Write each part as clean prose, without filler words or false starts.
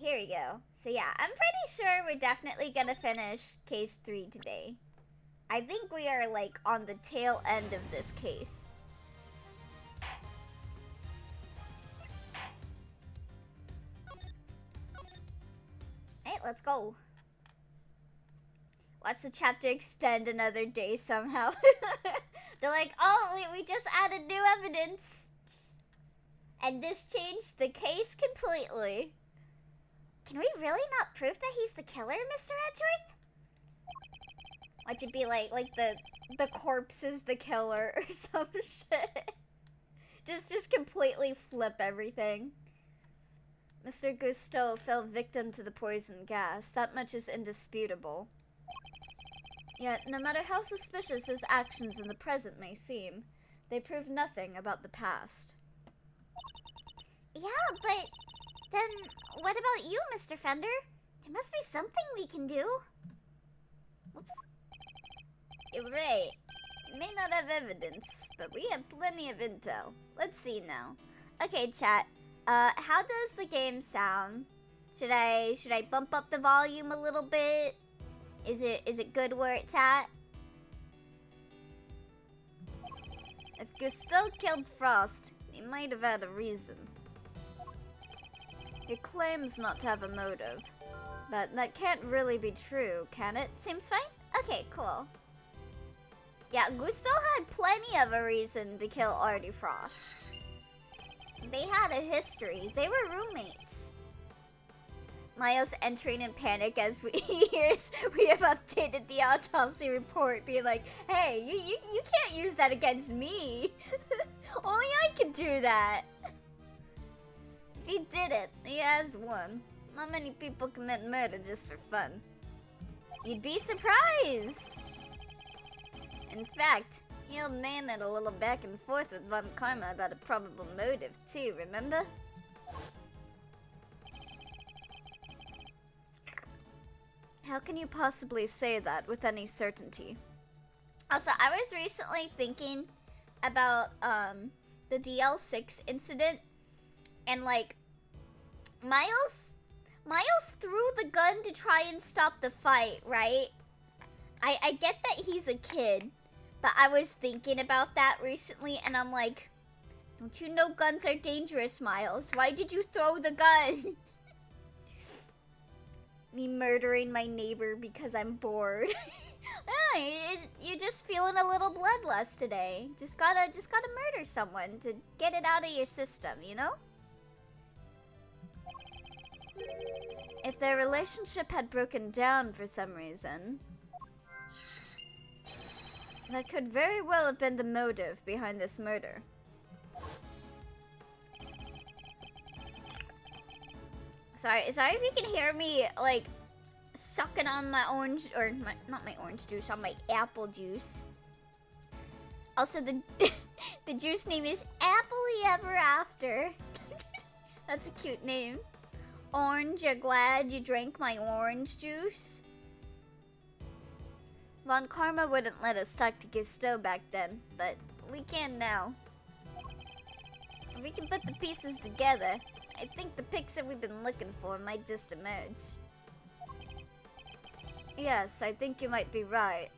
here we go. So yeah, I'm pretty sure we're definitely gonna finish case 3 today. I think we are like on the tail end of this case. Alright, let's go. Watch the chapter extend another day somehow. They're like, oh, we just added new evidence. And this changed the case completely. Can we really not prove that he's the killer, Mr. Edgeworth? Watch it be like the corpse is the killer or some shit. Just completely flip everything. Mr. Gusteau fell victim to the poison gas. That much is indisputable. Yet, no matter how suspicious his actions in the present may seem, they prove nothing about the past. Yeah, but then what about you, Mr. Fender? There must be something we can do. Whoops. You're right. We may not have evidence, but we have plenty of intel. Let's see now. Okay, chat. How does the game sound? Should I bump up the volume a little bit? Is it good where it's at? If Gusteau killed Frost, he might have had a reason. He claims not to have a motive, but that can't really be true, can it? Seems fine? Okay, cool. Yeah, Gusteau had plenty of a reason to kill Artie Frost. They had a history. They were roommates. Miles entering in panic as we have updated the autopsy report, being like, hey, you can't use that against me. Only I can do that. If he did it, he has won. Not many people commit murder just for fun. You'd be surprised. In fact, the old man had a little back and forth with Von Karma about a probable motive too, remember? How can you possibly say that with any certainty? Also, I was recently thinking about the DL6 incident, and like Miles threw the gun to try and stop the fight, right? I get that he's a kid, but I was thinking about that recently, and I'm like, don't you know guns are dangerous, Miles? Why did you throw the gun? Me murdering my neighbor because I'm bored. You're just feeling a little bloodlust today. Just gotta murder someone to get it out of your system, you know? If their relationship had broken down for some reason, that could very well have been the motive behind this murder. Sorry if you can hear me, like, sucking on my orange, or not my orange juice, on my apple juice. Also, the juice name is Appley Ever After. That's a cute name. Orange, you're glad you drank my orange juice? Von Karma wouldn't let us talk to Gusteau back then, but we can now. If we can put the pieces together, I think the picture we've been looking for might just emerge. Yes, I think you might be right.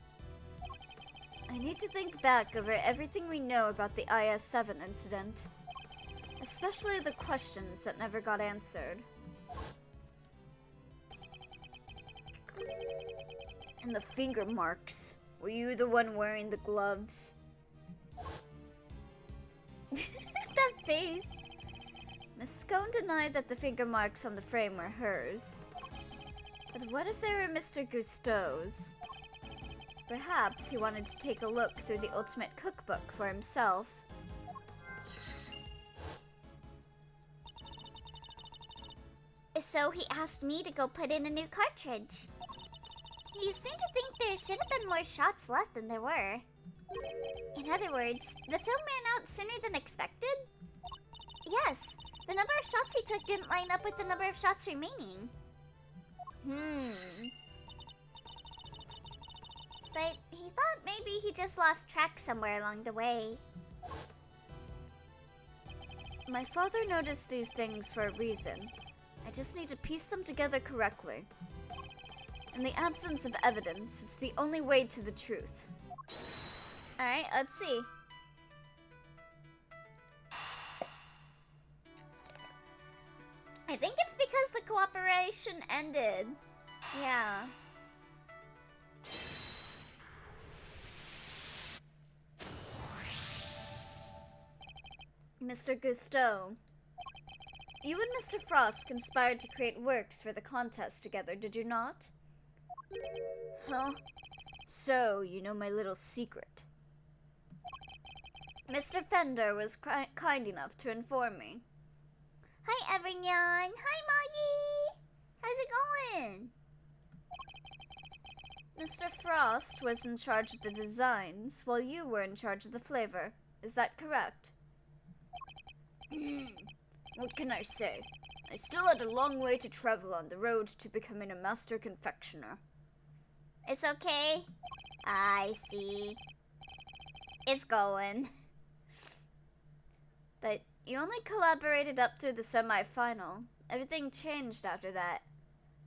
I need to think back over everything we know about the IS-7 incident. Especially the questions that never got answered. And the finger marks. Were you the one wearing the gloves? That face! Miss Scone denied that the finger marks on the frame were hers. But what if they were Mr. Gusteau's? Perhaps he wanted to take a look through the Ultimate Cookbook for himself. So he asked me to go put in a new cartridge. You seem to think there should have been more shots left than there were. In other words, the film ran out sooner than expected? Yes, the number of shots he took didn't line up with the number of shots remaining. But he thought maybe he just lost track somewhere along the way. My father noticed these things for a reason, I just need to piece them together correctly. In the absence of evidence, it's the only way to the truth. Alright, let's see. I think it's because the cooperation ended. Yeah. Mr. Gusteau, you and Mr. Frost conspired to create works for the contest together, did you not? Huh? So, you know my little secret. Mr. Fender was kind enough to inform me. Hi, everyone! Hi, Moggy! How's it going? Mr. Frost was in charge of the designs, while you were in charge of the flavor. Is that correct? What can I say? I still had a long way to travel on the road to becoming a master confectioner. It's okay. I see. It's going. But you only collaborated up through the semi-final. Everything changed after that.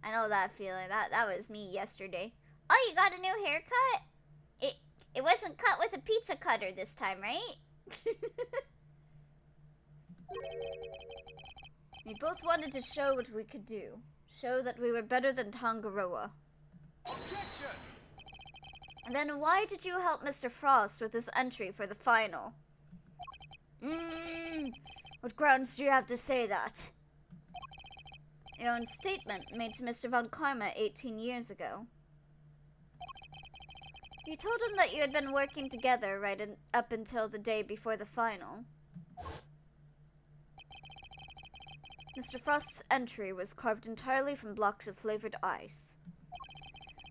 I know that feeling. That was me yesterday. Oh, you got a new haircut? It wasn't cut with a pizza cutter this time, right? We both wanted to show what we could do. Show that we were better than Tangaroa. Objection! And then why did you help Mr. Frost with his entry for the final? What grounds do you have to say that? Your own statement made to Mr. Von Karma 18 years ago. You told him that you had been working together up until the day before the final. Mr. Frost's entry was carved entirely from blocks of flavored ice.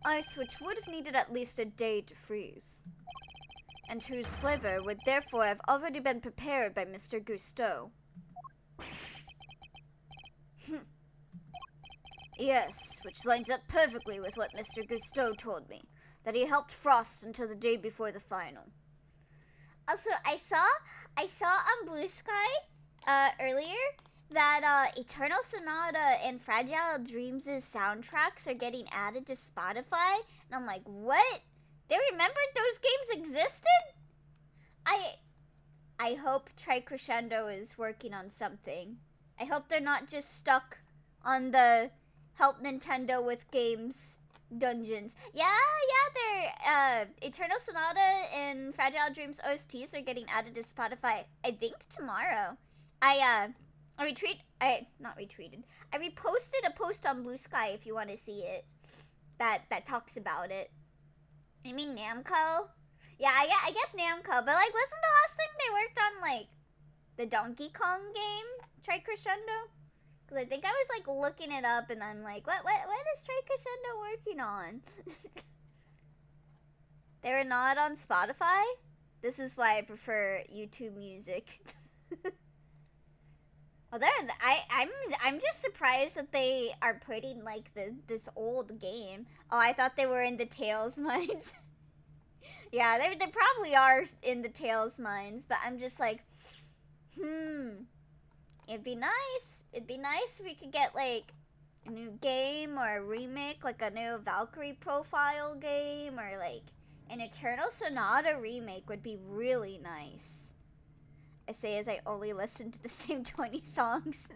Ice which would have needed at least a day to freeze, and whose flavor would therefore have already been prepared by Mr. Gusteau. Yes, which lines up perfectly with what Mr. Gusteau told me, that he helped Frost until the day before the final. Also, I saw on Blue Sky earlier that Eternal Sonata and Fragile Dreams' soundtracks are getting added to Spotify, and I'm like, what? They remembered those games existed? I hope Tricrescendo is working on something. I hope they're not just stuck on the help Nintendo with games dungeons. Yeah, they're Eternal Sonata and Fragile Dreams OSTs are getting added to Spotify, I think tomorrow. I reposted a post on Blue Sky if you want to see it. That talks about it. You mean Namco? Yeah, I guess Namco, but like wasn't the last thing they worked on like the Donkey Kong game, Tricrescendo? Because I think I was like looking it up and I'm like, what is Tricrescendo working on? They were not on Spotify? This is why I prefer YouTube music. Well, I'm just surprised that they are putting like this old game. Oh, I thought they were in the Tails mines. Yeah, they probably are in the Tails mines, but I'm just like, it'd be nice. It'd be nice if we could get like a new game or a remake, like a new Valkyrie profile game, or like an Eternal Sonata remake would be really nice. I say as I only listen to the same 20 songs.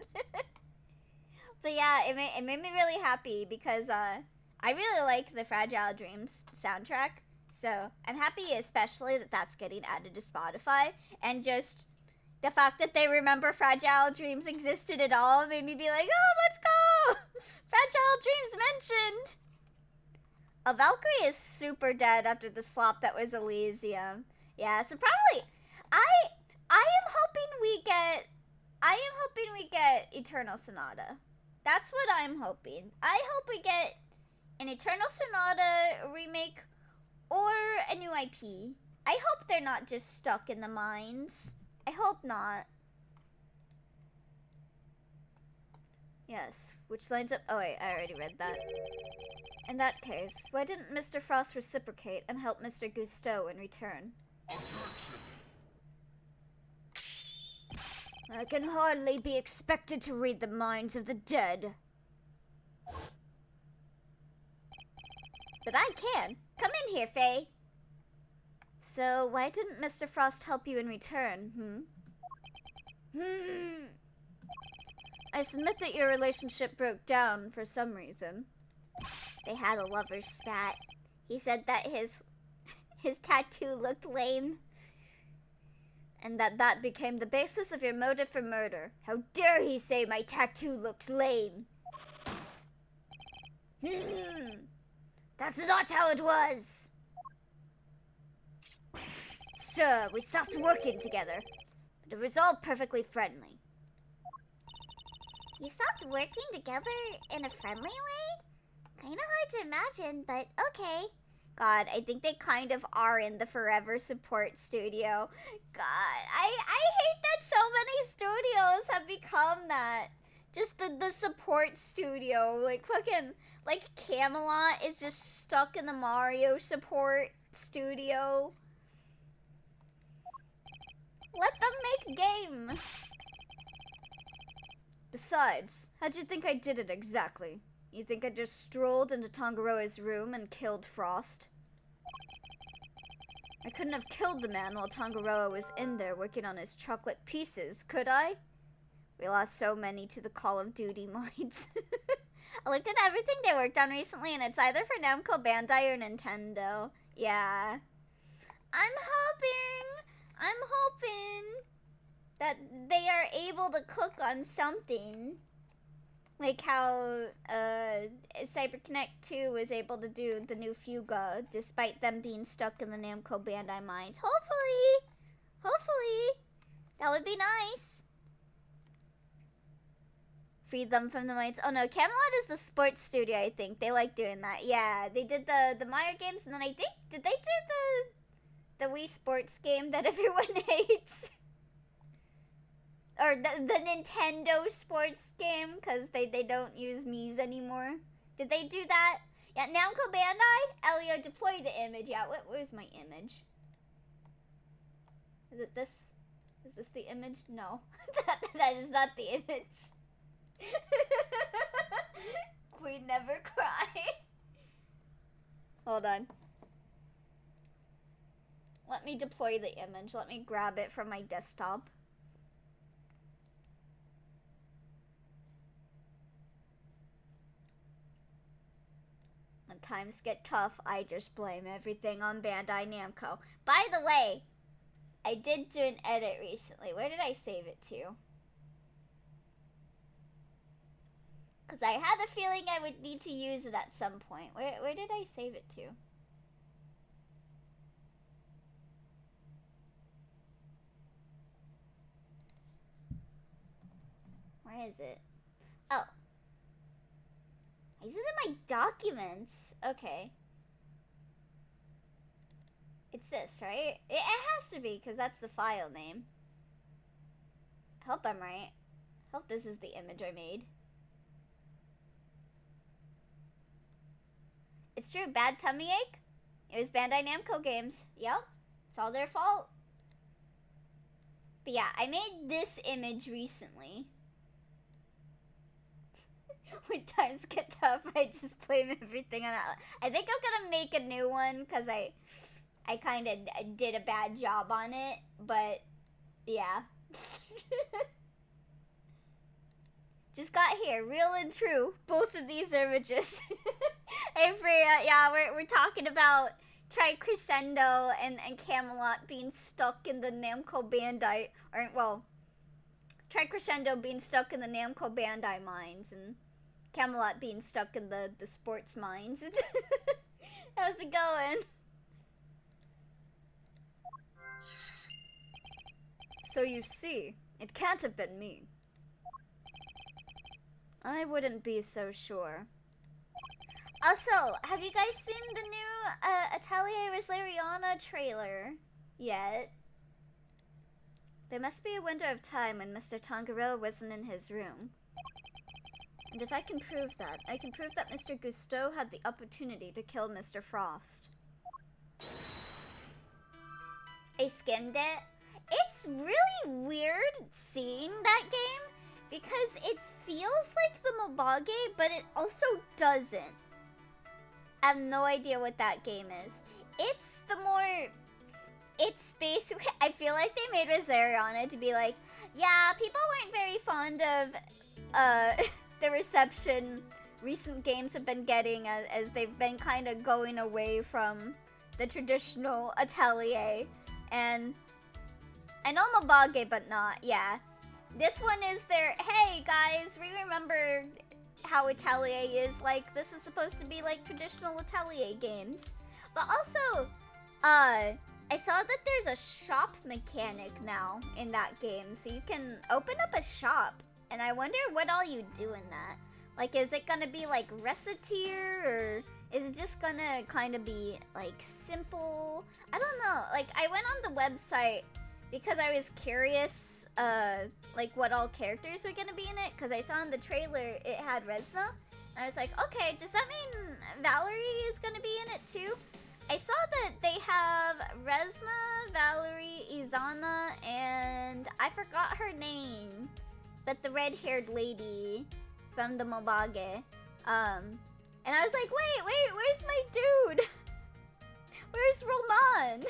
But yeah, it made me really happy because I really like the Fragile Dreams soundtrack. So I'm happy especially that that's getting added to Spotify. And just the fact that they remember Fragile Dreams existed at all made me be like, oh, let's go! Fragile Dreams mentioned! A Valkyrie is super dead after the slop that was Elysium. Yeah, so probably... I am hoping we get Eternal Sonata. That's what I'm hoping. I hope we get an Eternal Sonata remake or a new IP. I hope they're not just stuck in the mines. I hope not. Yes, which lines up... Oh wait, I already read that. In that case, why didn't Mr. Frost reciprocate and help Mr. Gusteau in return? Objection! I can hardly be expected to read the minds of the dead. But I can. Come in here, Faye. So, why didn't Mr. Frost help you in return, I submit that your relationship broke down for some reason. They had a lover's spat. He said that his tattoo looked lame. And that became the basis of your motive for murder. How dare he say my tattoo looks lame? That's not how it was. Sir, we stopped working together, but it was all perfectly friendly. You stopped working together in a friendly way? Kinda hard to imagine, but okay. God, I think they kind of are in the forever support studio. God, I hate that so many studios have become that. Just the support studio. Like fucking, like Camelot is just stuck in the Mario support studio. Let them make a game. Besides, how'd you think I did it exactly? You think I just strolled into Tangaroa's room and killed Frost? I couldn't have killed the man while Tangaroa was in there working on his chocolate pieces, could I? We lost so many to the Call of Duty mods. I looked at everything they worked on recently and it's either for Namco Bandai or Nintendo. Yeah. I'm hoping that they are able to cook on something. Like how CyberConnect 2 was able to do the new Fuga despite them being stuck in the Namco Bandai mines. Hopefully. That would be nice. Free them from the mines. Oh no, Camelot is the sports studio, I think. They like doing that. Yeah, they did the Mario games, and then I think, did they do the Wii Sports game that everyone hates? Or the Nintendo sports game, because they don't use Mii's anymore. Did they do that? Yeah, Namco Bandai? Elio, deploy the image. Yeah, where's my image? Is it this? Is this the image? No. that is not the image. Queen never cry. Hold on. Let me deploy the image. Let me grab it from my desktop. When times get tough, I just blame everything on Bandai Namco. By the way, I did do an edit recently. Where did I save it to? Because I had a feeling I would need to use it at some point. Where did I save it to? Where is it? Oh. Is it in my documents? Okay. It's this, right? It has to be, because that's the file name. I hope I'm right. I hope this is the image I made. It's true, bad tummy ache? It was Bandai Namco games. Yep, it's all their fault. But yeah, I made this image recently. When times get tough, I just blame everything on it. I think I'm gonna make a new one, because I kind of did a bad job on it, but yeah. Just got here, real and true. Both of these images. Hey Freya, yeah, we're talking about Crescendo and Camelot being stuck in the Namco Bandai, or well, Crescendo being stuck in the Namco Bandai mines, and Camelot being stuck in the sports mines. How's it going? So you see, it can't have been me. I wouldn't be so sure. Also, have you guys seen the new Atelier Roslariana trailer yet? There must be a window of time when Mr. Tangaroa wasn't in his room. And if I can prove that, I can prove that Mr. Gusteau had the opportunity to kill Mr. Frost. I skimmed it. It's really weird seeing that game because it feels like the Mobage, but it also doesn't. I have no idea what that game is. It's the more... It's basically... I feel like they made Rizariana to be like, yeah, people weren't very fond of the reception recent games have been getting as they've been kind of going away from the traditional Atelier. And I know Mabage, but not, yeah. This one is their, hey guys, we remember how Atelier is, like, this is supposed to be like traditional Atelier games. But also, I saw that there's a shop mechanic now in that game, so you can open up a shop, and I wonder what all you do in that. Like, is it gonna be like Recettear, or is it just gonna kind of be like simple? I don't know. Like, I went on the website because I was curious, like what all characters were gonna be in it, because I saw in the trailer it had Resna. And I was like, okay, does that mean Valerie is gonna be in it too? I saw that they have Resna, Valerie, Izana, and I forgot her name, but the red-haired lady from the Mobage. And I was like, wait, where's my dude? Where's Roman?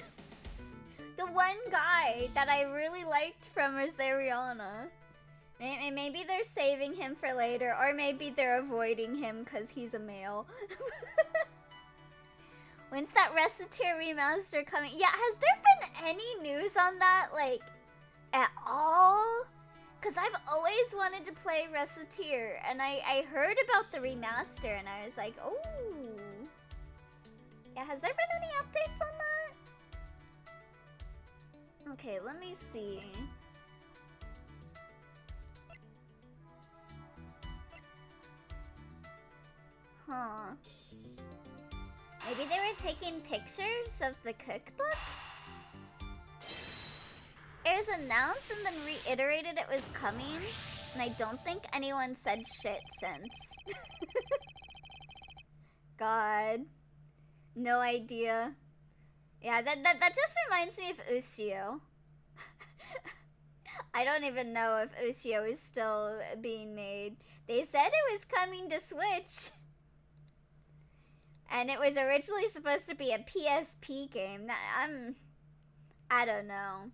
The one guy that I really liked from Rizariana. Maybe they're saving him for later, or maybe they're avoiding him because he's a male. When's that Recettear remaster coming? Yeah, has there been any news on that, like, at all? Because I've always wanted to play Recettear, and I heard about the remaster, and I was like, oh. Yeah, has there been any updates on that? Okay, let me see. Huh. Maybe they were taking pictures of the cookbook? It was announced and then reiterated it was coming, and I don't think anyone said shit since. God. No idea. Yeah, that just reminds me of Ushio. I don't even know if Ushio is still being made. They said it was coming to Switch. And it was originally supposed to be a PSP game. I don't know.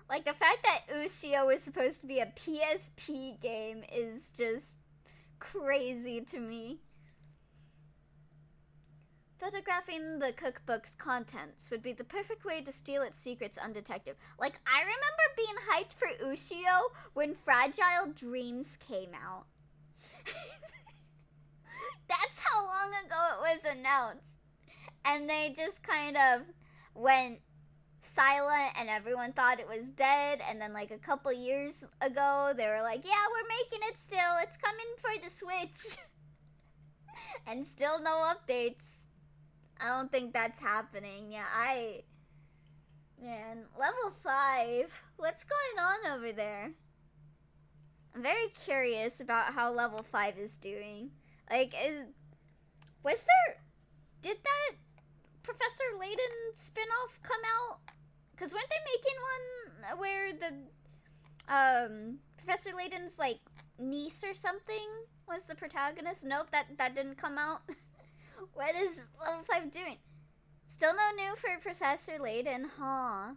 Like, the fact that Ushio was supposed to be a PSP game is just crazy to me. Photographing the cookbook's contents would be the perfect way to steal its secrets undetected. Like, I remember being hyped for Ushio when Fragile Dreams came out. That's how long ago it was announced. And they just kind of went silent and everyone thought it was dead. And then like a couple years ago, they were like, yeah, we're making it still. It's coming for the Switch. And still no updates. I don't think that's happening. Yeah, Man, level 5. What's going on over there? I'm very curious about how level 5 is doing. Like, did that Professor Layton spin-off come out? Because weren't they making one where the, Professor Layton's, like, niece or something was the protagonist? Nope, that didn't come out. What is level 5 doing? Still no new for Professor Layton, huh?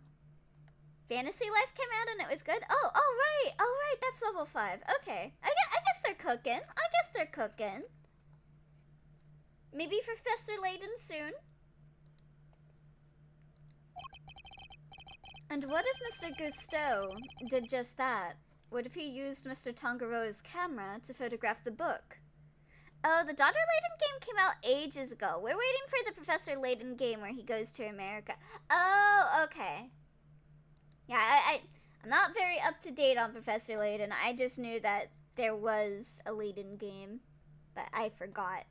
Fantasy Life came out and it was good? Oh, right, that's level 5. Okay, I guess they're cooking. Maybe Professor Layton soon. And what if Mr. Gusteau did just that? What if he used Mr. Tangaroa's camera to photograph the book? Oh, the Dr. Layton game came out ages ago. We're waiting for the Professor Layton game where he goes to America. Oh, okay. Yeah, I'm not very up to date on Professor Layton. I just knew that there was a Layton game, but I forgot.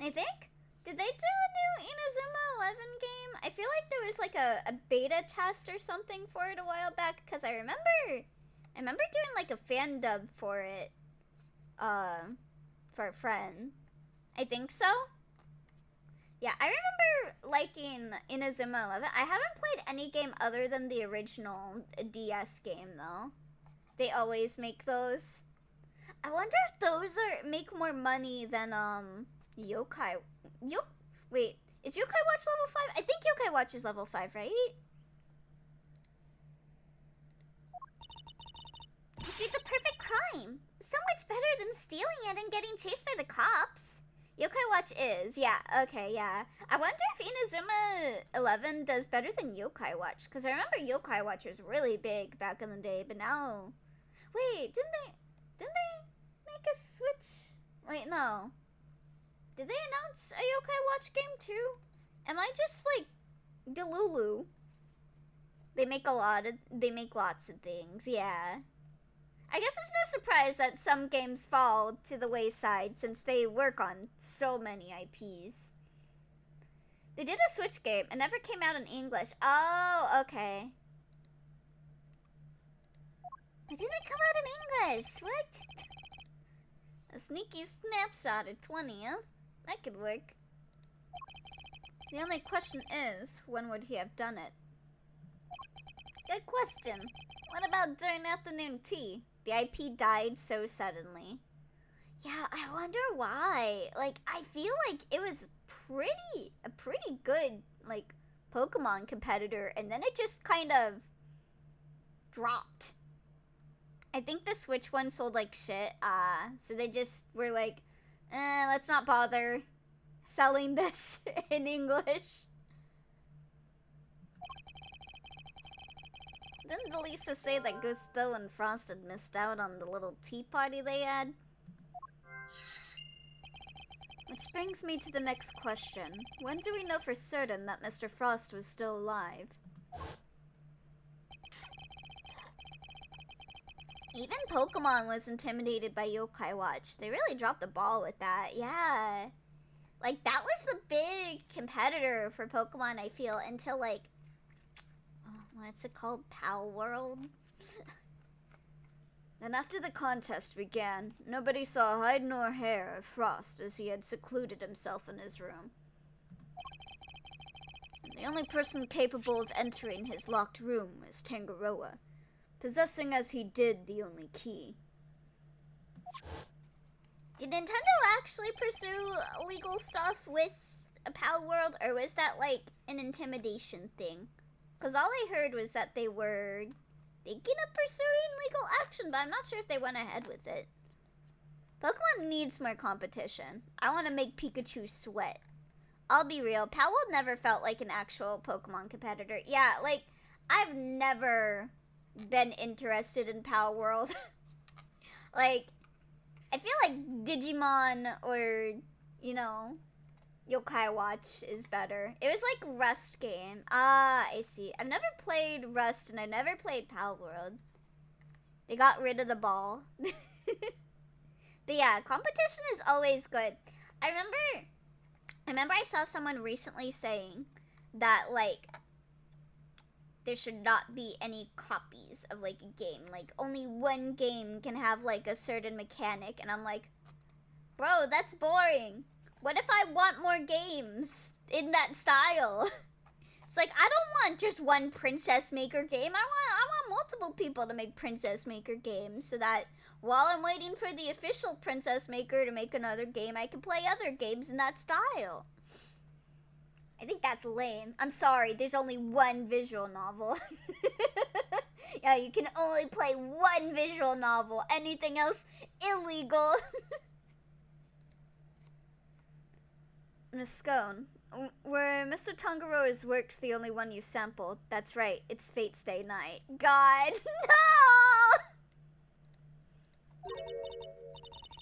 I think? Did they do a new Inazuma 11 game? I feel like there was like a beta test or something for it a while back, because I remember doing like a fan dub for it, for a friend. I think so. Yeah, I remember liking Inazuma 11. I haven't played any game other than the original DS game, though. They always make those. I wonder if those make more money than Yokai. Wait, is Yokai Watch level 5? I think Yokai Watch is level 5, right? I'd be the perfect crime. So much better than stealing it and getting chased by the cops. Yokai Watch is, yeah, okay, yeah. I wonder if Inazuma 11 does better than Yokai Watch, because I remember Yokai Watch was really big back in the day, but now... Wait, didn't they make a switch? Wait, no. Did they announce a Yokai Watch game too? Am I just like Delulu? They make lots of things, yeah. I guess it's no surprise that some games fall to the wayside since they work on so many IPs. They did a Switch game. It never came out in English. Oh, okay. It didn't come out in English. What? A sneaky snapshot at 20, huh? That could work. The only question is, when would he have done it? Good question. What about during afternoon tea? The IP died so suddenly. Yeah, I wonder why. Like, I feel like it was a pretty good, like, Pokemon competitor, and then it just kind of dropped. I think the Switch one sold like shit, so they just were like, let's not bother selling this in English. Didn't Elisa say that Gusto and Frost had missed out on the little tea party they had? Which brings me to the next question. When do we know for certain that Mr. Frost was still alive? Even Pokemon was intimidated by Yokai Watch. They really dropped the ball with that, yeah. Like, that was the big competitor for Pokemon, I feel, until, like, what's it called? Pal World? Then after the contest began, nobody saw hide nor hair of Frost as he had secluded himself in his room. And the only person capable of entering his locked room was Tangaroa, possessing as he did the only key. Did Nintendo actually pursue legal stuff with a Pal World, or was that like an intimidation thing? Because all I heard was that they were thinking of pursuing legal action, but I'm not sure if they went ahead with it. Pokemon needs more competition. I want to make Pikachu sweat. I'll be real, Pal World never felt like an actual Pokemon competitor. Yeah, like, I've never been interested in Pal World. Like, I feel like Digimon or, you know, Yokai Watch is better. It was like Rust game. Ah, I see. I've never played Rust and I've never played Pal World. They got rid of the ball. But yeah, competition is always good. I remember I saw someone recently saying that, like, there should not be any copies of, like, a game. Like, only one game can have, like, a certain mechanic. And I'm like, bro, that's boring. What if I want more games in that style? It's like, I don't want just one Princess Maker game. I want multiple people to make Princess Maker games so that while I'm waiting for the official Princess Maker to make another game, I can play other games in that style. I think that's lame. I'm sorry, there's only one visual novel. Yeah, you can only play one visual novel. Anything else, illegal. Miss Scone, were Mr. Tangaroa's works the only one you sampled? That's right, it's Fate's Day night. God, no!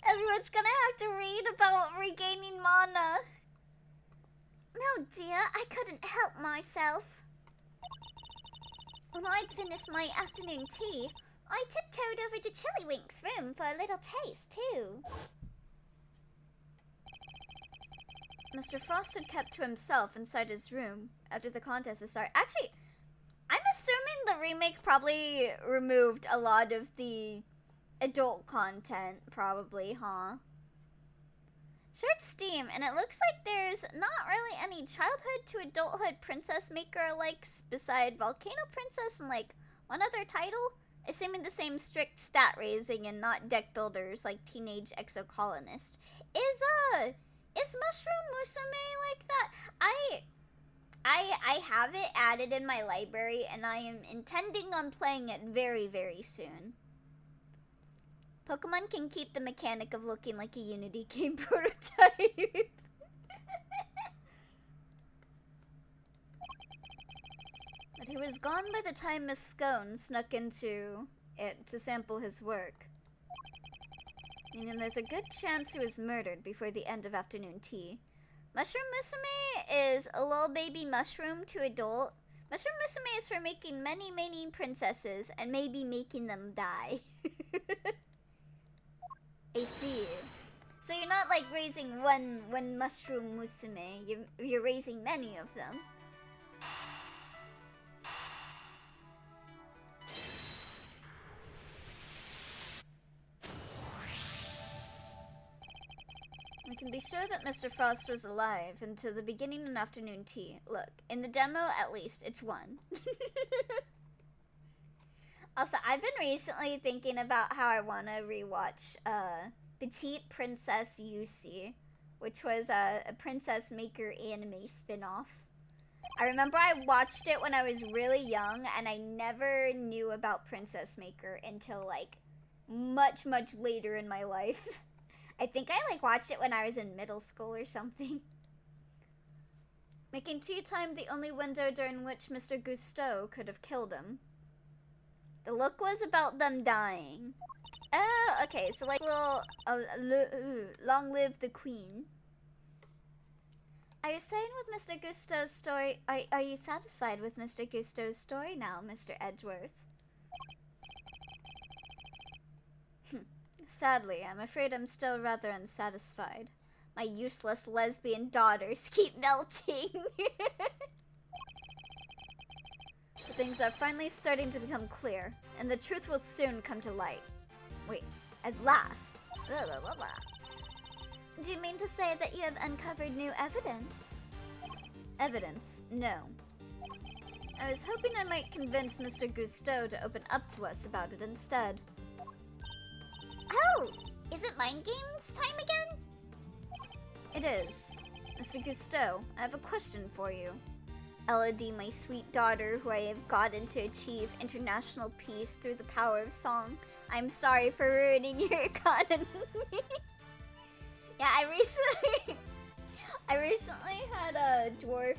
Everyone's gonna have to read about regaining mana. No, dear, I couldn't help myself. When I'd finished my afternoon tea, I tiptoed over to Chillywink's room for a little taste, too. Mr. Frost had kept to himself inside his room after the contest had started. Actually, I'm assuming the remake probably removed a lot of the adult content, probably, huh? Search Steam, and it looks like there's not really any childhood to adulthood Princess Maker likes beside Volcano Princess and, like, one other title. assuming the same strict stat raising and not deck builders like teenage exocolonist. Is Mushroom Musume like that? I have it added in my library and I am intending on playing it very, very soon. Pokemon can keep the mechanic of looking like a Unity game prototype. But he was gone by the time Miss Scone snuck into it to sample his work. Meaning there's a good chance he was murdered before the end of afternoon tea. Mushroom Musume is a little baby mushroom to adult. Mushroom Musume is for making many, many princesses and maybe making them die. I see. So you're not like raising one Mushroom Musume, you're raising many of them. We can be sure that Mr. Frost was alive until the beginning of afternoon tea. Look, in the demo, at least, it's one. Also, I've been recently thinking about how I want to rewatch Petite Princess Yusi, which was a Princess Maker anime spin-off. I remember I watched it when I was really young, and I never knew about Princess Maker until, like, much, much later in my life. I think I like watched it when I was in middle school or something. Making tea time the only window during which Mr. Gusteau could have killed him. The look was about them dying. Oh, okay, so like little long live the queen. Are you saying with Mr. Gusteau's story? Are you satisfied with Mr. Gusteau's story now, Mr. Edgeworth? Sadly, I'm afraid I'm still rather unsatisfied. My useless lesbian daughters keep melting. But things are finally starting to become clear, and the truth will soon come to light. Wait, at last. Blah, blah, blah, blah. Do you mean to say that you have uncovered new evidence? Evidence? No. I was hoping I might convince Mr. Gusteau to open up to us about it instead. Oh! Is it Mind Games time again? It is. Mr. Gusteau, I have a question for you. Elodie, my sweet daughter, who I have gotten to achieve international peace through the power of song, I'm sorry for ruining your economy. Yeah, I recently had a dwarf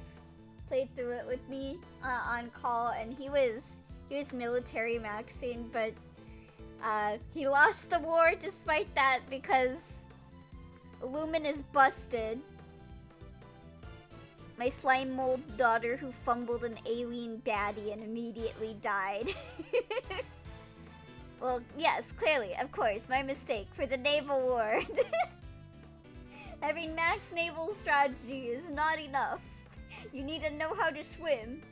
play through it with me on call, and he was military maxing, but he lost the war despite that because Lumen is busted. My slime mold daughter who fumbled an alien baddie and immediately died. Well, yes, clearly, of course, my mistake for the naval war. Having max naval strategy is not enough. You need to know how to swim.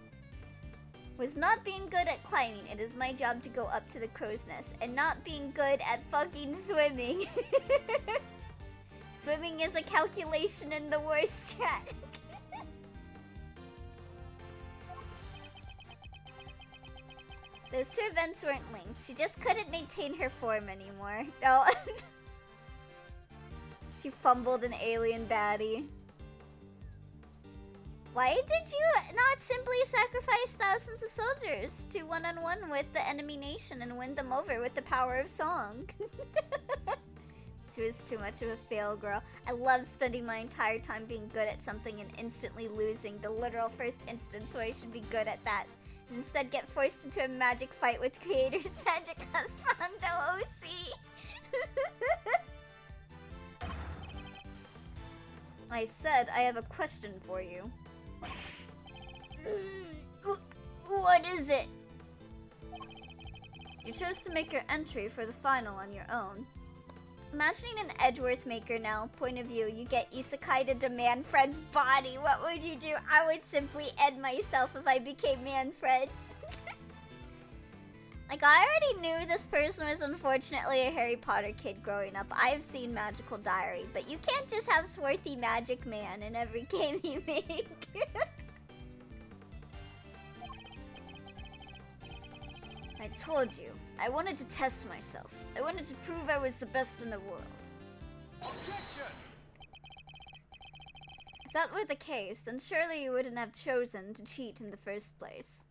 Was not being good at climbing, it is my job to go up to the crow's nest, and not being good at fucking swimming. Swimming is a calculation in the worst strat. Those two events weren't linked. She just couldn't maintain her form anymore. No. She fumbled an alien baddie. Why did you not simply sacrifice thousands of soldiers to one-on-one with the enemy nation and win them over with the power of song? She was too much of a fail girl. I love spending my entire time being good at something and instantly losing the literal first instance where I should be good at that. And instead get forced into a magic fight with creators Magic Husbando OC. I said I have a question for you. What is it? You chose to make your entry for the final on your own. Imagining an Edgeworth maker now, point of view, you get isekai to demand Fred's body. What would you do? I would simply end myself if I became Manfred. Like, I already knew this person was unfortunately a Harry Potter kid growing up. I've seen Magical Diary, but you can't just have swarthy magic man in every game you make. I told you, I wanted to test myself. I wanted to prove I was the best in the world. Objection! If that were the case, then surely you wouldn't have chosen to cheat in the first place.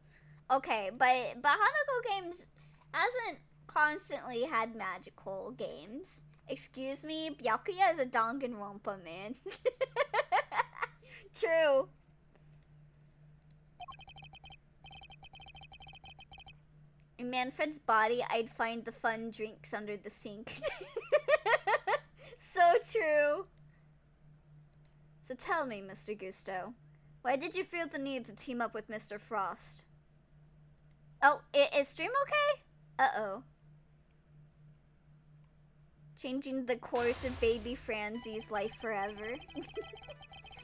Okay, but Hanako Games hasn't constantly had magical games. Excuse me, Byakuya is a Danganronpa, man. True. In Manfred's body, I'd find the fun drinks under the sink. So true. So tell me, Mr. Gusto, why did you feel the need to team up with Mr. Frost? Oh, is stream okay? Uh-oh. Changing the course of baby Franzie's life forever.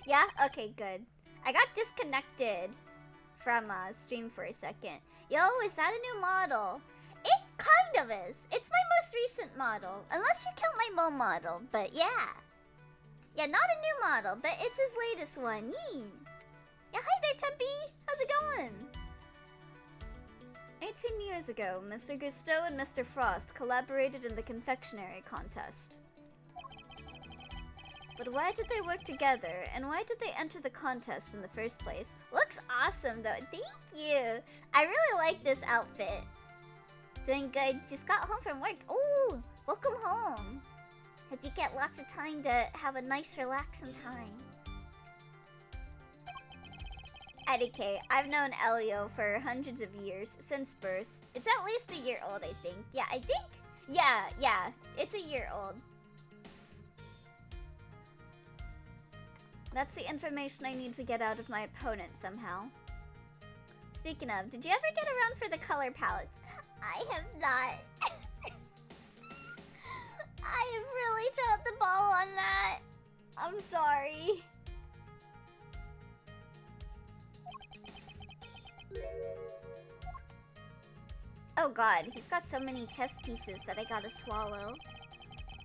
Yeah? Okay, good. I got disconnected from stream for a second. Yo, is that a new model? It kind of is. It's my most recent model. Unless you count my Mo model, but yeah. Yeah, not a new model, but it's his latest one. Yee! Yeah, hi there, Tempe! How's it going? 18 years ago, Mr. Gusteau and Mr. Frost collaborated in the confectionery contest. But why did they work together, and why did they enter the contest in the first place? Looks awesome, though. Thank you! I really like this outfit. Doing good. Just got home from work. Ooh! Welcome home! Hope you get lots of time to have a nice, relaxing time. Eddie, I've known Elio for hundreds of years, since birth. It's at least a year old, I think. Yeah, I think? Yeah, it's a year old. That's the information I need to get out of my opponent somehow. Speaking of, did you ever get around for the color palettes? I have not. I have really dropped the ball on that. I'm sorry. Oh god, he's got so many chess pieces that I gotta swallow.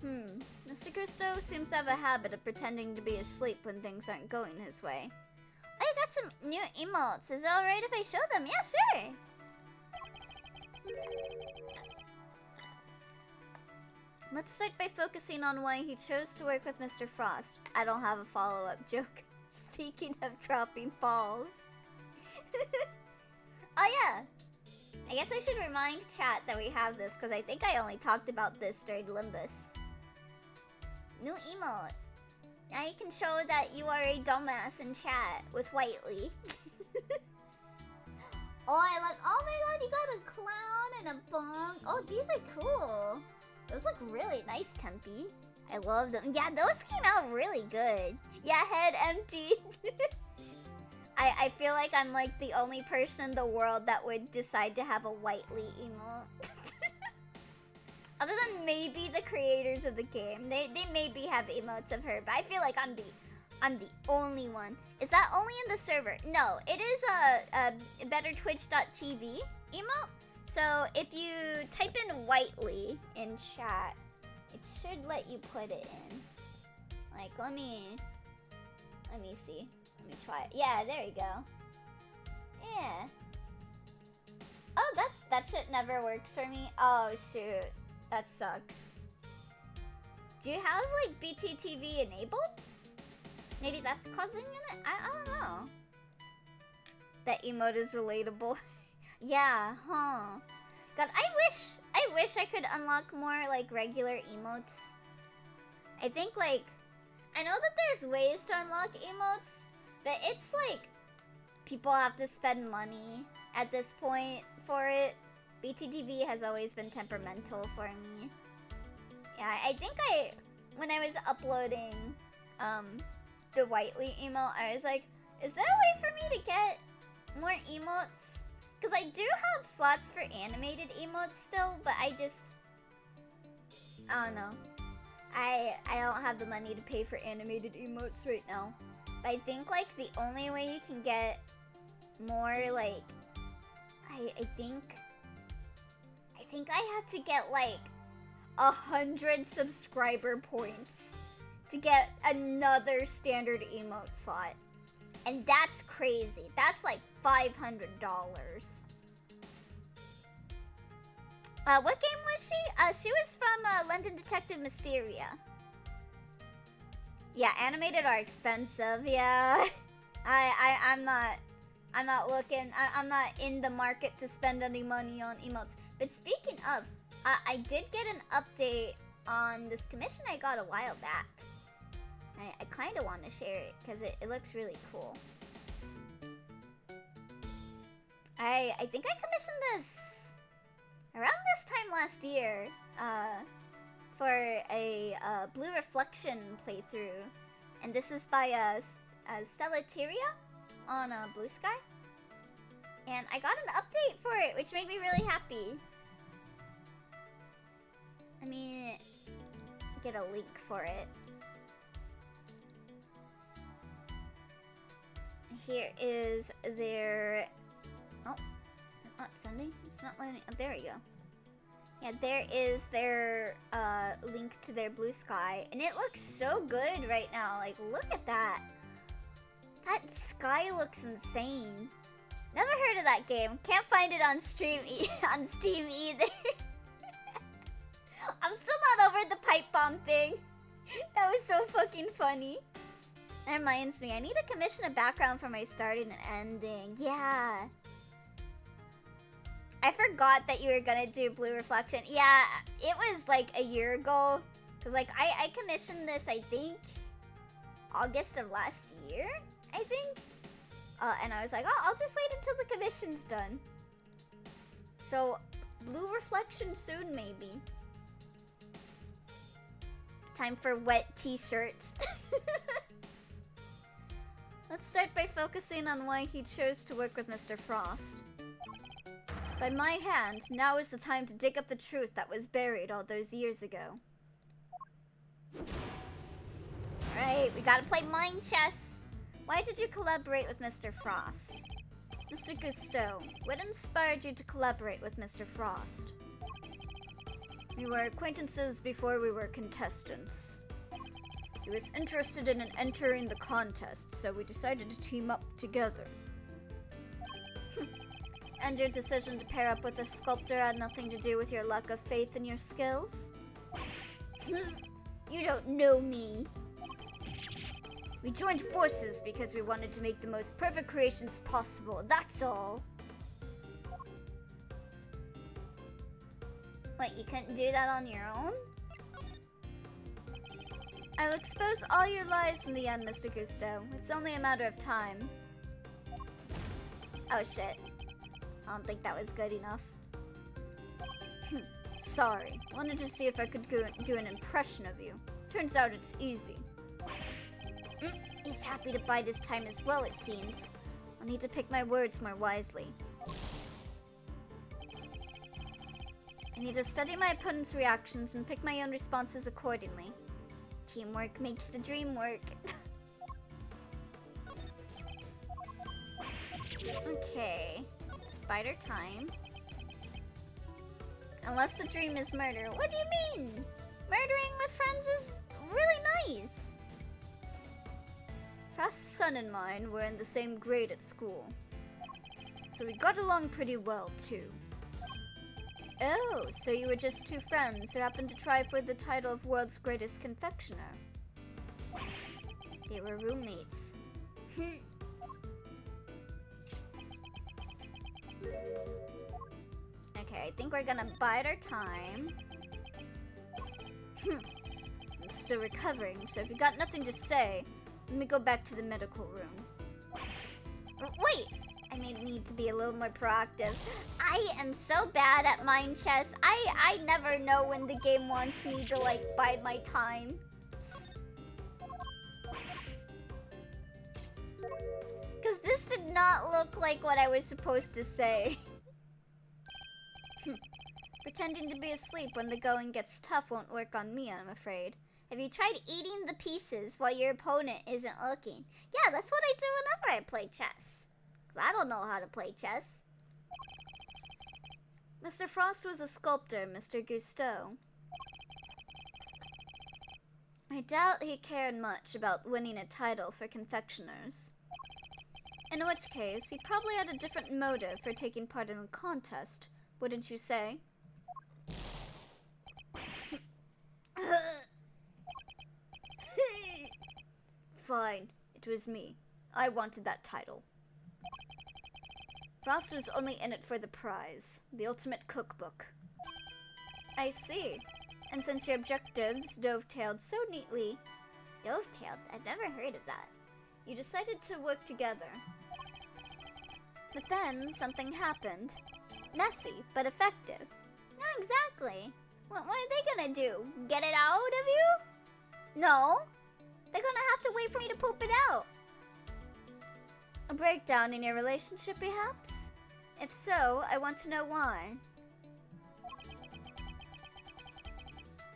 Mr. Gusto seems to have a habit of pretending to be asleep when things aren't going his way. I got some new emotes. Is it alright if I show them? Yeah, sure. Let's start by focusing on why he chose to work with Mr. Frost. I don't have a follow-up joke. Speaking of dropping balls. Oh yeah! I guess I should remind chat that we have this, because I think I only talked about this during Limbus. New emote. Now you can show that you are a dumbass in chat with Whiteley. Oh, I love. Oh my god, you got a clown and a bong. Oh, these are cool. Those look really nice, Tempe. I love them. Yeah, those came out really good. Yeah, head empty. I feel like I'm like the only person in the world that would decide to have a Whiteley emote. Other than maybe the creators of the game. They maybe have emotes of her, but I feel like I'm the only one. Is that only in the server? No, it is a bettertwitch.tv emote. So if you type in Whiteley in chat, it should let you put it in. Like, let me see. Let me try it. Yeah, there you go. Yeah. Oh, that shit never works for me. Oh shoot, that sucks. Do you have like BTTV enabled? Maybe that's causing it. I don't know. That emote is relatable. Yeah, huh. God, I wish I could unlock more like regular emotes. I think like I know that there's ways to unlock emotes, but it's like people have to spend money at this point for it. BTTV has always been temperamental for me. Yeah, I think when I was uploading the Whiteley emote, I was like, is there a way for me to get more emotes? Because I do have slots for animated emotes still, but I don't know. I don't have the money to pay for animated emotes right now. But I think like the only way you can get more like I think I had to get like 100 subscriber points to get another standard emote slot. And that's crazy. That's like $500. What game was she? She was from London Detective Mysteria. Yeah, animated are expensive. Yeah, I'm not looking. I'm not in the market to spend any money on emotes. But speaking of, I did get an update on this commission I got a while back. I kind of want to share it because it looks really cool. I think I commissioned this around this time last year for a Blue Reflection playthrough. And this is by Stellateria on Blue Sky. And I got an update for it, which made me really happy. Let me get a link for it. Here is their... Oh, it's not sending? It's not letting... Oh, there we go. Yeah, there is their link to their Blue Sky. And it looks so good right now. Like, look at that. That sky looks insane. Never heard of that game. Can't find it on Steam either. I'm still not over the pipe bomb thing. That was so fucking funny. That reminds me, I need to commission a background for my starting and ending. Yeah. I forgot that you were gonna do Blue Reflection. Yeah, it was like a year ago. Cause like I commissioned this, I think, August of last year, I think. And I was like, oh, I'll just wait until the commission's done. So, Blue Reflection soon, maybe. Time for wet t-shirts. Let's start by focusing on why he chose to work with Mr. Frost. By my hand, now is the time to dig up the truth that was buried all those years ago. Alright, we gotta play mind chess. Why did you collaborate with Mr. Frost? Mr. Gusteau, what inspired you to collaborate with Mr. Frost? We were acquaintances before we were contestants. He was interested in entering the contest, so we decided to team up together. And your decision to pair up with a sculptor had nothing to do with your lack of faith in your skills? You don't know me. We joined forces because we wanted to make the most perfect creations possible, that's all. Wait, you couldn't do that on your own? I'll expose all your lies in the end, Mr. Gusteau. It's only a matter of time. Oh shit. I don't think that was good enough. Sorry. Wanted to see if I could do an impression of you. Turns out it's easy. He's happy to bide his time as well, it seems. I'll need to pick my words more wisely. I need to study my opponent's reactions and pick my own responses accordingly. Teamwork makes the dream work. Okay. Spider time. Unless the dream is murder. What do you mean? Murdering with friends is really nice. Frost's son and mine were in the same grade at school. So we got along pretty well, too. Oh, so you were just two friends who happened to try for the title of world's greatest confectioner. They were roommates. Okay, I think we're gonna bide our time. I'm still recovering, so if you got nothing to say, let me go back to the medical room. Wait! I may need to be a little more proactive. I am so bad at mind chess. I never know when the game wants me to, like, bide my time. Because this did not look like what I was supposed to say. Pretending to be asleep when the going gets tough won't work on me, I'm afraid. Have you tried eating the pieces while your opponent isn't looking? Yeah, that's what I do whenever I play chess. Because I don't know how to play chess. Mr. Frost was a sculptor, Mr. Gusteau. I doubt he cared much about winning a title for confectioners. In which case, he probably had a different motive for taking part in the contest, wouldn't you say? Fine. It was me. I wanted that title. Frost was only in it for the prize, the ultimate cookbook. I see. And since your objectives dovetailed so neatly... Dovetailed? I've never heard of that. You decided to work together. But then, something happened. Messy, but effective. Not exactly. What are they gonna do? Get it out of you? No. They're gonna have to wait for me to poop it out. A breakdown in your relationship, perhaps? If so, I want to know why.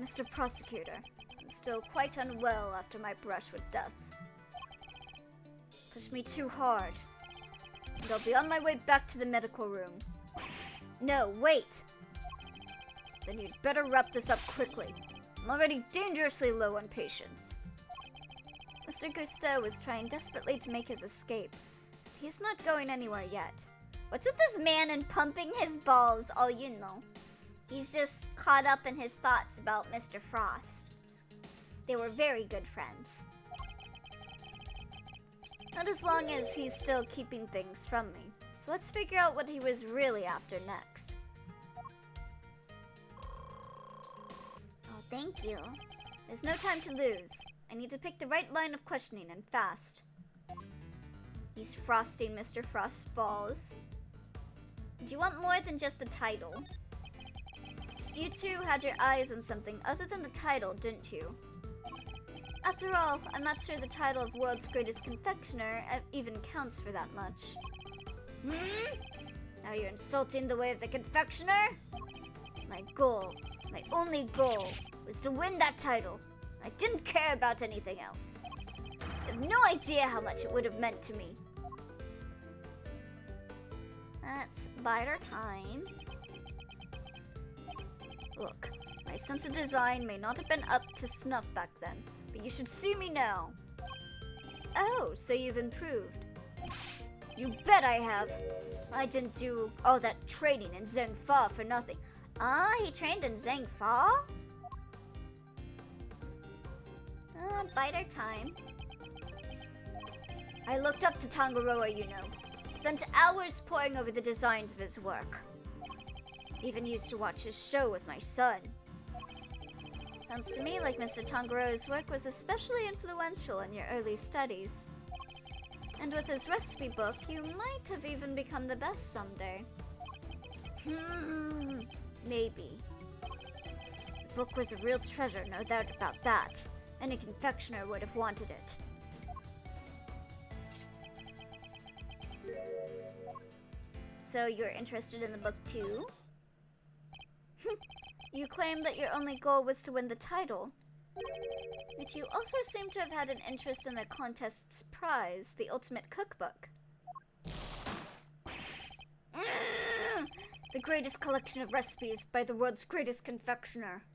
Mr. Prosecutor, I'm still quite unwell after my brush with death. Pushed me too hard. And I'll be on my way back to the medical room. No, wait! Then you'd better wrap this up quickly. I'm already dangerously low on patience. Mr. Gusteau was trying desperately to make his escape. But he's not going anywhere yet. What's with this man and pumping his balls? Oh, you know. He's just caught up in his thoughts about Mr. Frost. They were very good friends. Not as long as he's still keeping things from me. So let's figure out what he was really after next. Oh, thank you. There's no time to lose. I need to pick the right line of questioning and fast. He's frosting Mr. Frost's balls. Do you want more than just the title? You two had your eyes on something other than the title, didn't you? After all, I'm not sure the title of World's Greatest Confectioner even counts for that much. Now you're insulting the way of the confectioner? My goal, my only goal, was to win that title. I didn't care about anything else. I have no idea how much it would have meant to me. Let's bide our time. Look, my sense of design may not have been up to snuff back then, but you should see me now. Oh, so you've improved. You bet I have. I didn't do all that training in Zheng Fa for nothing. Ah, he trained in Zheng Fa? Bide our time. I looked up to Tangaroa, you know. Spent hours poring over the designs of his work. Even used to watch his show with my son. Sounds to me like Mr. Tangaroa's work was especially influential in your early studies. And with his recipe book, you might have even become the best someday. Maybe. The book was a real treasure, no doubt about that. Any confectioner would have wanted it. So you're interested in the book too? You claim that your only goal was to win the title. But you also seem to have had an interest in the contest's prize, the ultimate cookbook. The greatest collection of recipes by the world's greatest confectioner.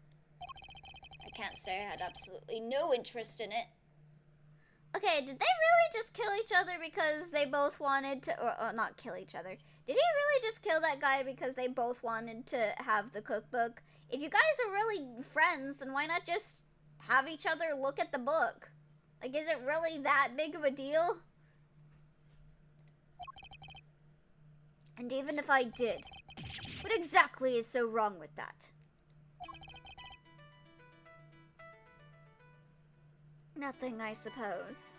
I can't say I had absolutely no interest in it. Okay, did they really just kill each other because they both wanted to... Or not kill each other. Did he really just kill that guy because they both wanted to have the cookbook? If you guys are really friends, then why not just have each other look at the book? Like, is it really that big of a deal? And even if I did, what exactly is so wrong with that? Nothing, I suppose.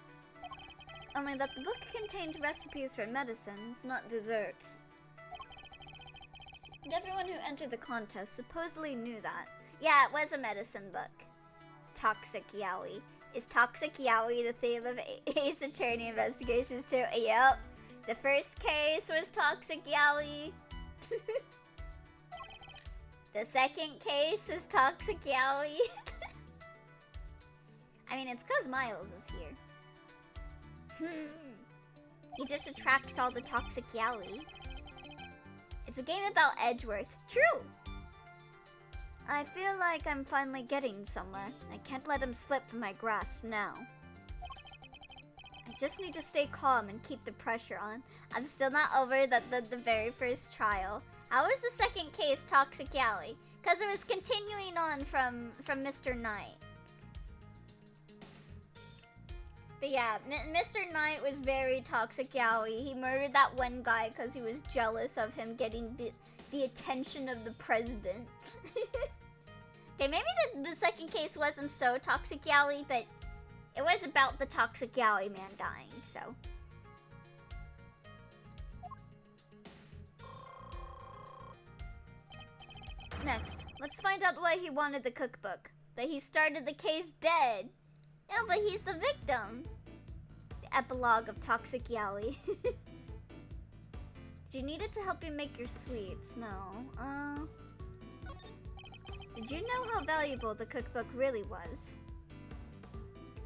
Only that the book contained recipes for medicines, not desserts. And everyone who entered the contest supposedly knew that. Yeah, it was a medicine book. Toxic Yaoi. Is Toxic Yaoi the theme of Ace Attorney Investigations too? Yep. The first case was Toxic Yaoi. The second case was Toxic Yaoi. I mean, it's because Miles is here. He just attracts all the toxic yaoi. It's a game about Edgeworth. True! I feel like I'm finally getting somewhere. I can't let him slip from my grasp now. I just need to stay calm and keep the pressure on. I'm still not over the very first trial. How was the second case Toxic Yaoi? Because it was continuing on from Mr. Knight. But yeah, Mr. Knight was very toxic yaoi. He murdered that one guy because he was jealous of him getting the attention of the president. Okay, maybe the second case wasn't so toxic yaoi, but it was about the toxic yaoi man dying, so. Next, let's find out why he wanted the cookbook. That he started the case dead. Yeah, but he's the victim. The epilogue of toxic yaoi. Did you need it to help you make your sweets? No. Did you know how valuable the cookbook really was?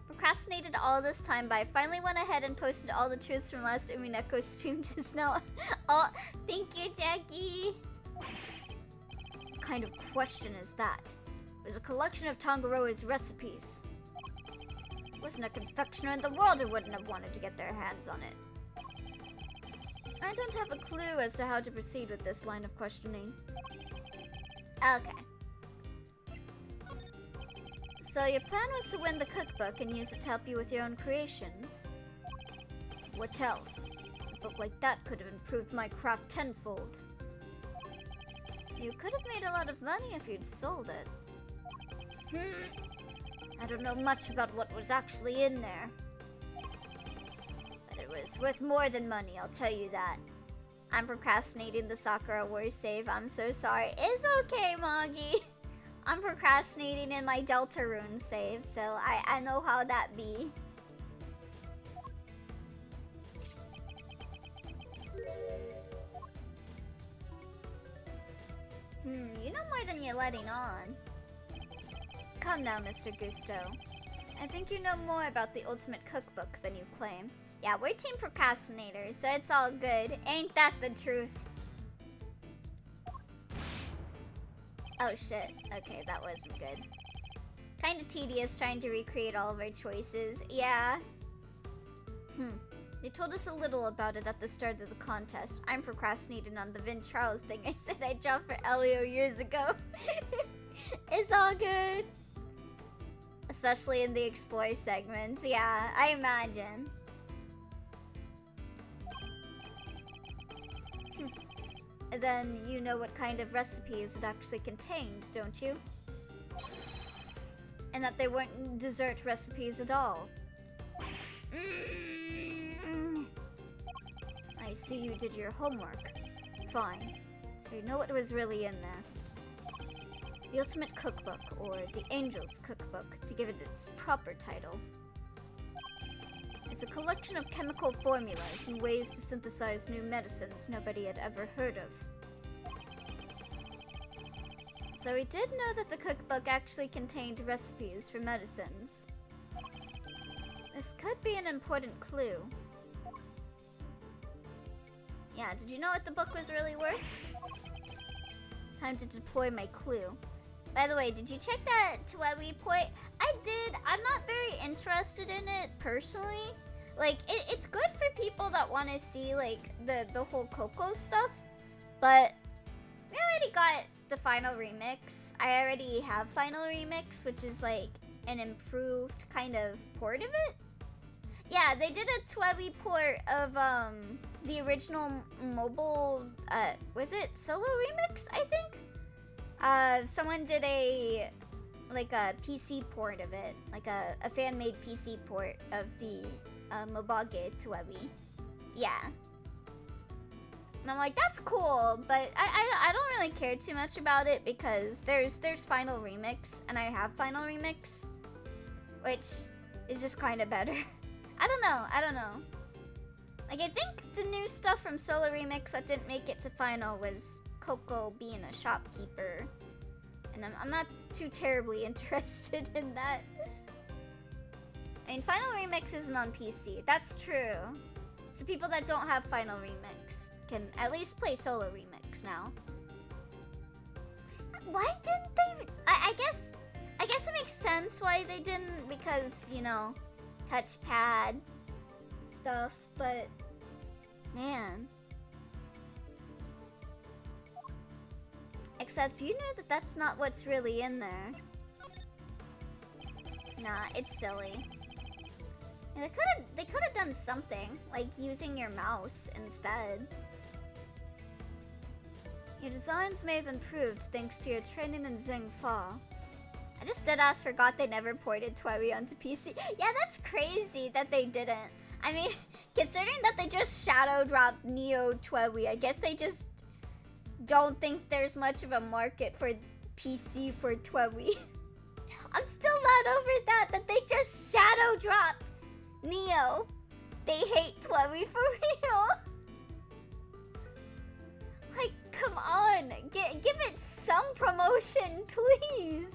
Procrastinated all this time, but I finally went ahead and posted all the truths from last Umineko stream just now. Oh, thank you, Jackie. What kind of question is that? It was a collection of Tangaroa's recipes. There wasn't a confectioner in the world who wouldn't have wanted to get their hands on it. I don't have a clue as to how to proceed with this line of questioning. Okay. So your plan was to win the cookbook and use it to help you with your own creations. What else? A book like that could have improved my craft tenfold. You could have made a lot of money if you'd sold it. I don't know much about what was actually in there. But it was worth more than money, I'll tell you that. I'm procrastinating the Sakura Wars save, I'm so sorry. It's okay, Moggy. I'm procrastinating in my Deltarune save, so I know how that be. You know more than you're letting on. Come now, Mr. Gusto. I think you know more about the ultimate cookbook than you claim. Yeah, we're team procrastinators, so it's all good. Ain't that the truth? Oh shit. Okay, that wasn't good. Kinda tedious trying to recreate all of our choices. Yeah. They told us a little about it at the start of the contest. I'm procrastinating on the Vin Charles thing I said I dropped for Elio years ago. It's all good. Especially in the explore segments. Yeah, I imagine. And then you know what kind of recipes it actually contained, don't you? And that they weren't dessert recipes at all. I see you did your homework. Fine. So you know what was really in there. The Ultimate Cookbook, or the Angel's Cookbook, to give it its proper title. It's a collection of chemical formulas and ways to synthesize new medicines nobody had ever heard of. So we did know that the cookbook actually contained recipes for medicines. This could be an important clue. Yeah, did you know what the book was really worth? Time to deploy my clue. By the way, did you check that Tuewi point? I did. I'm not very interested in it personally. Like, it's good for people that want to see like the whole Coco stuff, but we already got the final remix. I already have final remix, which is like an improved kind of port of it. Yeah, they did a Tuewi port of the original mobile was it solo remix, I think? Someone did a PC port of it, like a fan-made PC port of the Mobage Tuewi. Yeah. And I'm like, that's cool, but I don't really care too much about it because there's Final Remix, and I have Final Remix, which is just kind of better. I don't know. Like, I think the new stuff from Solo Remix that didn't make it to Final was Coco being a shopkeeper, and I'm not too terribly interested in that. I mean, Final Remix isn't on PC, that's true. So people that don't have Final Remix can at least play Solo Remix now. Why didn't they? I guess it makes sense why they didn't, because, you know, touchpad stuff, but man. Except you know that that's not what's really in there. Nah, it's silly. Yeah, they could have done something, like using your mouse instead. Your designs may have improved thanks to your training in Zing Fa. I just deadass forgot they never ported Twewy onto PC. Yeah, that's crazy that they didn't. I mean, considering that they just shadow dropped Neo Twewy, I guess they just don't think there's much of a market for PC for Twewy. I'm still not over that they just shadow dropped Neo. They hate Twewy for real. Like, come on, give it some promotion, please.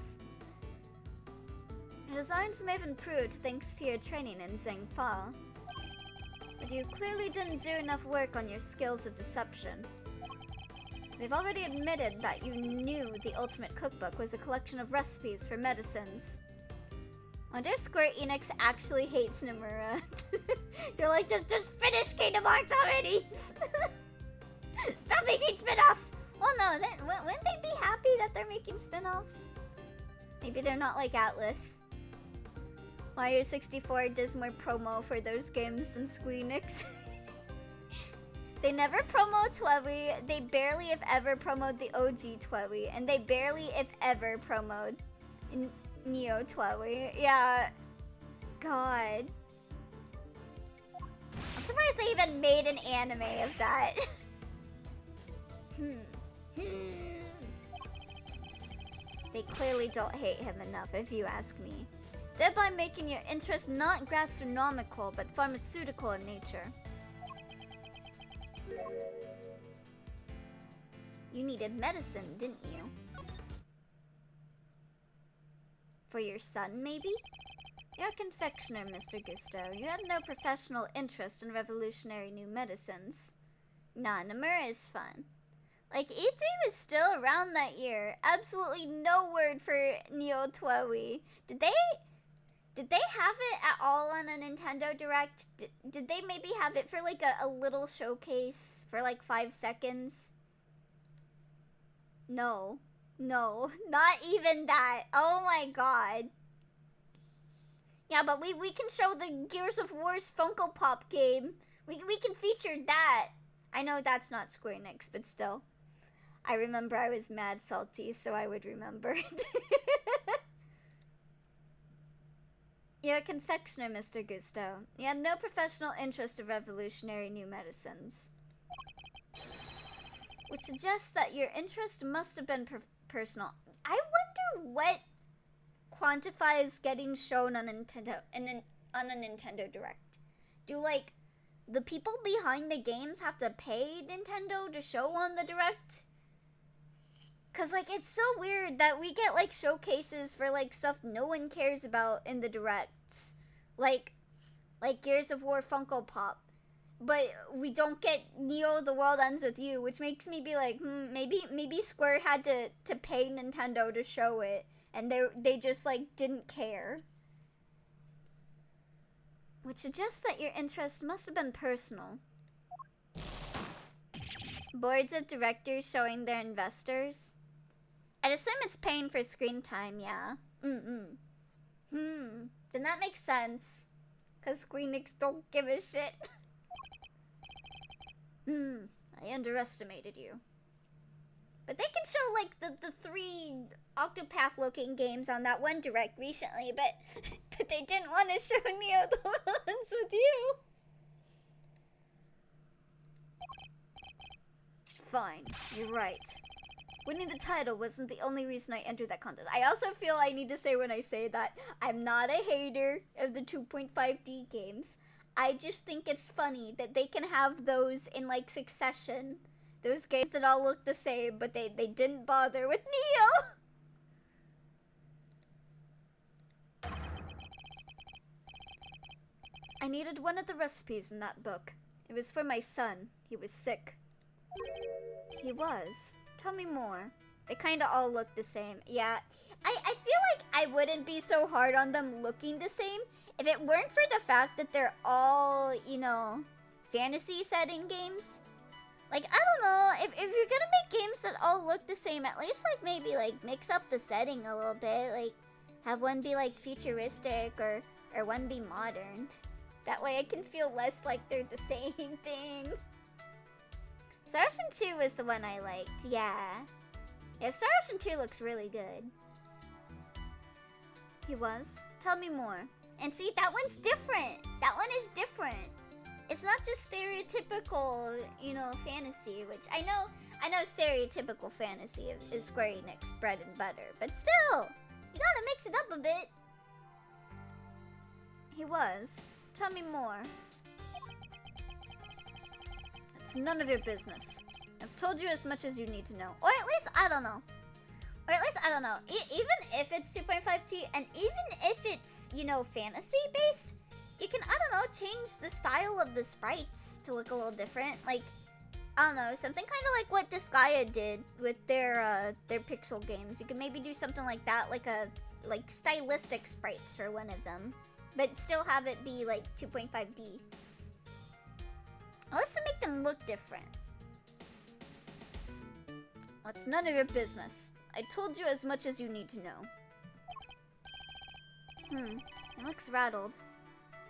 Your designs may have improved thanks to your training in Zing Fa, but you clearly didn't do enough work on your skills of deception. They've already admitted that you knew the Ultimate Cookbook was a collection of recipes for medicines. Wonder if Square Enix actually hates Nomura. They're like, just finish Kingdom Hearts already! Stop making spin-offs! Well, no, wouldn't they be happy that they're making spin-offs? Maybe they're not like Atlas. Mario 64 does more promo for those games than Square Enix. They never promote Twewy. They barely, if ever, promote the OG Twewy. And they barely, if ever, promote Neo Twewy. Yeah. God. I'm surprised they even made an anime of that. They clearly don't hate him enough, if you ask me. Thereby making your interest not gastronomical, but pharmaceutical in nature. You needed medicine, didn't you? For your son, maybe? You're a confectioner, Mr. Gusto. You had no professional interest in revolutionary new medicines. Nah, Nomura is fun. Like, E3 was still around that year. Absolutely no word for Neo Twewy. Did they have it at all on a Nintendo Direct? Did they maybe have it for like a little showcase for like 5 seconds? No, not even that. Oh my god. Yeah, but we can show the Gears of War's Funko Pop game. We can feature that. I know that's not Square Enix, but still. I remember I was mad salty, so I would remember. You're a confectioner, Mr. Gusto. You had no professional interest in revolutionary new medicines. Which suggests that your interest must have been personal. I wonder what quantifies getting shown on Nintendo on a Nintendo Direct. Do like the people behind the games have to pay Nintendo to show on the Direct? Cause like it's so weird that we get like showcases for like stuff no one cares about in the Directs, like Gears of War Funko Pop, but we don't get Neo The World Ends With You, which makes me be like, maybe Square had to pay Nintendo to show it, and they just like didn't care. Which suggests that your interest must have been personal. Boards of directors showing their investors. I'd assume it's paying for screen time, yeah. Then that makes sense. Cause Square Enix don't give a shit. I underestimated you. But they can show like the 3 Octopath looking games on that one Direct recently, but they didn't want to show Neo The World Ends With You. Fine, you're right. Winning the title wasn't the only reason I entered that contest. I also feel I need to say when I say that, I'm not a hater of the 2.5D games. I just think it's funny that they can have those in like succession. Those games that all look the same, but they didn't bother with Neo! I needed one of the recipes in that book. It was for my son. He was sick. He was. Tell me more. They kinda all look the same. Yeah, I feel like I wouldn't be so hard on them looking the same if it weren't for the fact that they're all, you know, fantasy setting games. Like, I don't know, if you're gonna make games that all look the same, at least like maybe like mix up the setting a little bit. Like, have one be like futuristic or one be modern. That way I can feel less like they're the same thing. Star Ocean 2 was the one I liked, yeah. Yeah, Star Ocean 2 looks really good. He was? Tell me more. And see, that one's different. That one is different. It's not just stereotypical, you know, fantasy, which I know stereotypical fantasy is Square Enix bread and butter, but still, you gotta mix it up a bit. He was. Tell me more. It's none of your business. I've told you as much as you need to know. Or at least, I don't know. Even if it's 2.5T, and even if it's, you know, fantasy-based, you can, I don't know, change the style of the sprites to look a little different. Like, I don't know, something kind of like what Disgaea did with their pixel games. You could maybe do something like that, like stylistic sprites for one of them, but still have it be like 2.5D. Let's make them look different. It's none of your business. I told you as much as you need to know. He looks rattled.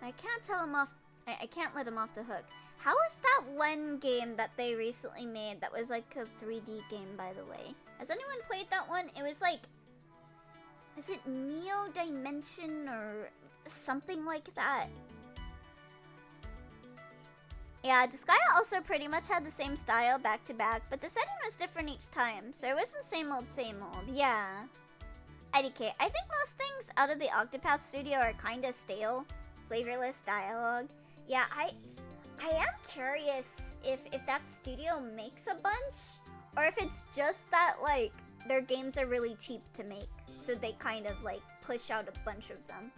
I can't tell him off. I can't let him off the hook. How is that one game that they recently made that was like a 3D game, by the way? Has anyone played that one? It was like, is it Neo Dimension or something like that? Yeah, Disgaea also pretty much had the same style back to back, but the setting was different each time, so it wasn't same old, yeah. IDK, I think most things out of the Octopath Studio are kinda stale, flavorless dialogue. Yeah, I am curious if that studio makes a bunch, or if it's just that, like, their games are really cheap to make, so they kind of, like, push out a bunch of them.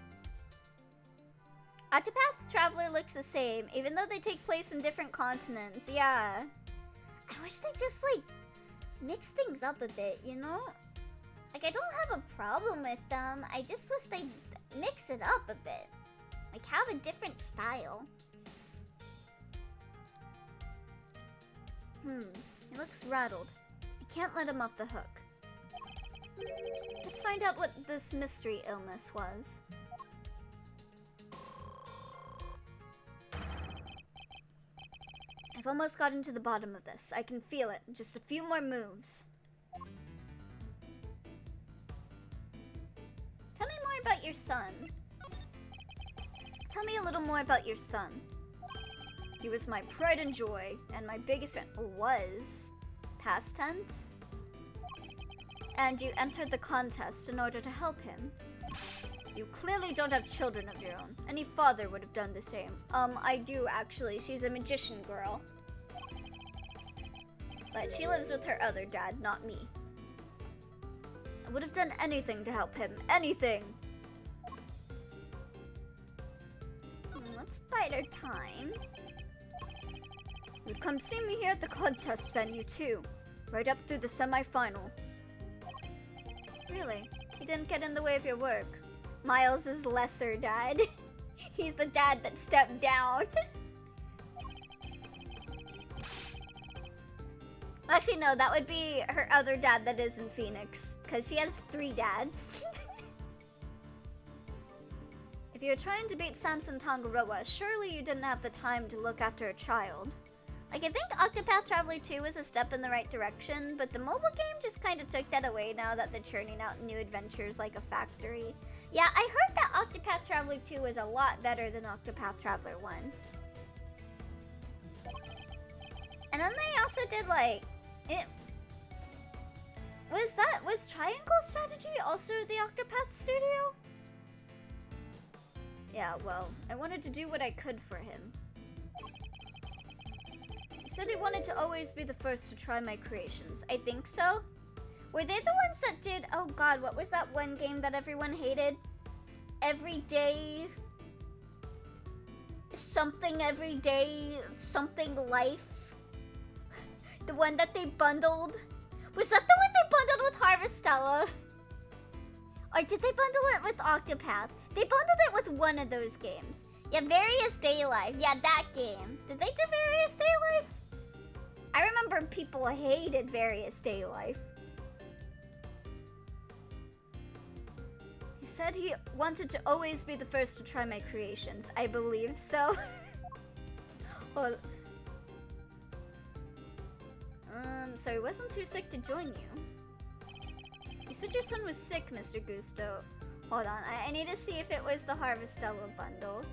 Octopath Traveler looks the same, even though they take place in different continents, yeah. I wish they just, like, mix things up a bit, you know? Like, I don't have a problem with them, I just wish they mix it up a bit. Like, have a different style. He looks rattled. I can't let him off the hook. Let's find out what this mystery illness was. I've almost gotten to the bottom of this. I can feel it. Just a few more moves. Tell me more about your son. Tell me a little more about your son. He was my pride and joy, and my biggest fan. Was. Past tense? And you entered the contest in order to help him. You clearly don't have children of your own. Any father would have done the same. I do actually. She's a magician girl. But she lives with her other dad, not me. I would have done anything to help him. Anything! Let's bide our time. You'd come see me here at the contest venue, too. Right up through the semi-final. Really? He didn't get in the way of your work. Miles is lesser dad. He's the dad that stepped down. Actually, no, that would be her other dad that is in Phoenix, because she has 3 dads. If you're trying to beat Samson Tangaroa, surely you didn't have the time to look after a child. Like, I think Octopath Traveler 2 was a step in the right direction, but the mobile game just kind of took that away now that they're churning out new adventures like a factory. Yeah, I heard that Octopath Traveler 2 was a lot better than Octopath Traveler 1. And then they also did, like, it... Was Triangle Strategy also the Octopath Studio? Yeah, well, I wanted to do what I could for him. He said he wanted to always be the first to try my creations. I think so. Were they the ones that did... Oh god, what was that one game that everyone hated? Everyday... Something Everyday... Something Life? The one that they bundled? Was that the one they bundled with Harvestella? Or did they bundle it with Octopath? They bundled it with one of those games. Yeah, Various Day Life. Yeah, that game. Did they do Various Day Life? I remember people hated Various Day Life. said he wanted to always be the first to try my creations. I believe so. Well, so he wasn't too sick to join you. You said your son was sick, Mr. Gusto. Hold on, I need to see if it was the Harvestella bundle.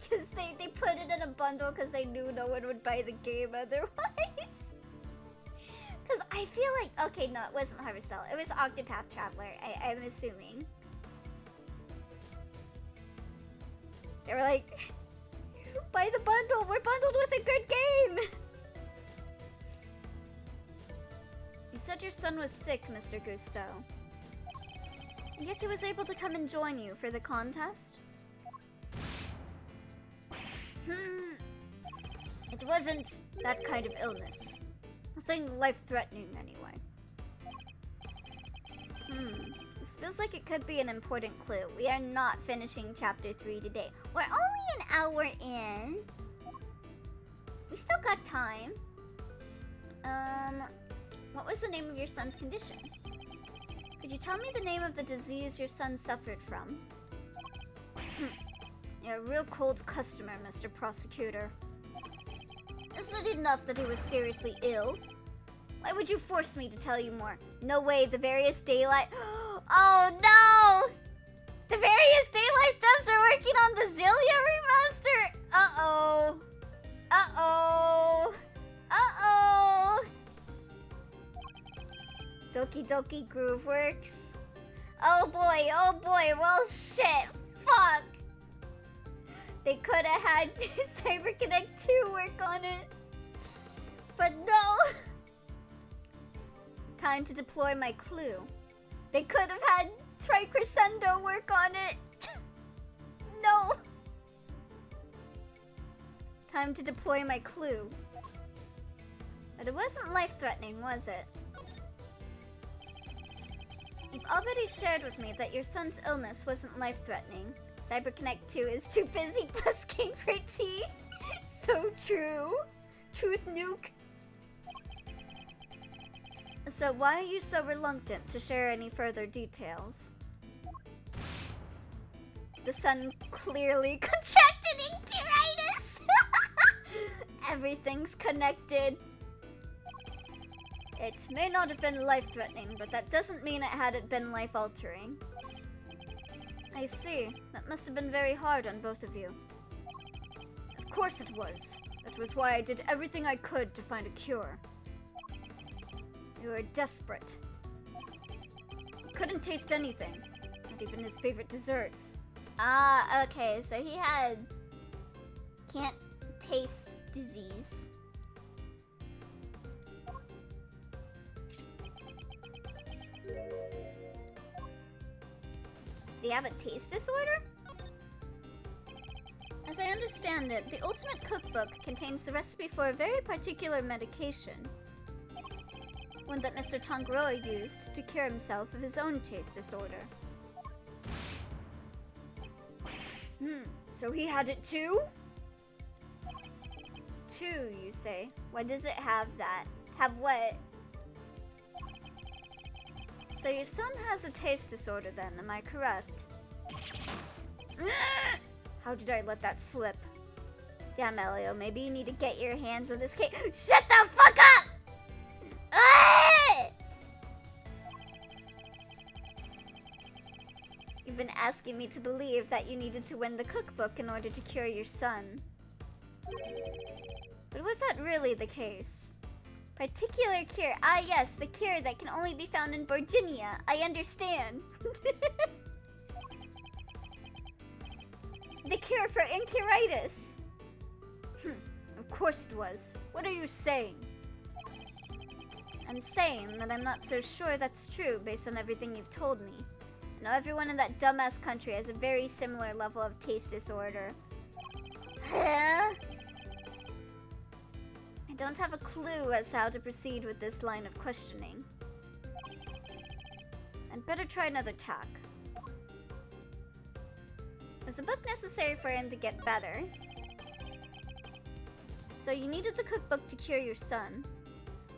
Because they put it in a bundle because they knew no one would buy the game otherwise. Because I feel like... Okay, no, it wasn't Harvestella. It was Octopath Traveler, I'm assuming. They were like... Buy the bundle! We're bundled with a good game! You said your son was sick, Mr. Gusto. And yet he was able to come and join you for the contest? It wasn't that kind of illness. Nothing life-threatening, anyway. This feels like it could be an important clue. We are not finishing Chapter 3 today. We're only an hour in. We still got time. What was the name of your son's condition? Could you tell me the name of the disease your son suffered from? You're a real cold customer, Mr. Prosecutor. Isn't it enough that he was seriously ill? Why would you force me to tell you more? No way, the various daylight... Oh no! The various daylight devs are working on the Zillia remaster! Uh-oh. Uh-oh. Uh-oh. Doki Doki Grooveworks. Oh boy, well shit. Fuck. They could have had CyberConnect 2 work on it. But no. Time to deploy my clue. They could have had Tricrescendo work on it. No. Time to deploy my clue. But it wasn't life-threatening, was it? You've already shared with me that your son's illness wasn't life-threatening. CyberConnect 2 is too busy busking for tea. So true. Truth nuke. So why are you so reluctant to share any further details? The son clearly contracted Incuritis! Everything's connected. It may not have been life-threatening, but that doesn't mean it hadn't been life-altering. I see. That must have been very hard on both of you. Of course it was. That was why I did everything I could to find a cure. You were desperate. He couldn't taste anything. Not even his favorite desserts. Ah, okay, so he had... can't taste disease. Did he have a taste disorder? As I understand it, the Ultimate Cookbook contains the recipe for a very particular medication. One that Mr. Tangaroa used to cure himself of his own taste disorder. So he had it too? Two, you say? Why does it have that? Have what? So your son has a taste disorder then, am I correct? How did I let that slip? Damn, Elio, maybe you need to get your hands on this cake. Shut the fuck up! You've been asking me to believe that you needed to win the cookbook in order to cure your son. But was that really the case? Particular cure. Ah yes, the cure that can only be found in Virginia. I understand. The cure for Incuritis. Of course it was. What are you saying? I'm saying that I'm not so sure that's true based on everything you've told me. I know everyone in that dumbass country has a very similar level of taste disorder. Huh? I don't have a clue as to how to proceed with this line of questioning. I'd better try another tack. Was the book necessary for him to get better? So you needed the cookbook to cure your son.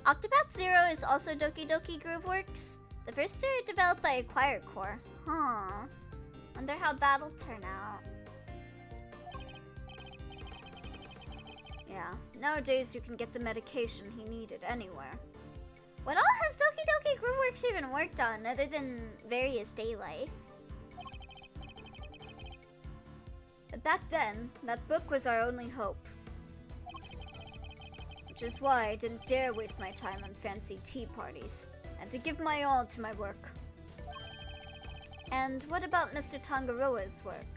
Octopath Zero is also Doki Doki Grooveworks? The first two are developed by Acquire Core. Huh. Wonder how that'll turn out. Yeah, nowadays you can get the medication he needed anywhere. What all has Doki Doki Groove even worked on other than various day life? But back then, that book was our only hope. Which is why I didn't dare waste my time on fancy tea parties, and to give my all to my work. And what about Mr. Tangaroa's work?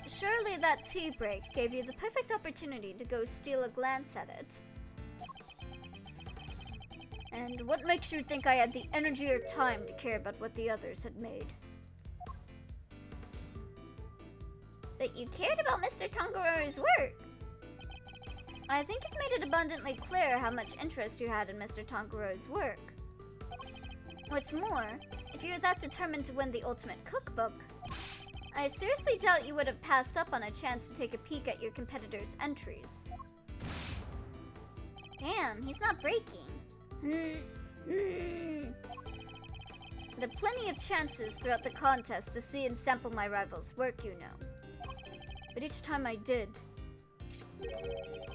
Surely that tea break gave you the perfect opportunity to go steal a glance at it. And what makes you think I had the energy or time to care about what the others had made? But you cared about Mr. Tangaroa's work. I think you've made it abundantly clear how much interest you had in Mr. Tangaroa's work. What's more, if you were that determined to win the ultimate cookbook, I seriously doubt you would have passed up on a chance to take a peek at your competitor's entries. Damn, he's not breaking. I had plenty of chances throughout the contest to see and sample my rival's work, you know. But each time I did,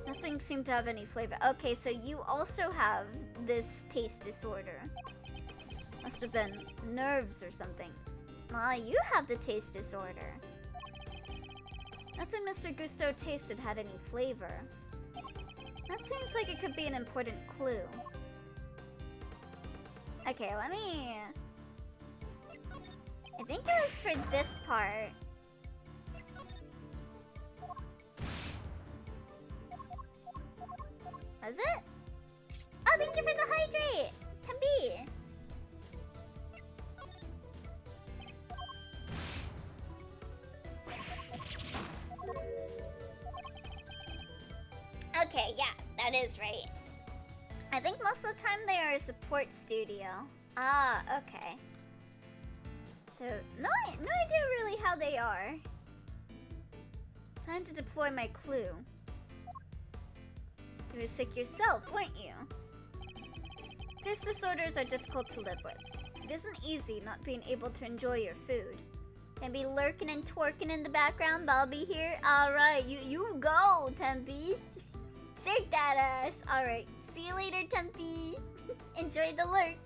nothing seemed to have any flavor. Okay, so you also have this taste disorder. Must have been nerves or something. Ah, you have the taste disorder. Nothing Mr. Gusto tasted had any flavor. That seems like it could be an important clue. Okay, let me... I think it was for this part. Was it? Oh, thank you for the hydrate! Tembi! Okay, yeah, that is right. I think most of the time they are a support studio. Ah, okay. So, no idea really how they are. Time to deploy my clue. You were sick yourself, weren't you? Taste disorders are difficult to live with. It isn't easy not being able to enjoy your food. And be lurking and twerking in the background, but I'll be here. Alright, you go, Tempe. Shake that ass. Alright, see you later, Tempe. Enjoy the lurk.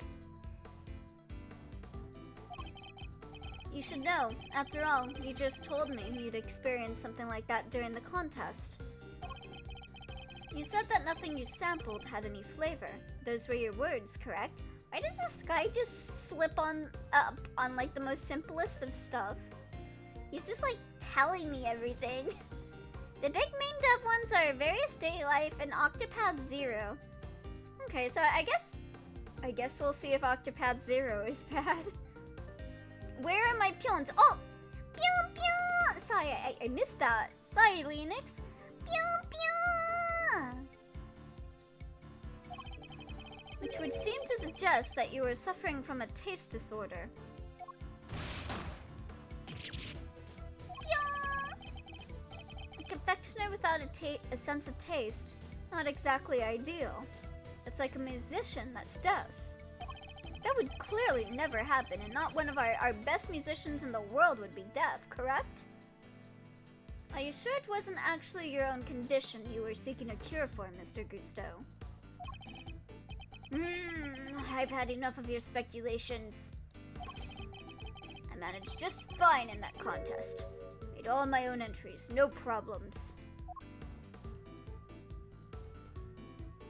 You should know. After all, you just told me you'd experienced something like that during the contest. You said that nothing you sampled had any flavor. Those were your words, correct? Why did this guy just slip on like the most simplest of stuff? He's just like telling me everything. The big main dev ones are Various Day Life and Octopath Zero. Okay, so I guess we'll see if Octopath Zero is bad. Where are my peons? Oh! Pew pew! Sorry, I missed that. Sorry, Linux. Pew pew! Which would seem to suggest that you were suffering from a taste disorder. A confectioner without a sense of taste, not exactly ideal. It's like a musician that's deaf. That would clearly never happen, and not one of our best musicians in the world would be deaf, correct? Are you sure it wasn't actually your own condition you were seeking a cure for, Mr. Gusto? I've had enough of your speculations. I managed just fine in that contest. Made all my own entries, no problems.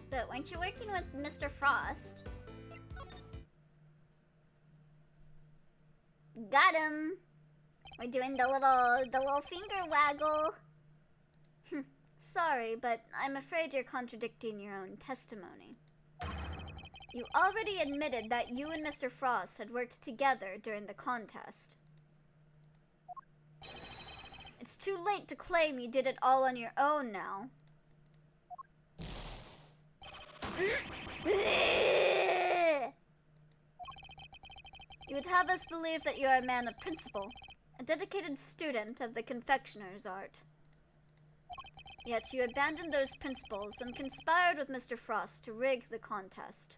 But weren't you working with Mr. Frost? Got him! We're doing the little finger waggle. Sorry, but I'm afraid you're contradicting your own testimony. You already admitted that you and Mr. Frost had worked together during the contest. It's too late to claim you did it all on your own now. You would have us believe that you are a man of principle, a dedicated student of the confectioner's art. Yet you abandoned those principles and conspired with Mr. Frost to rig the contest.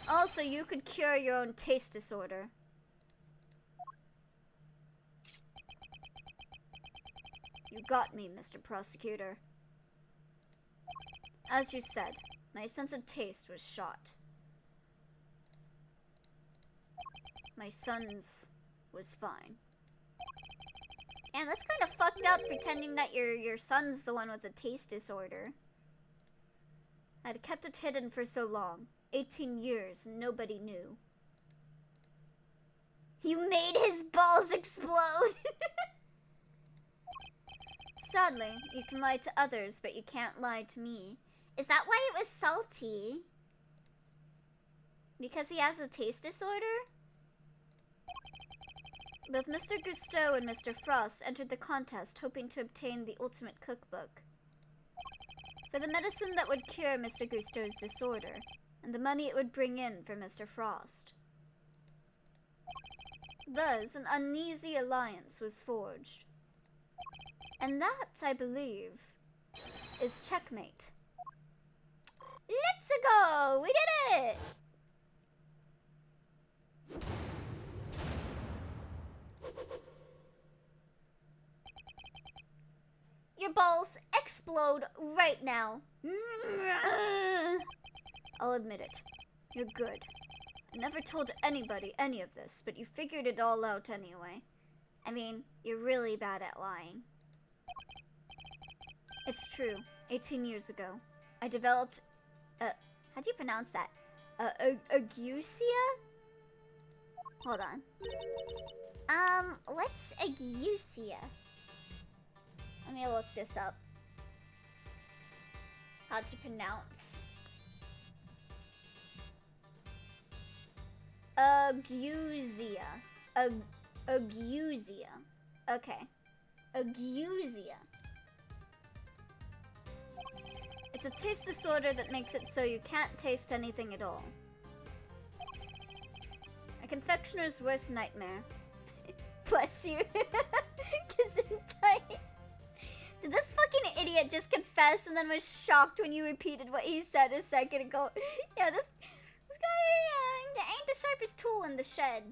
Also, you could cure your own taste disorder. You got me, Mr. Prosecutor. As you said, my sense of taste was shot. My son's was fine. And that's kind of fucked up, pretending that your son's the one with the taste disorder. I'd kept it hidden for so long. 18 years, and nobody knew. You made his balls explode! Sadly, you can lie to others, but you can't lie to me. Is that why it was salty? Because he has a taste disorder? Both Mr. Gusteau and Mr. Frost entered the contest hoping to obtain the ultimate cookbook. For the medicine that would cure Mr. Gusteau's disorder, and the money it would bring in for Mr. Frost. Thus, an uneasy alliance was forged. And that, I believe, is checkmate. Let's go! We did it! Your balls explode right now. I'll admit it. You're good. I never told anybody any of this, but you figured it all out anyway. I mean, you're really bad at lying. It's true. 18 years ago, I developed how do you pronounce that? Agusia? Hold on. What's Agusia? Let me look this up. How to pronounce. Agusia. Agusia. Okay. Agusia. It's a taste disorder that makes it so you can't taste anything at all. A confectioner's worst nightmare. Bless you. Gesundheit. Did this fucking idiot just confess and then was shocked when you repeated what he said a second ago? Yeah, this guy ain't the sharpest tool in the shed.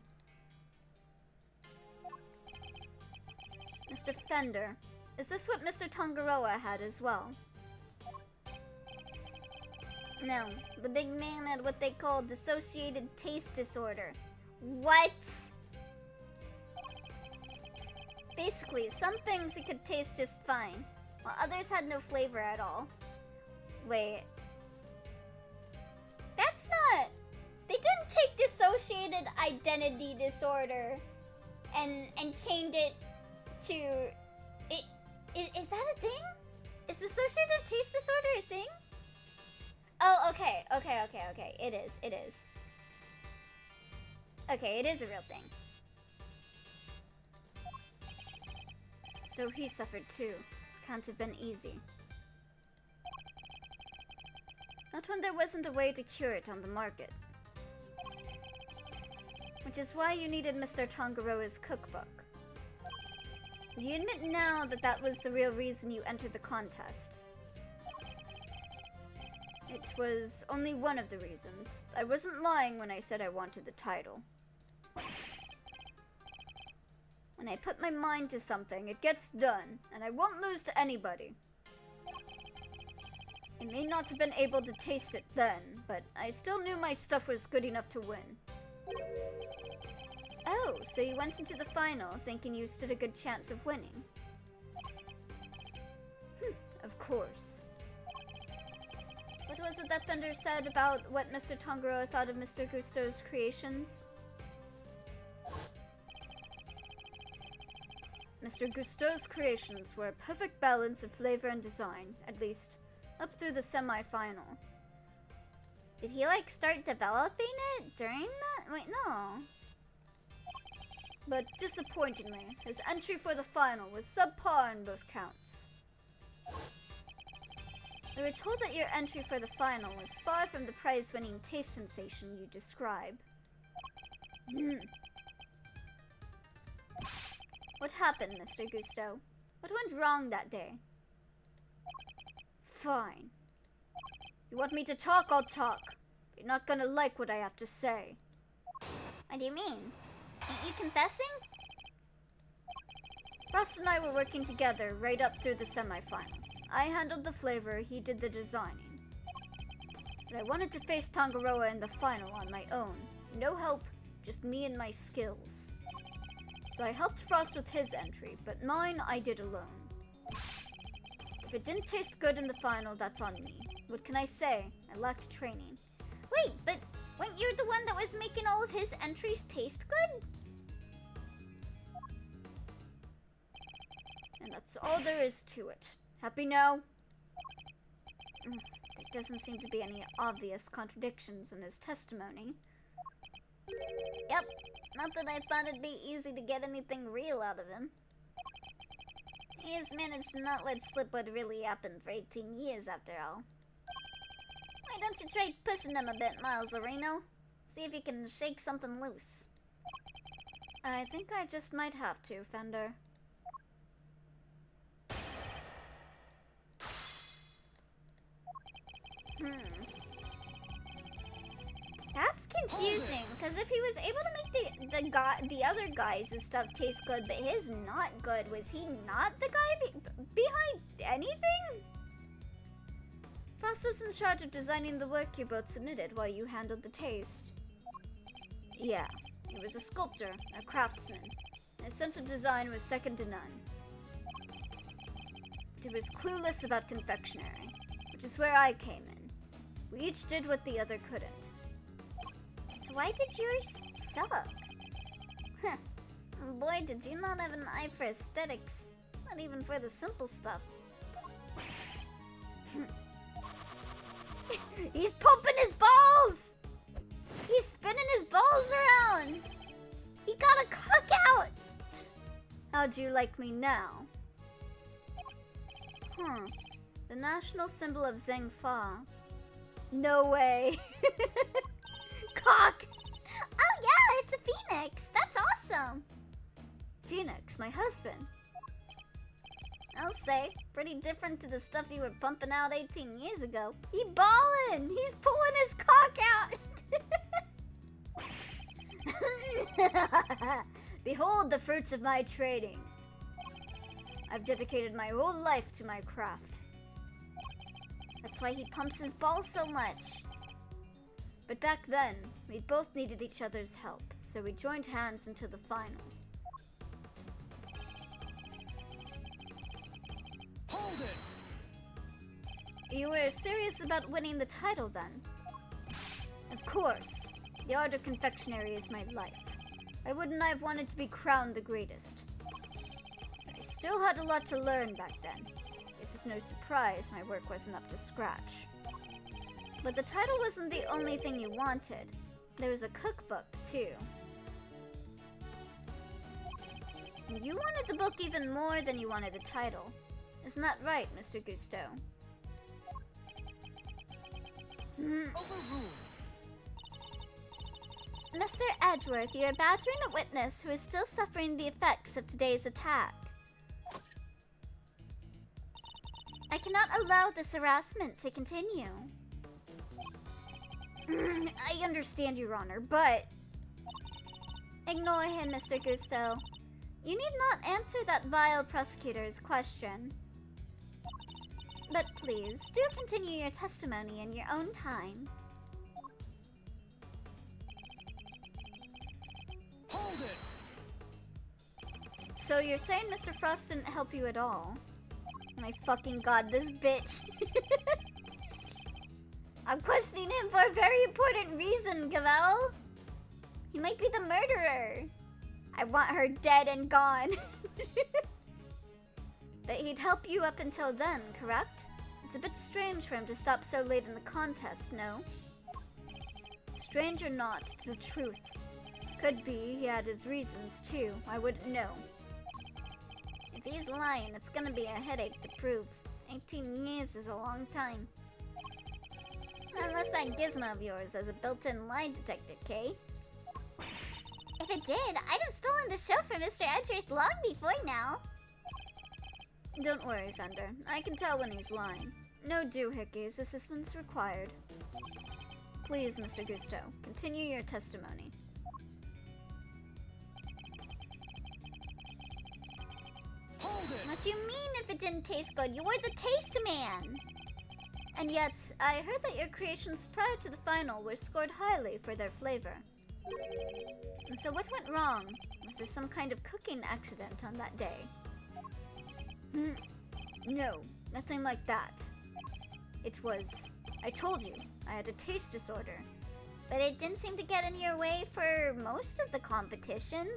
Mr. Fender, is this what Mr. Tangaroa had as well? No, the big man had what they call dissociated taste disorder. What? Basically, some things he could taste just fine, while others had no flavor at all. Wait. That's not... They didn't take dissociated identity disorder and change it to... Is that a thing? Is dissociative taste disorder a thing? Oh, okay. It is. Okay, it is a real thing. So he suffered too. Can't have been easy. Not when there wasn't a way to cure it on the market. Which is why you needed Mr. Tangaroa's cookbook. Do you admit now that that was the real reason you entered the contest? It was only one of the reasons. I wasn't lying when I said I wanted the title. When I put my mind to something, it gets done, and I won't lose to anybody. I may not have been able to taste it then, but I still knew my stuff was good enough to win. Oh, so you went into the final thinking you stood a good chance of winning? Of course. What was it that Fender said about what Mr. Tangaroa thought of Mr. Gusteau's creations? Mr. Gusteau's creations were a perfect balance of flavor and design, at least up through the semi-final. Did he, like, start developing it during that? Wait, no. But disappointingly, his entry for the final was subpar in both counts. We were told that your entry for the final was far from the prize-winning taste sensation you describe. What happened, Mr. Gusteau? What went wrong that day? Fine. You want me to talk? I'll talk. You're not gonna like what I have to say. What do you mean? Ain't you confessing? Frost and I were working together right up through the semifinal. I handled the flavor, he did the designing. But I wanted to face Tangaroa in the final on my own. No help, just me and my skills. So I helped Frost with his entry, but mine I did alone. If it didn't taste good in the final, that's on me. What can I say? I lacked training. Wait, but weren't you the one that was making all of his entries taste good? And that's all there is to it. Happy now? There doesn't seem to be any obvious contradictions in his testimony. Yep, not that I thought it'd be easy to get anything real out of him. He's managed to not let slip what really happened for 18 years after all. Why don't you try pushing him a bit, Miles Areno? See if you can shake something loose. I think I just might have to, Fender. That's confusing, because if he was able to make the other guys' stuff taste good, but his not good, was he not the guy behind anything? Frost was in charge of designing the work you both submitted while you handled the taste. Yeah, he was a sculptor, a craftsman. His sense of design was second to none. But he was clueless about confectionery, which is where I came in. We each did what the other couldn't. So why did yours suck? Huh. Boy, did you not have an eye for aesthetics. Not even for the simple stuff. He's pumping his balls! He's spinning his balls around! He got a cock out! How'd you like me now? The national symbol of Zhengfa. No way! Cock! Oh yeah, it's a phoenix! That's awesome! Phoenix, my husband. I'll say, pretty different to the stuff you were pumping out 18 years ago. He ballin'! He's pulling his cock out! Behold the fruits of my training. I've dedicated my whole life to my craft. That's why he pumps his balls so much. But back then, we both needed each other's help, so we joined hands until the final. Hold it! You were serious about winning the title then? Of course. The art of confectionery is my life. Why wouldn't I have wanted to be crowned the greatest? I still had a lot to learn back then. Guess it's no surprise my work wasn't up to scratch. But the title wasn't the only thing you wanted. There was a cookbook, too. And you wanted the book even more than you wanted the title. Isn't that right, Mr. Gusto? Overruled. Mr. Edgeworth, you're badgering a witness who is still suffering the effects of today's attack. I cannot allow this harassment to continue. I understand, Your Honor, but... Ignore him, Mr. Gusto. You need not answer that vile prosecutor's question. But please, do continue your testimony in your own time. Hold it! So you're saying Mr. Frost didn't help you at all? My fucking god, this bitch. I'm questioning him for a very important reason, Gavel. He might be the murderer. I want her dead and gone. But he'd help you up until then, correct? It's a bit strange for him to stop so late in the contest, no? Strange or not, it's the truth. Could be he had his reasons, too. I wouldn't know. If he's lying, it's gonna be a headache to prove. 18 years is a long time. Unless that gizmo of yours has a built-in lie detector, Kay. If it did, I'd have stolen the show from Mr. Edgeworth long before now. Don't worry, Fender. I can tell when he's lying. No doohickeys, assistance required. Please, Mr. Gusto, continue your testimony. Hold it! What do you mean if it didn't taste good? You were the taste man! And yet, I heard that your creations prior to the final were scored highly for their flavor. So what went wrong? Was there some kind of cooking accident on that day? No, nothing like that. It was... I told you, I had a taste disorder. But it didn't seem to get in your way for most of the competition.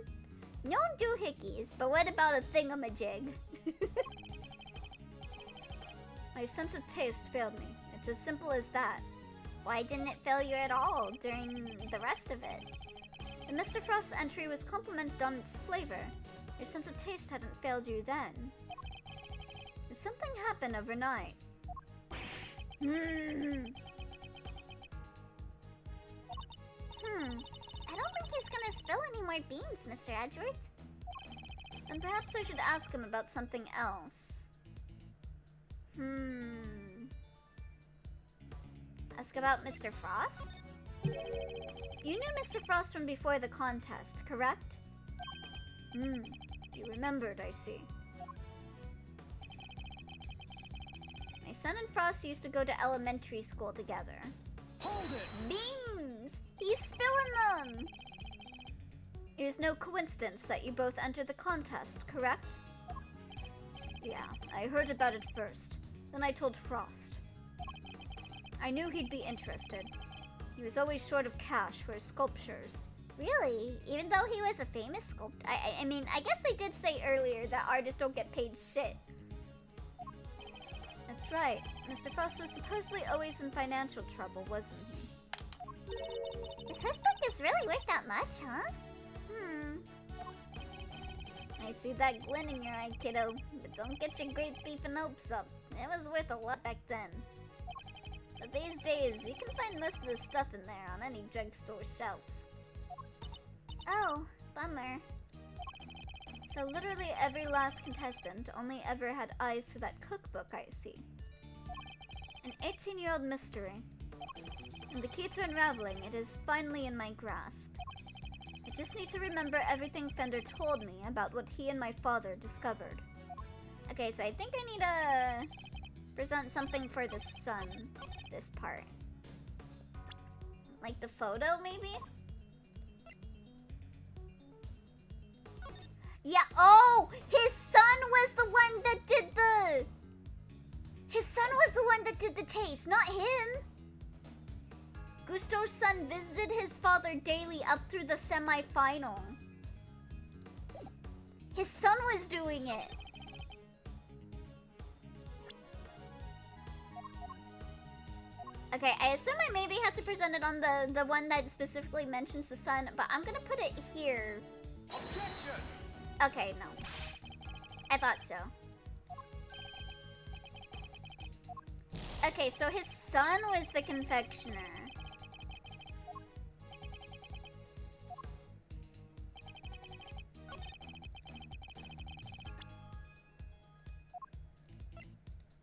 No doohickeys, but what about a thingamajig? My sense of taste failed me. It's as simple as that. Why didn't it fail you at all during the rest of it? The Mr. Frost's entry was complimented on its flavor. Your sense of taste hadn't failed you then. Did something happen overnight? I don't think he's gonna spill any more beans, Mr. Edgeworth. Then perhaps I should ask him about something else. Ask about Mr. Frost? You knew Mr. Frost from before the contest, correct? You remembered, I see. My son and Frost used to go to elementary school together. Hold it! Beans! He's spilling them! It was no coincidence that you both entered the contest, correct? Yeah, I heard about it first. Then I told Frost. I knew he'd be interested. He was always short of cash for his sculptures. Really? Even though he was a famous sculptor? I mean, I guess they did say earlier that artists don't get paid shit. That's right. Mr. Frost was supposedly always in financial trouble, wasn't he? The cookbook is really worth that much, huh? I see that glint in your eye, kiddo. But don't get your great thieving hopes up. It was worth a lot back then. But these days, you can find most of this stuff in there on any drugstore shelf. Oh, bummer. So literally every last contestant only ever had eyes for that cookbook, I see. An 18-year-old mystery. And the key to unraveling it is finally in my grasp. I just need to remember everything Fender told me about what he and my father discovered. Okay, so I think I need to present something for the sun, this part. Like the photo, maybe? Yeah, oh! His son was the one that did the... His son was the one that did the taste, not him! Gusto's son visited his father daily up through the semi-final. His son was doing it. Okay, I assume I maybe have to present it on the one that specifically mentions the sun, but I'm gonna put it here. Objection! Okay, no. I thought so. Okay, so his son was the confectioner.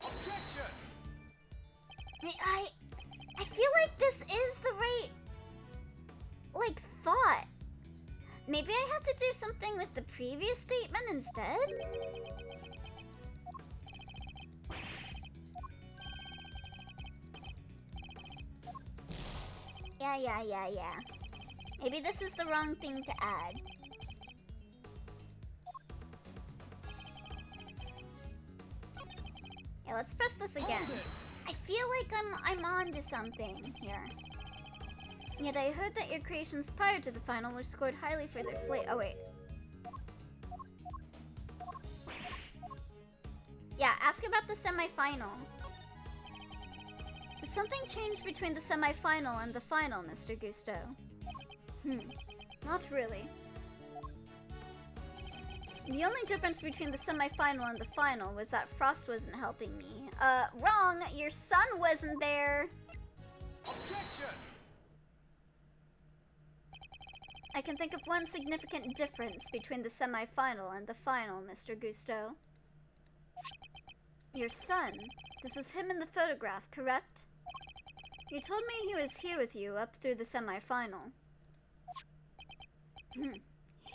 Objection! I feel like this is the right, like, thought. Maybe I have to do something with the previous statement instead? Yeah. Maybe this is the wrong thing to add. Yeah, let's press this again. Hold it! I feel like I'm onto something here. Yet I heard that your creations prior to the final were scored highly for their flavor. Oh wait. Yeah, ask about the semi-final. Did something change between the semi-final and the final, Mr. Gusto? Not really. The only difference between the semi-final and the final was that Frost wasn't helping me. Wrong! Your son wasn't there! Objection! I can think of one significant difference between the semi-final and the final, Mr. Gusto. Your son. This is him in the photograph, correct? You told me he was here with you up through the semi-final.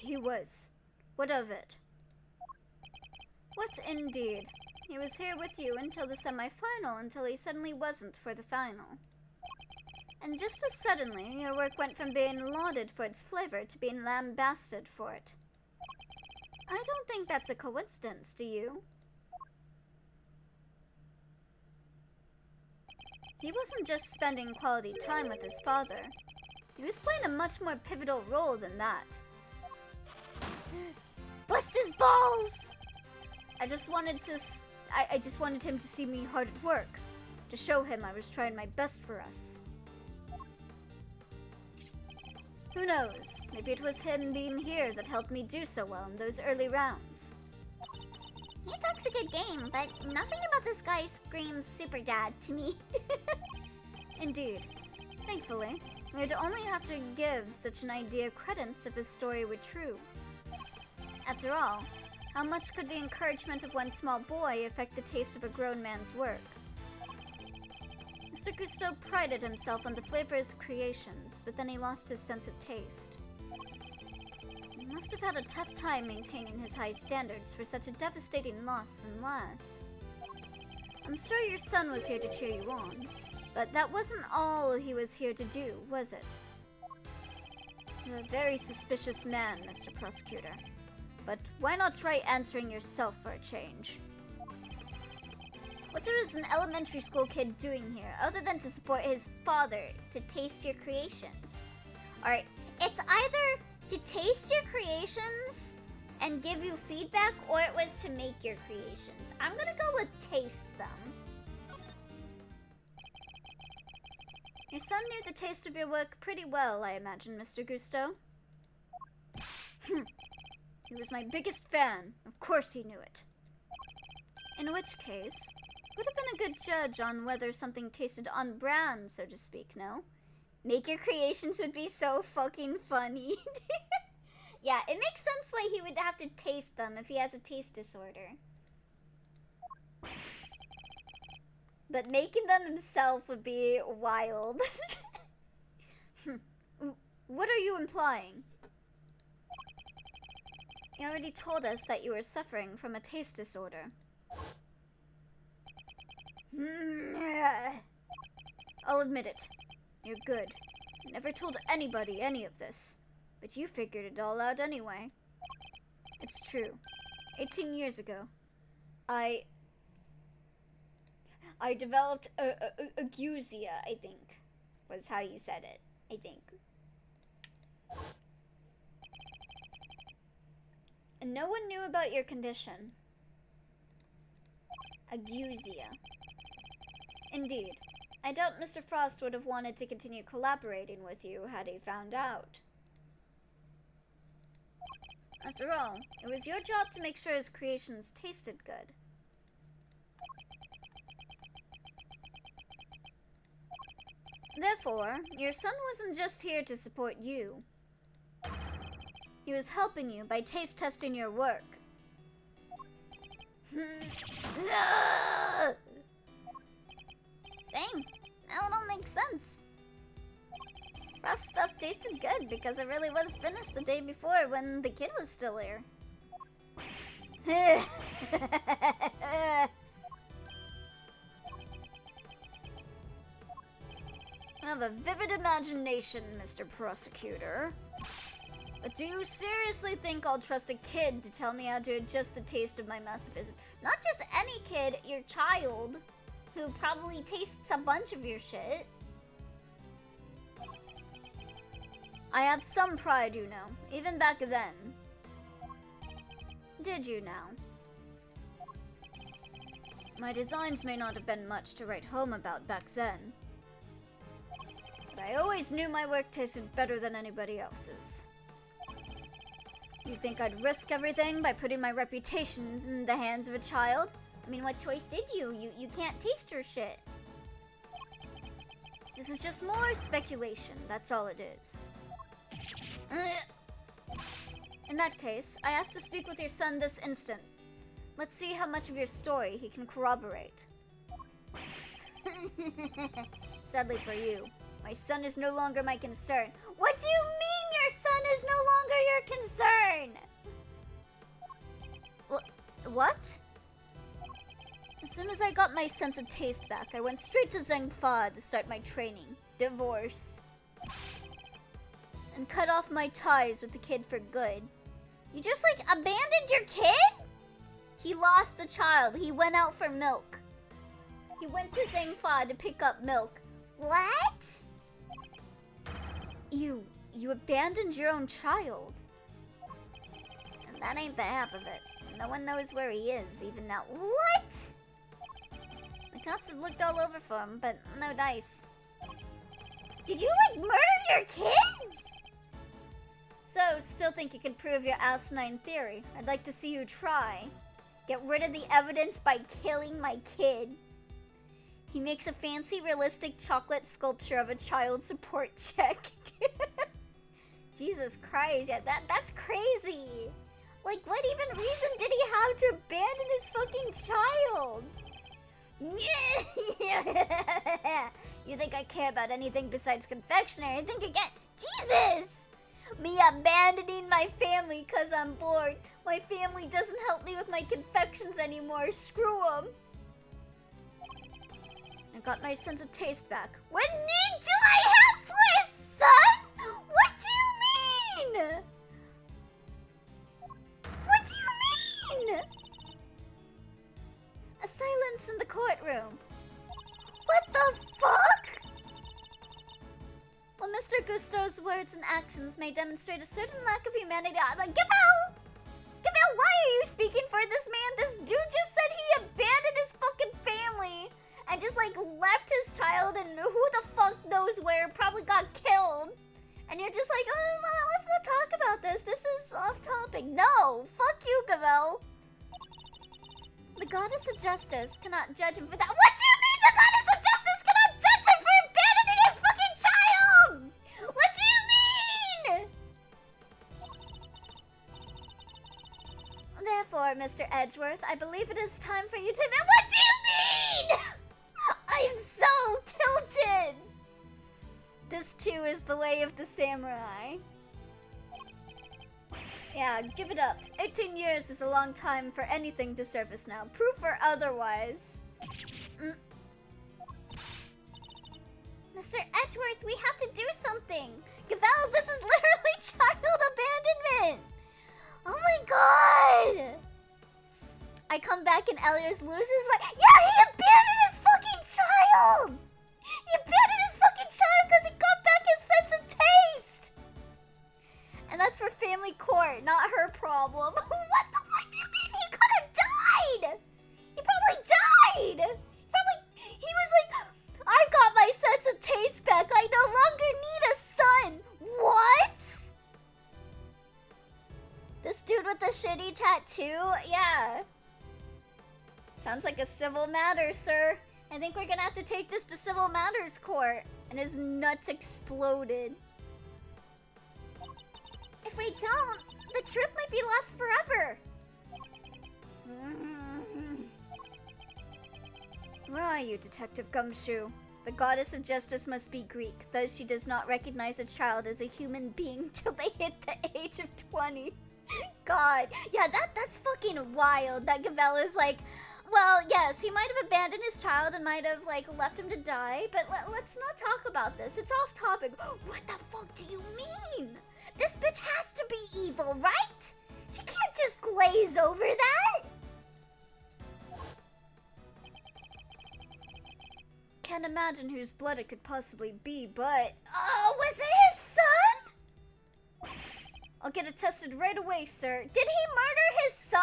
He was. What of it? What indeed? He was here with you until the semi-final, until he suddenly wasn't for the final. And just as suddenly, your work went from being lauded for its flavor to being lambasted for it. I don't think that's a coincidence, do you? He wasn't just spending quality time with his father. He was playing a much more pivotal role than that. Bust his balls! I just wanted him to see me hard at work, to show him I was trying my best for us. Who knows? Maybe it was him being here that helped me do so well in those early rounds. He talks a good game, but nothing about this guy screams super dad to me. Indeed. Thankfully, we would only have to give such an idea credence if his story were true. After all, how much could the encouragement of one small boy affect the taste of a grown man's work? Mr. Cousteau prided himself on the flavor of his creations, but then he lost his sense of taste. He must have had a tough time maintaining his high standards for such a devastating loss and loss. I'm sure your son was here to cheer you on, but that wasn't all he was here to do, was it? You're a very suspicious man, Mr. Prosecutor. But why not try answering yourself for a change? What is an elementary school kid doing here, other than to support his father to taste your creations? Alright, it's either to taste your creations and give you feedback, or it was to make your creations. I'm gonna go with taste them. Your son knew the taste of your work pretty well, I imagine, Mr. Cousteau. He was my biggest fan. Of course he knew it. In which case, would have been a good judge on whether something tasted on brand, so to speak, no? Make your creations would be so fucking funny. Yeah, it makes sense why he would have to taste them if he has a taste disorder. But making them himself would be wild. What are you implying? You already told us that you were suffering from a taste disorder. I'll admit it. You're good. I never told anybody any of this. But you figured it all out anyway. It's true. 18 years ago, I developed a gusia, I think, was how you said it, I think. And no one knew about your condition. Agusia. Indeed. I doubt Mr. Frost would have wanted to continue collaborating with you had he found out. After all, it was your job to make sure his creations tasted good. Therefore, your son wasn't just here to support you. He was helping you by taste testing your work. Dang, now it all makes sense. Frost stuff tasted good because it really was finished the day before when the kid was still here. I have a vivid imagination, Mr. Prosecutor. But do you seriously think I'll trust a kid to tell me how to adjust the taste of my masterpiece? Not just any kid, your child, who probably tastes a bunch of your shit. I have some pride, you know, even back then. Did you now? My designs may not have been much to write home about back then. But I always knew my work tasted better than anybody else's. You think I'd risk everything by putting my reputation in the hands of a child? I mean, what choice did you? You can't taste your shit. This is just more speculation, that's all it is. In that case, I ask to speak with your son this instant. Let's see how much of your story he can corroborate. Sadly for you, my son is no longer my concern. What do you mean your son is no longer your concern? What? As soon as I got my sense of taste back, I went straight to Zhengfa to start my training. Divorce. And cut off my ties with the kid for good. You just, like, abandoned your kid? He lost the child. He went out for milk. He went to Zhengfa to pick up milk. What? You abandoned your own child. And that ain't the half of it. No one knows where he is, even now. What? The cops have looked all over for him, but no dice. Did you, like, murder your kid? So, still think you can prove your asinine theory. I'd like to see you try. Get rid of the evidence by killing my kid. He makes a fancy, realistic chocolate sculpture of a child support check. Jesus Christ, yeah, that's crazy. Like, what even reason did he have to abandon his fucking child? You think I care about anything besides confectionery? Think again. Jesus! Me abandoning my family because I'm bored. My family doesn't help me with my confections anymore. Screw them. I got my sense of taste back. What need do I have for a son? What do you mean? What do you mean? A silence in the courtroom. What the fuck? While Mr. Gusteau's words and actions may demonstrate a certain lack of humanity, like, Gavel, why are you speaking for this man? This dude just said he abandoned his fucking family and just, like, left his child and who the fuck knows where, probably got killed. And you're just like, oh, no, let's not talk about this. This is off topic. No, fuck you, Gavel. The goddess of justice cannot judge him for that. What do you mean the goddess of justice cannot judge him for abandoning his fucking child? What do you mean? Therefore, Mr. Edgeworth, I believe it is time for you to... What do you mean? I am so tilted. This too is the way of the samurai. Yeah, give it up. 18 years is a long time for anything to surface now. Proof or otherwise. Mr. Edgeworth, we have to do something. Gavel, this is literally child abandonment. Oh my god. I come back and Elio's loses my... Yeah, he abandoned his fucking child. He abandoned his fucking child because he got back his sense of taste. And that's for family court, not her problem. What the fuck do you mean? He could have died! He probably died! He was like, I got my sense of taste back. I no longer need a son. What? This dude with the shitty tattoo? Yeah. Sounds like a civil matter, sir. I think we're gonna have to take this to civil matters court. And his nuts exploded. If we don't, the truth might be lost forever. Where are you, Detective Gumshoe? The goddess of justice must be Greek, thus she does not recognize a child as a human being till they hit the age of 20. God. Yeah, that's fucking wild. That Gavel is like, well, yes, he might have abandoned his child and might have, like, left him to die, but let's not talk about this. It's off topic. What the fuck do you mean? This bitch has to be evil, right? She can't just glaze over that. Can't imagine whose blood it could possibly be, but... Oh, was it his son? I'll get it tested right away, sir. Did he murder his son?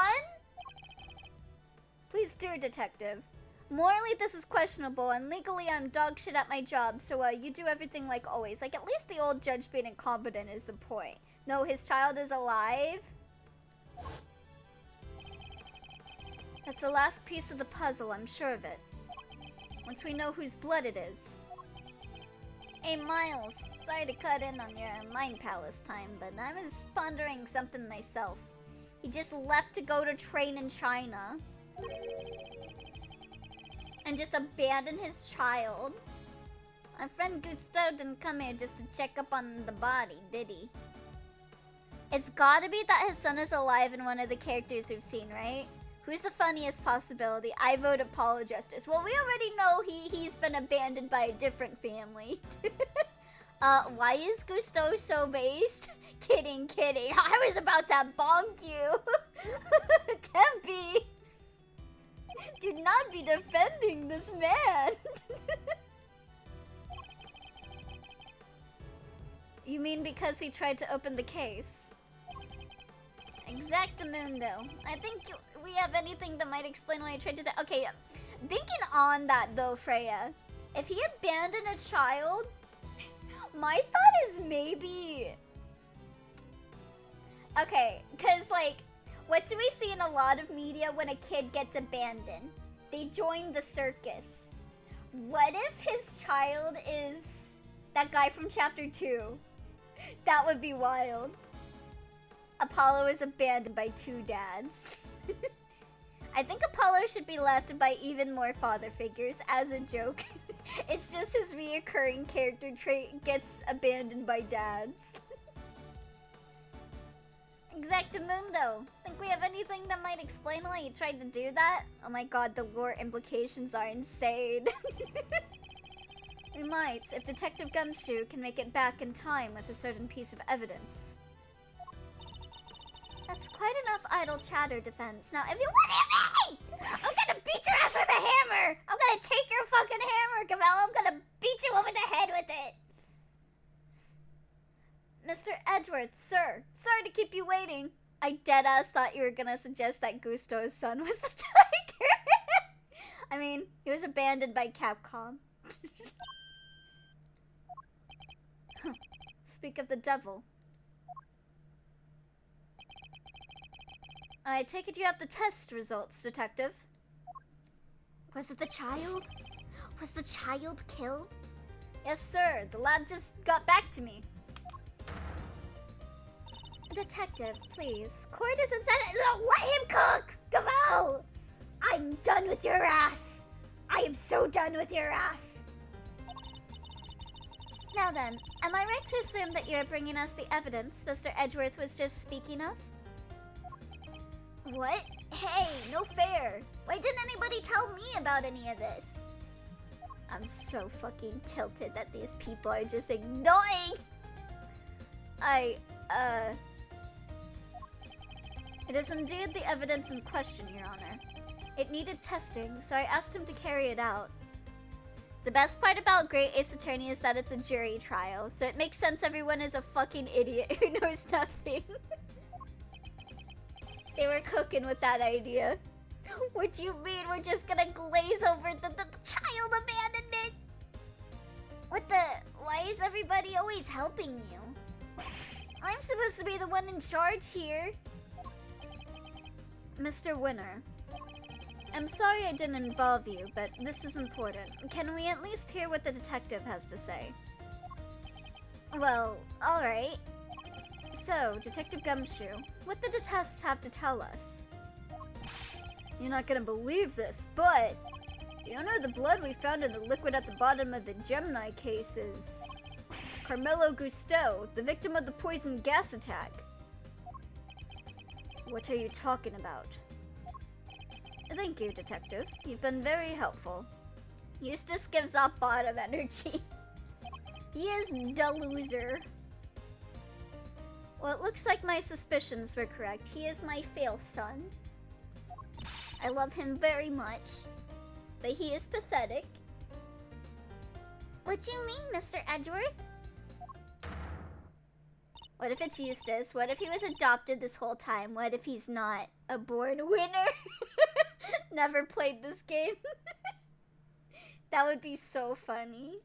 Please do, Detective. Morally, this is questionable, and legally, I'm dog shit at my job, so you do everything like always. Like, at least the old judge being incompetent is the point. No, his child is alive? That's the last piece of the puzzle, I'm sure of it. Once we know whose blood it is. Hey, Miles. Sorry to cut in on your Mind Palace time, but I was pondering something myself. He just left to go to train in China. And just abandon his child. Our friend Gusteau didn't come here just to check up on the body, did he? It's gotta be that his son is alive in one of the characters we've seen, right? Who's the funniest possibility? I vote Apollo Justice. Well, we already know he's been abandoned by a different family. Why is Gusteau so based? Kidding. I was about to bonk you. Tempe! Do not be defending this man. You mean because he tried to open the case? Exactamundo. I think we have anything that might explain why he tried to die. Okay, thinking on that though, Freya. If he abandoned a child, my thought is maybe... Okay, because like, what do we see in a lot of media when a kid gets abandoned? They join the circus. What if his child is that guy from chapter 2? That would be wild. Apollo is abandoned by 2 dads. I think Apollo should be left by even more father figures as a joke. It's just his reoccurring character trait gets abandoned by dads. Exactamundo. Think we have anything that might explain why he tried to do that? Oh my god, the lore implications are insane. We might, if Detective Gumshoe can make it back in time with a certain piece of evidence. That's quite enough idle chatter, Defense. Now, if you want me, I'm gonna beat your ass with a hammer! I'm gonna take your fucking hammer, Cavell! I'm gonna beat you over the head with it! Mr. Edgeworth, sir. Sorry to keep you waiting. I deadass thought you were gonna suggest that Gusto's son was the tiger. I mean, he was abandoned by Capcom. Speak of the devil. I take it you have the test results, Detective. Was it the child? Was the child killed? Yes, sir. The lab just got back to me. Detective, please. Court isn't set. No, let him cook! Gaval! I'm done with your ass. I am so done with your ass. Now then, am I right to assume that you're bringing us the evidence Mr. Edgeworth was just speaking of? What? Hey, no fair. Why didn't anybody tell me about any of this? I'm so fucking tilted that these people are just ignoring. It is indeed the evidence in question, Your Honor. It needed testing, so I asked him to carry it out. The best part about Great Ace Attorney is that it's a jury trial, so it makes sense everyone is a fucking idiot who knows nothing. They were cooking with that idea. What do you mean we're just gonna glaze over the child abandonment? What the... Why is everybody always helping you? I'm supposed to be the one in charge here. Mr. Winner. I'm sorry I didn't involve you, but this is important. Can we at least hear what the detective has to say? Well, alright. So, Detective Gumshoe, what did the tests have to tell us? You're not gonna believe this, but the owner of the blood we found in the liquid at the bottom of the Gemini case is Carmelo Gusteau, the victim of the poison gas attack. What are you talking about? Thank you, Detective. You've been very helpful. Eustace gives off bottom energy. He is the loser. Well, it looks like my suspicions were correct. He is my fail son. I love him very much. But he is pathetic. What do you mean, Mr. Edgeworth? What if it's Eustace? What if he was adopted this whole time? What if he's not a born winner? Never played this game. That would be so funny.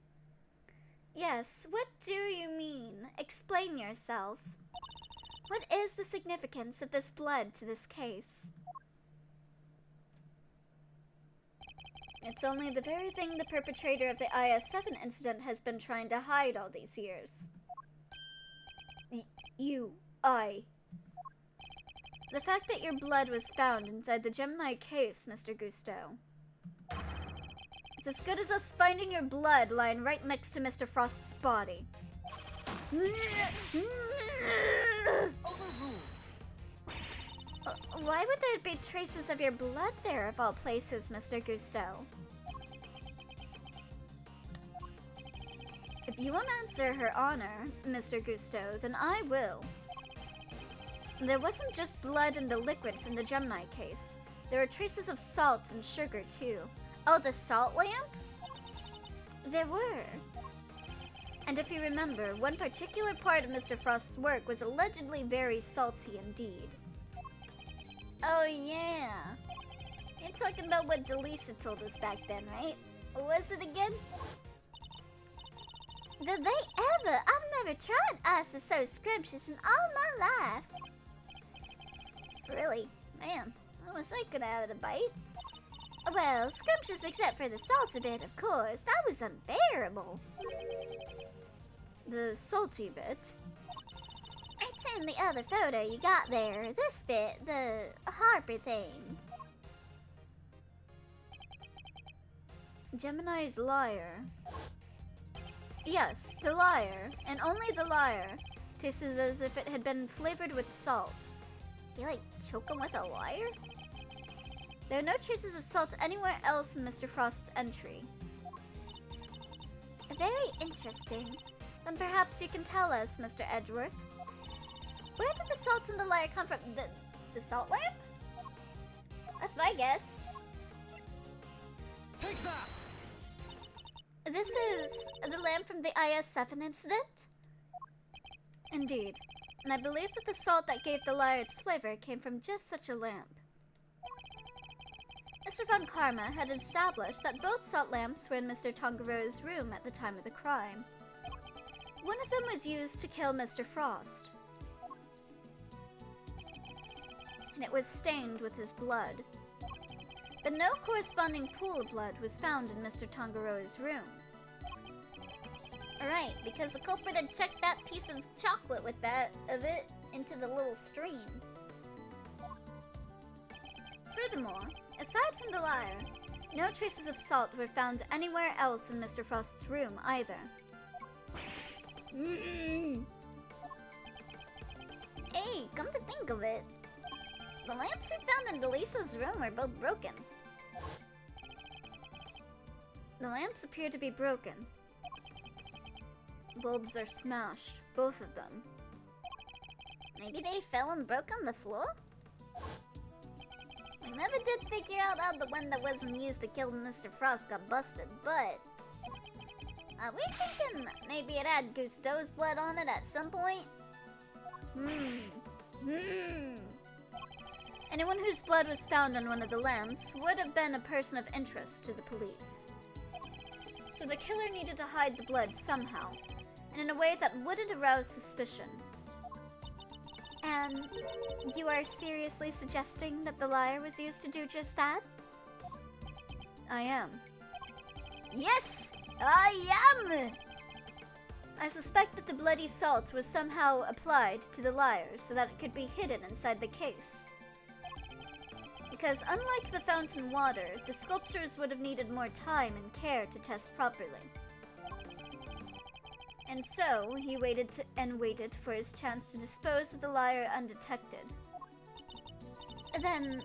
Yes, what do you mean? Explain yourself. What is the significance of this blood to this case? It's only the very thing the perpetrator of the IS-7 incident has been trying to hide all these years. The fact that your blood was found inside the Gemini case, Mr. Gusteau. It's as good as us finding your blood lying right next to Mr. Frost's body. Overruled. Why would there be traces of your blood there, of all places, Mr. Gusteau? If you won't answer her honor, Mr. Gusteau, then I will. There wasn't just blood in the liquid from the Gemini case. There were traces of salt and sugar, too. Oh, the salt lamp? There were. And if you remember, one particular part of Mr. Frost's work was allegedly very salty indeed. Oh, yeah. You're talking about what Delisha told us back then, right? What was it again? Did they ever? I've never tried ice that's so scrumptious in all my life. Really? Man, I wish I could have had a bite. Well, scrumptious except for the salty bit, of course. That was unbearable. The salty bit? It's in the other photo you got there. This bit, the Harper thing. Gemini's liar. Yes, the liar, and only the liar, tastes as if it had been flavored with salt. You like choke him with a liar? There are no traces of salt anywhere else in Mr. Frost's entry. Very interesting. Then perhaps you can tell us, Mr. Edgeworth. Where did the salt in the liar come from? The salt lamp? That's my guess. Take that. This is the lamp from the IS-7 incident? Indeed. And I believe that the salt that gave the liar its flavor came from just such a lamp. Mr. Von Karma had established that both salt lamps were in Mr. Tangaro's room at the time of the crime. One of them was used to kill Mr. Frost. And it was stained with his blood. But no corresponding pool of blood was found in Mr. Tangaroa's room. Alright, because the culprit had checked that piece of chocolate with of it into the little stream. Furthermore, aside from the liar, no traces of salt were found anywhere else in Mr. Frost's room either. Hey, come to think of it, the lamps we found in Delisha's room were both broken. The lamps appear to be broken. Bulbs are smashed, both of them. Maybe they fell and broke on the floor? We never did figure out how the one that wasn't used to kill Mr. Frost got busted, but... Are we thinking maybe it had Gusteau's blood on it at some point? Anyone whose blood was found on one of the lamps would have been a person of interest to the police. So the killer needed to hide the blood somehow, and in a way that wouldn't arouse suspicion. And you are seriously suggesting that the liar was used to do just that? I am. Yes, I am! I suspect that the bloody salt was somehow applied to the liar so that it could be hidden inside the case. Because unlike the fountain water, the sculptures would have needed more time and care to test properly. And so, he waited for his chance to dispose of the liar undetected. Then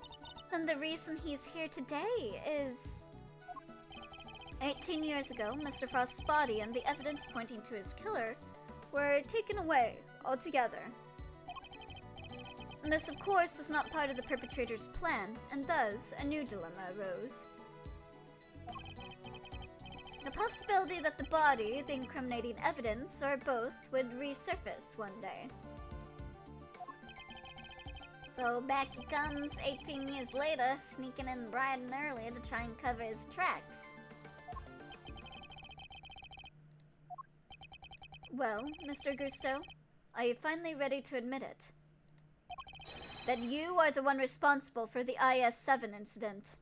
the reason he's here today is... 18 years ago, Mr. Frost's body and the evidence pointing to his killer were taken away altogether. And this, of course, was not part of the perpetrator's plan, and thus a new dilemma arose. The possibility that the body, the incriminating evidence, or both would resurface one day. So back he comes 18 years later, sneaking in bright and early to try and cover his tracks. Well, Mr. Gusteau, are you finally ready to admit it? That you are the one responsible for the IS-7 incident?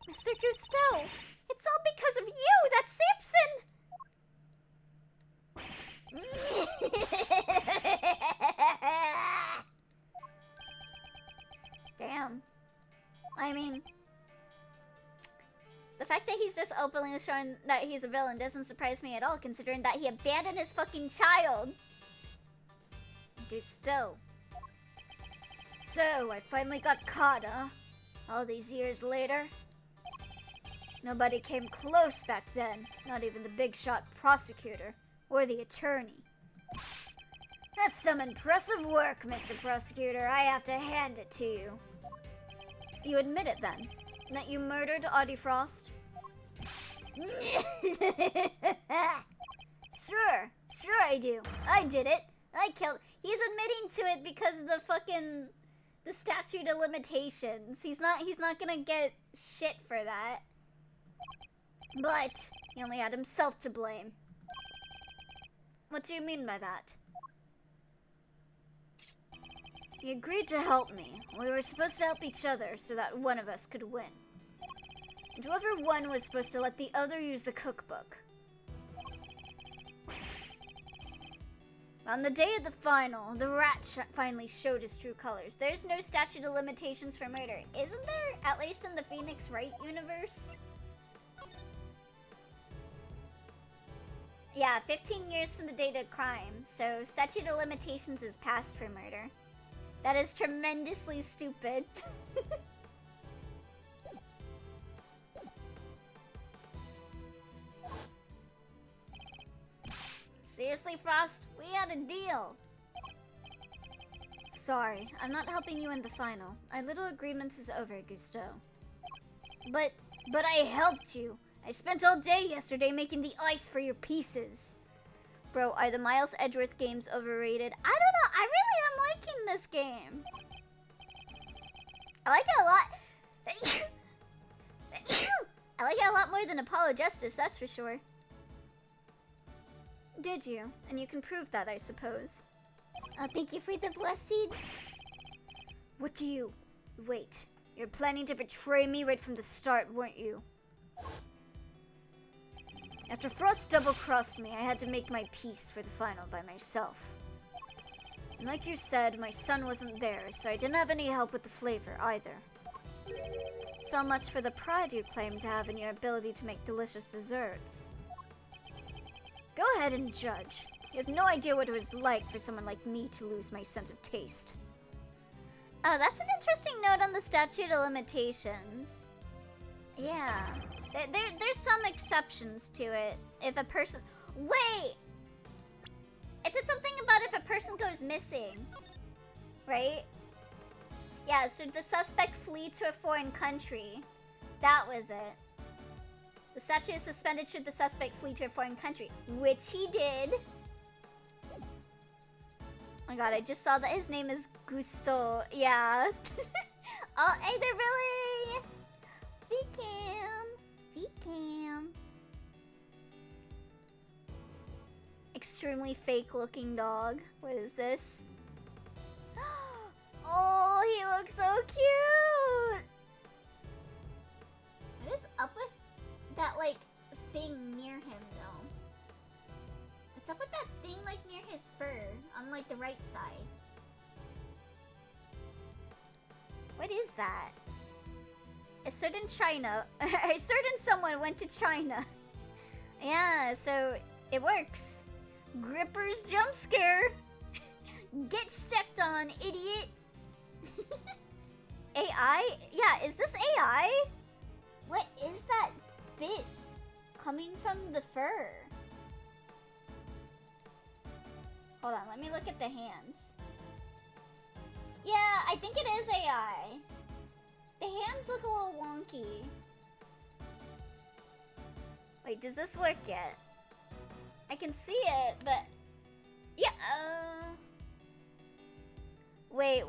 Mr. Gusteau, it's all because of you, that Simpson! Damn. I fact that he's just openly showing that he's a villain doesn't surprise me at all, considering that he abandoned his fucking child. Gusto. So, I finally got caught, huh? All these years later? Nobody came close back then, not even the big shot prosecutor or the attorney. That's some impressive work, Mr. Prosecutor. I have to hand it to you. You admit it then? That you murdered Audie Frost? Sure I do. I did it. I killed. He's admitting to it because of the statute of limitations. He's not gonna get shit for that. But he only had himself to blame. What do you mean by that? He agreed to help me. We were supposed to help each other so that one of us could win. And whoever won was supposed to let the other use the cookbook. On the day of the final, the rat finally showed his true colors. There's no statute of limitations for murder. Isn't there? At least in the Phoenix Wright universe? Yeah, 15 years from the date of crime. So statute of limitations is passed for murder. That is tremendously stupid. Seriously, Frost? We had a deal. Sorry, I'm not helping you in the final. Our little agreement is over, Gusto. But I helped you. I spent all day yesterday making the ice for your pieces. Bro, are the Miles Edgeworth games overrated? I don't know. I really am liking this game. I like it a lot. I like it a lot more than Apollo Justice, that's for sure. Did you? And you can prove that, I suppose. Oh, thank you for the blessings. What do you... Wait. You're planning to betray me right from the start, weren't you? After Frost double-crossed me, I had to make my peace for the final by myself. And like you said, my son wasn't there, so I didn't have any help with the flavor either. So much for the pride you claim to have in your ability to make delicious desserts. Go ahead and judge. You have no idea what it was like for someone like me to lose my sense of taste. Oh, that's an interesting note on the statute of limitations. Yeah. There's some exceptions to it. If a person... Wait! It said something about if a person goes missing. Right? Yeah, so the suspect flee to a foreign country. That was it. The statute is suspended should the suspect flee to a foreign country. Which he did. Oh my god, I just saw that his name is Gusto. Yeah. Oh, hey there, Billy! Vcam. Extremely fake looking dog. What is this? Oh, he looks so cute! What is up with that, like, thing near him, though? What's up with that thing, like, near his fur? On, like, the right side. What is that? A certain someone went to China. Yeah, so it works. Gripper's jump scare. Get stepped on, idiot. AI? Yeah, is this AI? What is that bit coming from the fur? Hold on, let me look at the hands. Yeah, I think it is AI. The hands look a little wonky. Wait, does this work yet? I can see it, but... Yeah, Wait.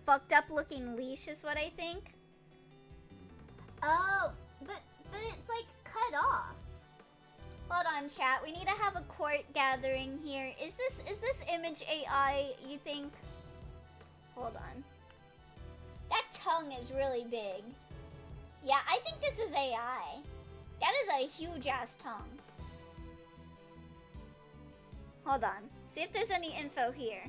Fucked up looking leash is what I think? Oh, but it's like cut off. Hold on, chat. We need to have a court gathering here. Is this image AI, you think? Hold on. That tongue is really big. Yeah, I think this is AI. That is a huge ass tongue. Hold on. See if there's any info here.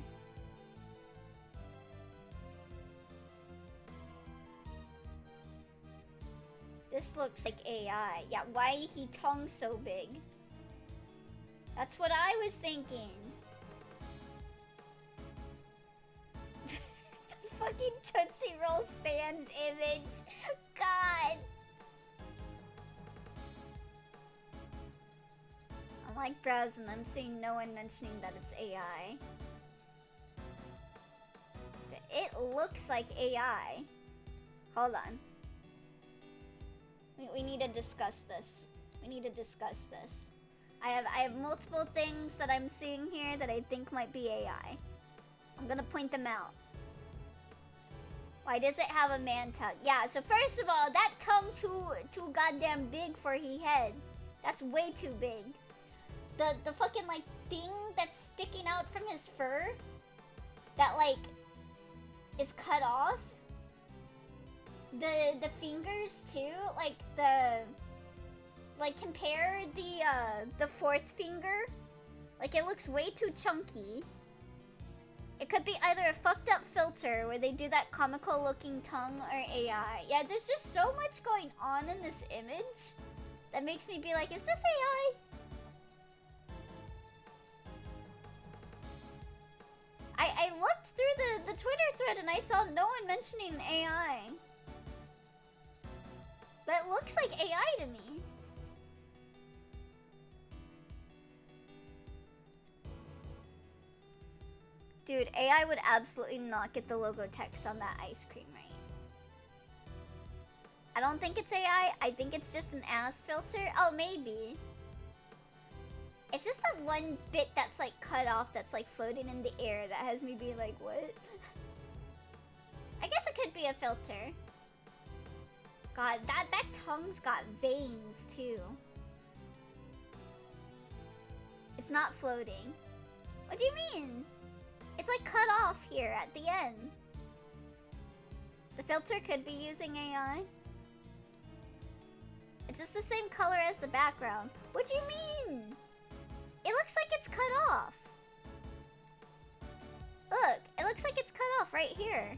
This looks like AI. Yeah, why he tongue so big? That's what I was thinking. The fucking Tootsie Roll Sans image. God. I'm like browsing, I'm seeing no one mentioning that it's AI. It looks like AI. Hold on. We need to discuss this. We need to discuss this. I have multiple things that I'm seeing here that I think might be AI. I'm gonna point them out. Why does it have a man tongue? Yeah, so first of all, that tongue too goddamn big for he head. That's way too big. The fucking like thing that's sticking out from his fur that like is cut off. The fingers too, like compare the fourth finger. Like it looks way too chunky. It could be either a fucked up filter where they do that comical looking tongue or AI. Yeah, there's just so much going on in this image that makes me be like, is this AI? I looked through the Twitter thread and I saw no one mentioning AI. But it looks like AI to me. Dude, AI would absolutely not get the logo text on that ice cream, right? I don't think it's AI. I think it's just an ass filter. Oh, maybe. It's just that one bit that's like cut off that's like floating in the air that has me being like, what? I guess it could be a filter. God, that tongue's got veins too. It's not floating. What do you mean? It's like cut off here at the end. The filter could be using AI. It's just the same color as the background. What do you mean? It looks like it's cut off. Look, it looks like it's cut off right here.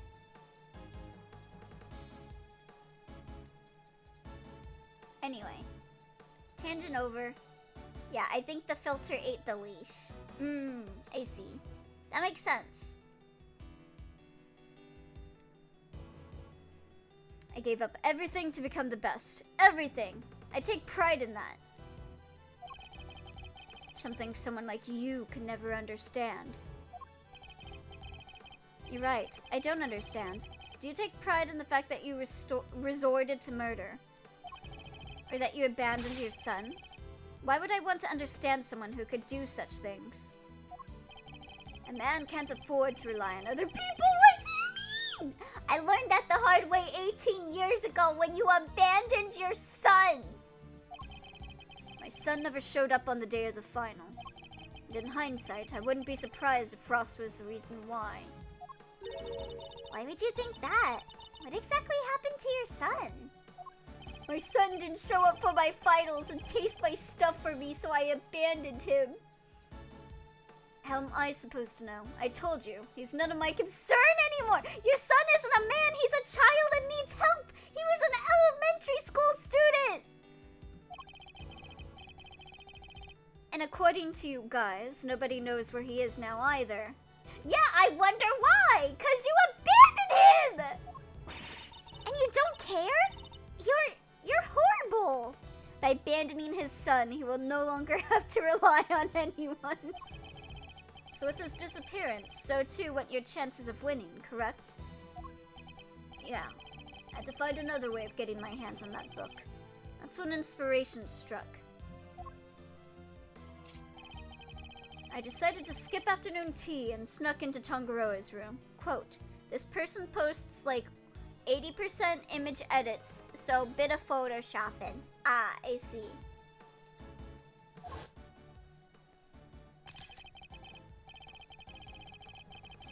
Anyway, tangent over. Yeah, I think the filter ate the leash. I see. That makes sense. I gave up everything to become the best. Everything. I take pride in that. Something someone like you can never understand. You're right. I don't understand. Do you take pride in the fact that you resorted to murder? Or that you abandoned your son? Why would I want to understand someone who could do such things? A man can't afford to rely on other people. What do you mean? I learned that the hard way 18 years ago when you abandoned your son. My son never showed up on the day of the final. And in hindsight, I wouldn't be surprised if Frost was the reason why. Why would you think that? What exactly happened to your son? My son didn't show up for my finals and taste my stuff for me, so I abandoned him. How am I supposed to know? I told you, he's none of my concern anymore. Your son isn't a man, he's a child and needs help. He was an elementary school student. And according to you guys, nobody knows where he is now either. Yeah, I wonder why. 'Cause you abandoned him. And you don't care? You're horrible. By abandoning his son, he will no longer have to rely on anyone. So with his disappearance, so too went your chances of winning, correct? Yeah. I had to find another way of getting my hands on that book. That's when inspiration struck. I decided to skip afternoon tea and snuck into Tangaroa's room. Quote, this person posts like 80% image edits, so bit of photoshopping. Ah, I see.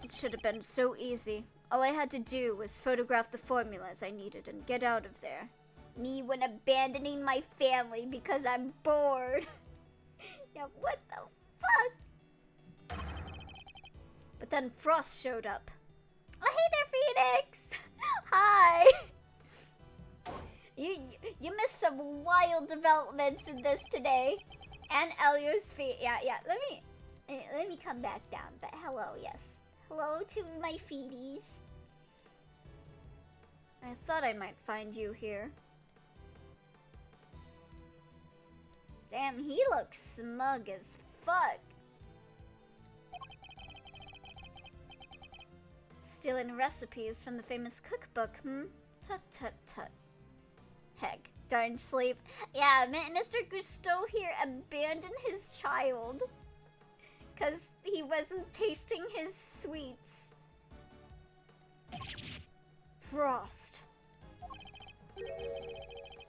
It should have been so easy. All I had to do was photograph the formulas I needed and get out of there. Me when abandoning my family because I'm bored. Yeah, what the fuck? But then Frost showed up. Oh, hey there, Phoenix! Hi! You missed some wild developments in this today. And Elio's feet. Yeah. Let me come back down. But hello, yes. Hello to my feeties. I thought I might find you here. Damn, he looks smug as fuck. Stealing recipes from the famous cookbook, Tut tut tut. Heck, darn sleep. Yeah, Mr. Gusteau here abandoned his child. Because he wasn't tasting his sweets. Frost.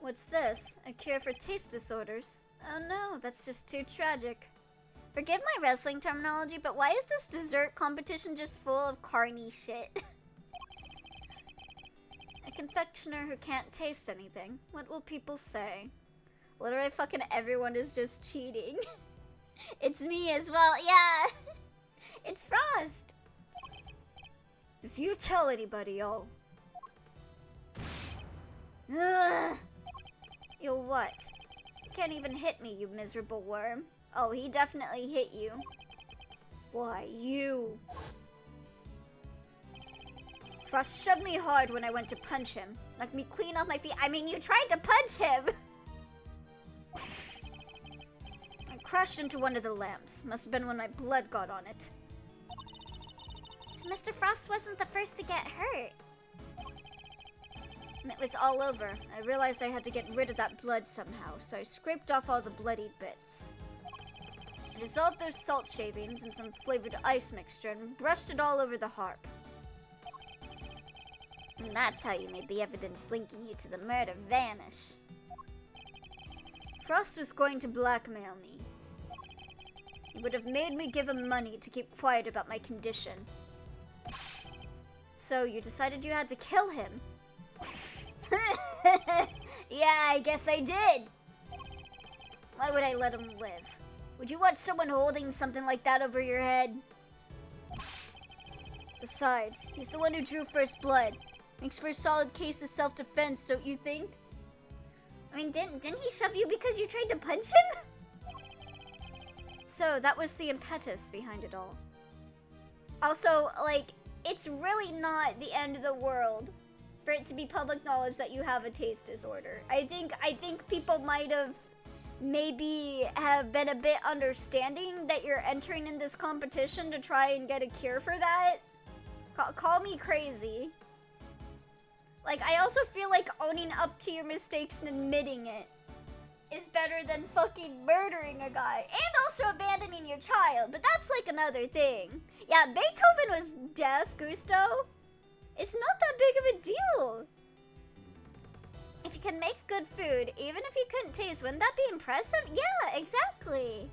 What's this? A cure for taste disorders? Oh no, that's just too tragic. Forgive my wrestling terminology, but why is this dessert competition just full of carny shit? A confectioner who can't taste anything. What will people say? Literally fucking everyone is just cheating. It's me as well, yeah! It's Frost! If you tell anybody, you'll... Ugh. You'll what? You can't even hit me, you miserable worm. Oh, he definitely hit you. Why, you... Frost shoved me hard when I went to punch him. Knocked me clean off my feet. I mean, you tried to punch him! I crashed into one of the lamps. Must have been when my blood got on it. So Mr. Frost wasn't the first to get hurt. And it was all over. I realized I had to get rid of that blood somehow, so I scraped off all the bloodied bits. I dissolved those salt shavings in some flavored ice mixture and brushed it all over the harp. And that's how you made the evidence linking you to the murder vanish. Frost was going to blackmail me. He would have made me give him money to keep quiet about my condition. So you decided you had to kill him? Yeah, I guess I did. Why would I let him live? Would you want someone holding something like that over your head? Besides, he's the one who drew first blood. Makes for a solid case of self-defense, don't you think? I mean, didn't he shove you because you tried to punch him? So, that was the impetus behind it all. Also, like, it's really not the end of the world for it to be public knowledge that you have a taste disorder. I think people might have maybe have been a bit understanding that you're entering in this competition to try and get a cure for that. Call me crazy. Like, I also feel like owning up to your mistakes and admitting it is better than fucking murdering a guy. And also abandoning your child, but that's like another thing. Yeah, Beethoven was deaf, Gusto. It's not that big of a deal. If you can make good food, even if you couldn't taste, wouldn't that be impressive? Yeah, exactly.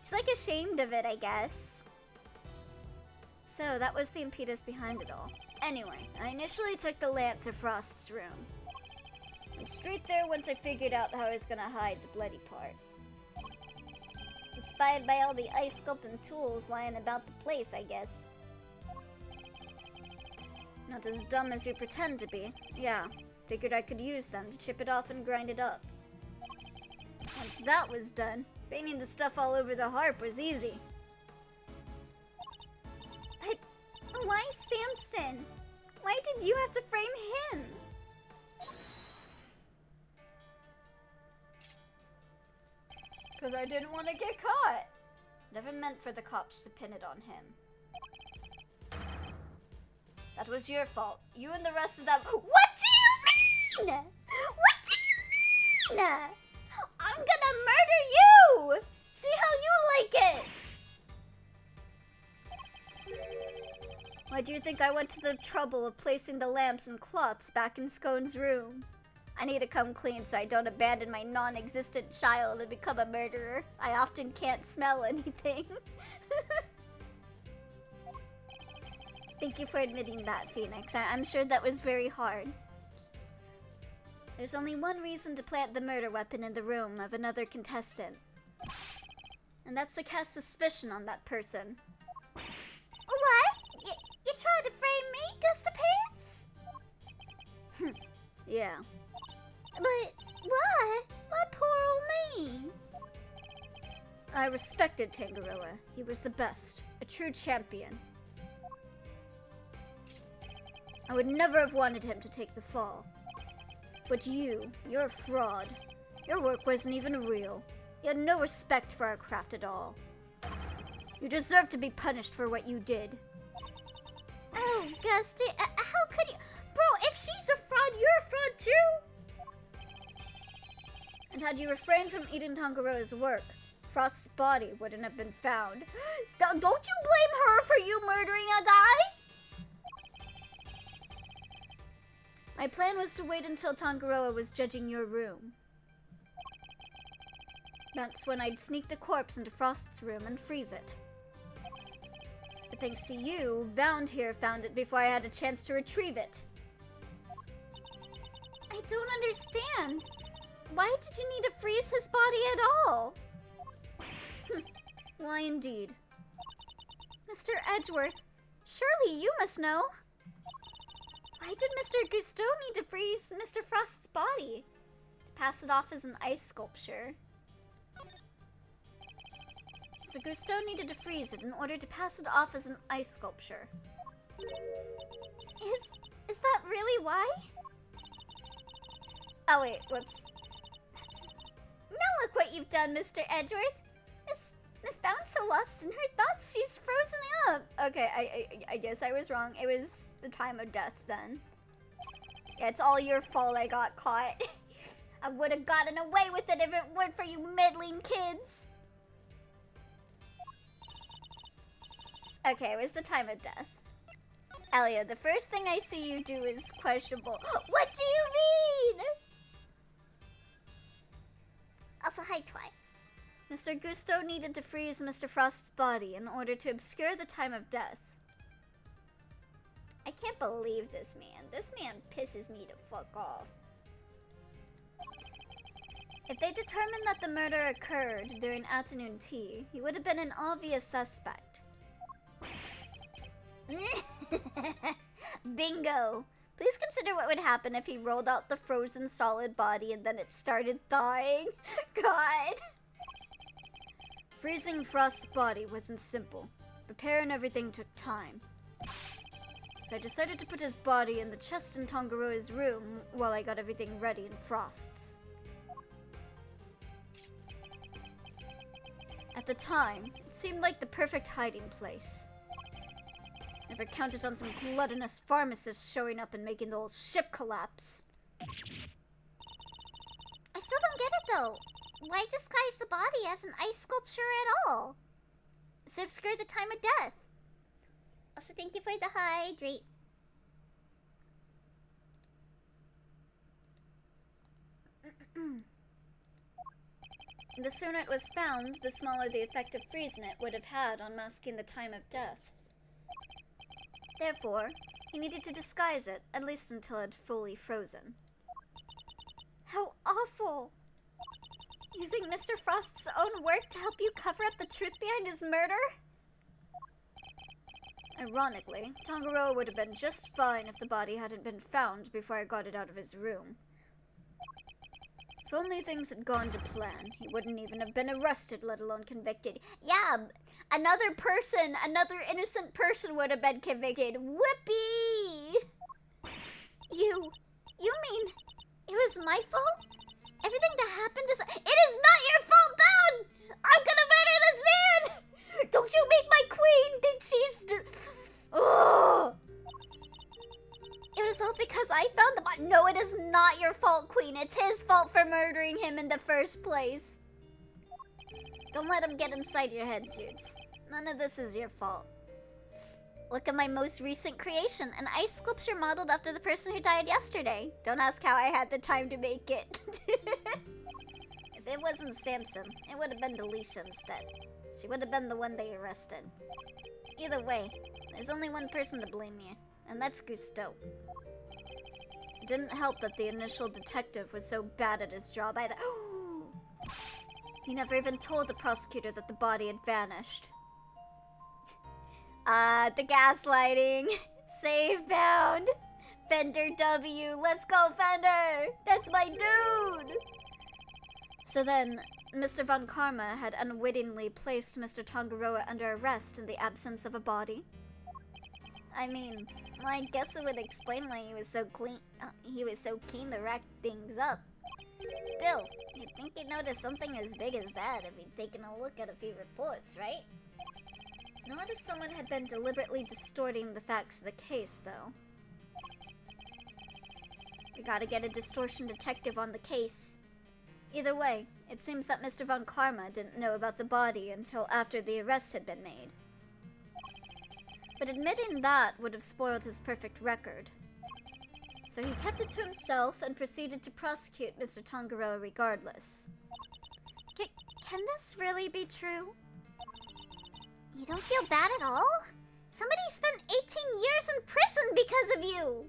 She's like ashamed of it, I guess. So, that was the impetus behind it all. Anyway, I initially took the lamp to Frost's room. Went straight there once I figured out how I was gonna hide the bloody part. Inspired by all the ice sculpting tools lying about the place, I guess. Not as dumb as you pretend to be. Yeah, figured I could use them to chip it off and grind it up. Once that was done, painting the stuff all over the harp was easy. But why Samson? Why did you have to frame him? Because I didn't want to get caught. Never meant for the cops to pin it on him. That was your fault. You and the rest of them. What do you mean? What do you mean? I'm gonna murder you! See how you like it! Why do you think I went to the trouble of placing the lamps and cloths back in Scone's room? I need to come clean so I don't abandon my non-existent child and become a murderer. I often can't smell anything. Thank you for admitting that, Phoenix. I'm sure that was very hard. There's only one reason to plant the murder weapon in the room of another contestant. And that's to cast suspicion on that person. What? You tried to frame me, Gusta Pants? Yeah. But why? Why poor old me? I respected Tangaroa. He was the best. A true champion. I would never have wanted him to take the fall. But you're a fraud. Your work wasn't even real. You had no respect for our craft at all. You deserve to be punished for what you did. Oh, Gusty, how could you? Bro, if she's a fraud, you're a fraud too! And had you refrained from eating Tangaroa's work, Frost's body wouldn't have been found. Don't you blame her for you murdering a guy? My plan was to wait until Tangaroa was judging your room. That's when I'd sneak the corpse into Frost's room and freeze it. But thanks to you, Bound here found it before I had a chance to retrieve it. I don't understand. Why did you need to freeze his body at all? Why indeed? Mr. Edgeworth, surely you must know. Why did Mr. Gusteau need to freeze Mr. Frost's body? To pass it off as an ice sculpture. Mr. Gusteau needed to freeze it in order to pass it off as an ice sculpture. Is that really why? Oh wait, whoops. Now look what you've done, Mr. Edgeworth. Miss Bounce so lost in her thoughts, she's frozen up. Okay, I guess I was wrong. It was the time of death then. Yeah, it's all your fault I got caught. I would have gotten away with it if it weren't for you meddling kids. Okay, it was the time of death. Elio, the first thing I see you do is questionable. What do you mean? Also, hi, Twi. Mr. Gusteau needed to freeze Mr. Frost's body in order to obscure the time of death. I can't believe this man. This man pisses me to fuck off. If they determined that the murder occurred during afternoon tea, he would have been an obvious suspect. Bingo! Please consider what would happen if he rolled out the frozen solid body and then it started thawing. God. Freezing Frost's body wasn't simple. Preparing everything took time. So I decided to put his body in the chest in Tangaroa's room while I got everything ready in Frost's. At the time, it seemed like the perfect hiding place. Never counted on some gluttonous pharmacist showing up and making the whole ship collapse. I still don't get it though. Why disguise the body as an ice sculpture at all? So obscure the time of death. Also, thank you for the hydrate. The sooner it was found, the smaller the effect of freezing it would have had on masking the time of death. Therefore, he needed to disguise it, at least until it had fully frozen. How awful! Using Mr. Frost's own work to help you cover up the truth behind his murder? Ironically, Tangaroa would have been just fine if the body hadn't been found before I got it out of his room. If only things had gone to plan, he wouldn't even have been arrested, let alone convicted. Yeah, another innocent person would have been convicted. Whoopee! You mean it was my fault? Everything that happened is... It is not your fault, Bound! I'm gonna murder this man! Don't you make my queen think she's the... Ugh! It was all because I found the body. No, it is not your fault, Queen. It's his fault for murdering him in the first place. Don't let him get inside your head, dudes. None of this is your fault. Look at my most recent creation, an ice sculpture modeled after the person who died yesterday. Don't ask how I had the time to make it. If it wasn't Samson, it would have been Delisha instead. She would have been the one they arrested. Either way, there's only one person to blame here, and that's Gusteau. It didn't help that the initial detective was so bad at his job either. He never even told the prosecutor that the body had vanished. The gaslighting. Save Bound. Fender W. Let's go, Fender! That's my dude! So then, Mr. Von Karma had unwittingly placed Mr. Tangaroa under arrest in the absence of a body. I mean, well, I guess it would explain why he was so keen to rack things up. Still, you'd think he'd notice something as big as that if he'd taken a look at a few reports, right? Not if someone had been deliberately distorting the facts of the case, though. We gotta get a distortion detective on the case. Either way, it seems that Mr. Von Karma didn't know about the body until after the arrest had been made. But admitting that would have spoiled his perfect record. So he kept it to himself and proceeded to prosecute Mr. Tangaroa regardless. Can this really be true? You don't feel bad at all? Somebody spent 18 years in prison because of you!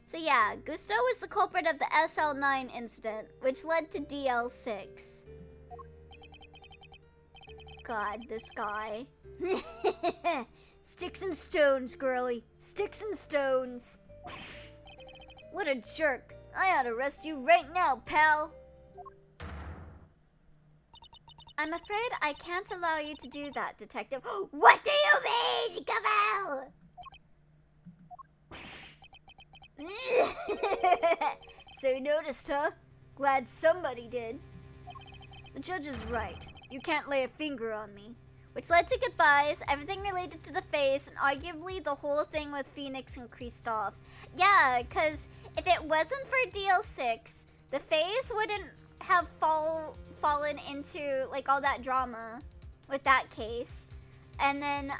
So yeah, Gusto was the culprit of the SL9 incident, which led to DL6. God, this guy. Sticks and stones, girly. Sticks and stones. What a jerk. I ought to arrest you right now, pal. I'm afraid I can't allow you to do that, Detective. What do you mean, Gavel? So noticed, huh? Glad somebody did. The judge is right. You can't lay a finger on me. Which led to goodbyes, everything related to the face, and arguably the whole thing with Phoenix and Kristoff. Yeah, because if it wasn't for DL6, the face wouldn't have fallen into like all that drama with that case. And then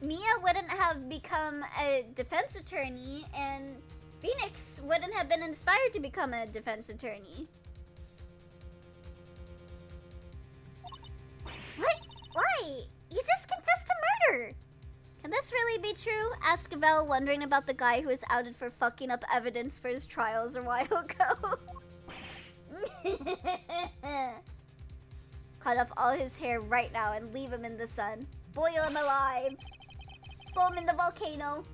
Mia wouldn't have become a defense attorney, and Phoenix wouldn't have been inspired to become a defense attorney. What? Why? You just confessed to murder! Can this really be true? Asked Gavel, wondering about the guy who was outed for fucking up evidence for his trials a while ago. Cut off all his hair right now and leave him in the sun. Boil him alive. Throw him in the volcano.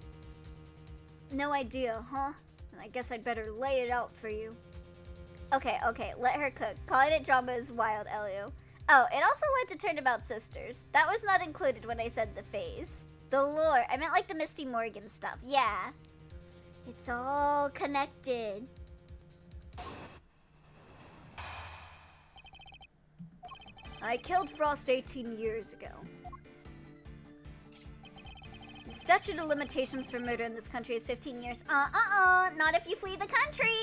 No idea, huh? I guess I'd better lay it out for you. Okay, let her cook. Calling it drama is wild, Elio. Oh, it also led to Turnabout Sisters. That was not included when I said the phase. The lore. I meant like the Misty Morgan stuff. Yeah. It's all connected. I killed Frost 18 years ago. The statute of limitations for murder in this country is 15 years. Not if you flee the country,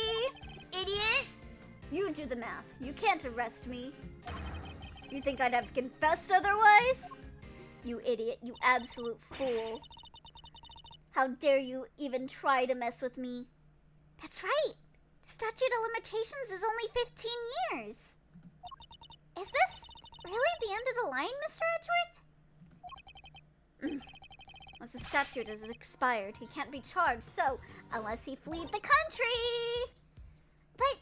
idiot. You do the math. You can't arrest me. You think I'd have confessed otherwise? You idiot, you absolute fool. How dare you even try to mess with me? That's right. The statute of limitations is only 15 years. Is this really the end of the line, Mr. Edgeworth? Once the statute is expired, he can't be charged, so unless he fled the country. But...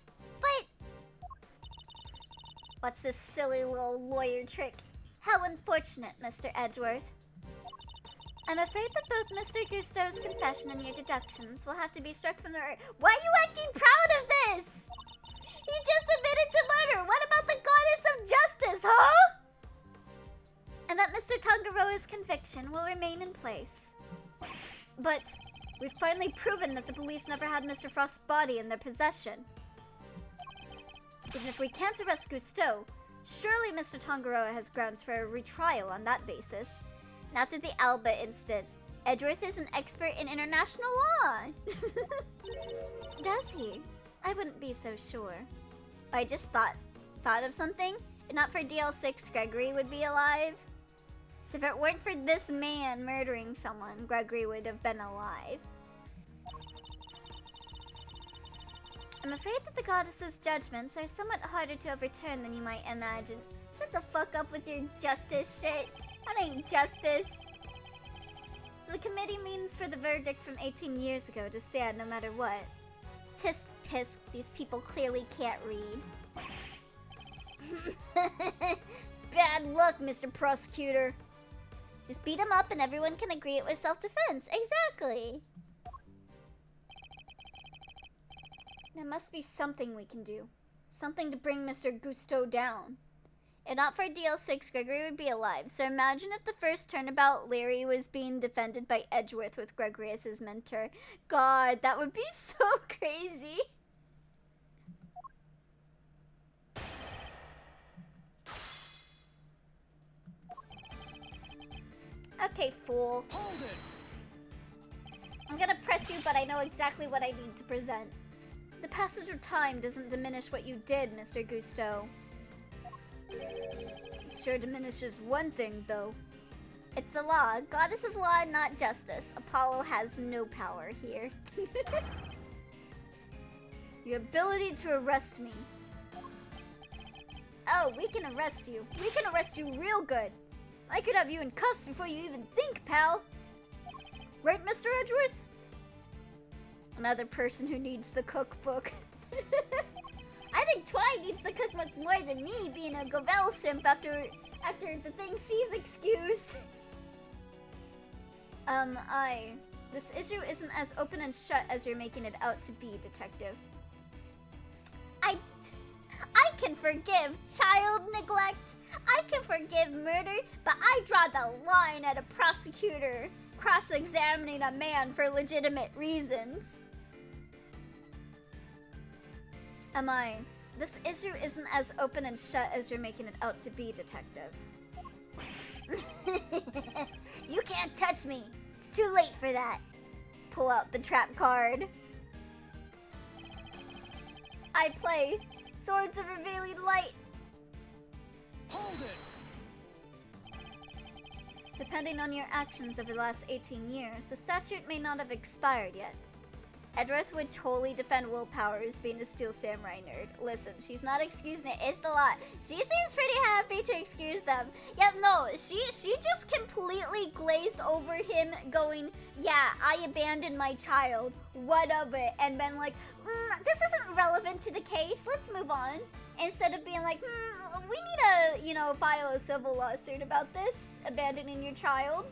What's this silly little lawyer trick? How unfortunate, Mr. Edgeworth. I'm afraid that both Mr. Gusto's confession and your deductions will have to be struck from the earth. Why are you acting proud of this? He just admitted to murder. What about the goddess of justice, huh? And that Mr. Tangaroa's conviction will remain in place. But we've finally proven that the police never had Mr. Frost's body in their possession. Even if we can't arrest Gusto, surely Mr. Tangaroa has grounds for a retrial on that basis. And after the Alba incident, Edgeworth is an expert in international law. Does he? I wouldn't be so sure. I just thought of something. If not for DL6, Gregory would be alive. So if it weren't for this man murdering someone, Gregory would have been alive. I'm afraid that the goddess's judgments are somewhat harder to overturn than you might imagine. Shut the fuck up with your justice shit. That ain't justice. So the committee means for the verdict from 18 years ago to stand no matter what. Tisk tisk, these people clearly can't read. Bad luck, Mr. Prosecutor. Just beat him up and everyone can agree it was self-defense. Exactly. There must be something we can do. Something to bring Mr. Gusteau down. If not for DL6, Gregory would be alive. So imagine if the first turnabout, Larry was being defended by Edgeworth with Gregory as his mentor. God, that would be so crazy. Okay, fool. Hold it. I'm gonna press you, but I know exactly what I need to present. The passage of time doesn't diminish what you did, Mr. Gusteau. It sure diminishes one thing, though. It's the law. Goddess of law, not justice. Apollo has no power here. Your ability to arrest me. Oh, we can arrest you. We can arrest you real good. I could have you in cuffs before you even think, pal. Right, Mr. Edgeworth? Another person who needs the cookbook. I think Twine needs the cookbook more than me, being a Govel simp after the thing she's excused. This issue isn't as open and shut as you're making it out to be, Detective. I can forgive child neglect. I can forgive murder, but I draw the line at a prosecutor cross-examining a man for legitimate reasons. This issue isn't as open and shut as you're making it out to be, Detective. You can't touch me. It's too late for that. Pull out the trap card. I play Swords of Revealing Light. Hold it. Depending on your actions over the last 18 years, the statute may not have expired yet. Edgeworth would totally defend Will Powers being a Steel Samurai nerd. Listen, she's not excusing it, it's the law. She seems pretty happy to excuse them. Yeah, no, she just completely glazed over him going, yeah, I abandoned my child, what of it? And been like, this isn't relevant to the case, let's move on. Instead of being like, we need to, file a civil lawsuit about this, abandoning your child.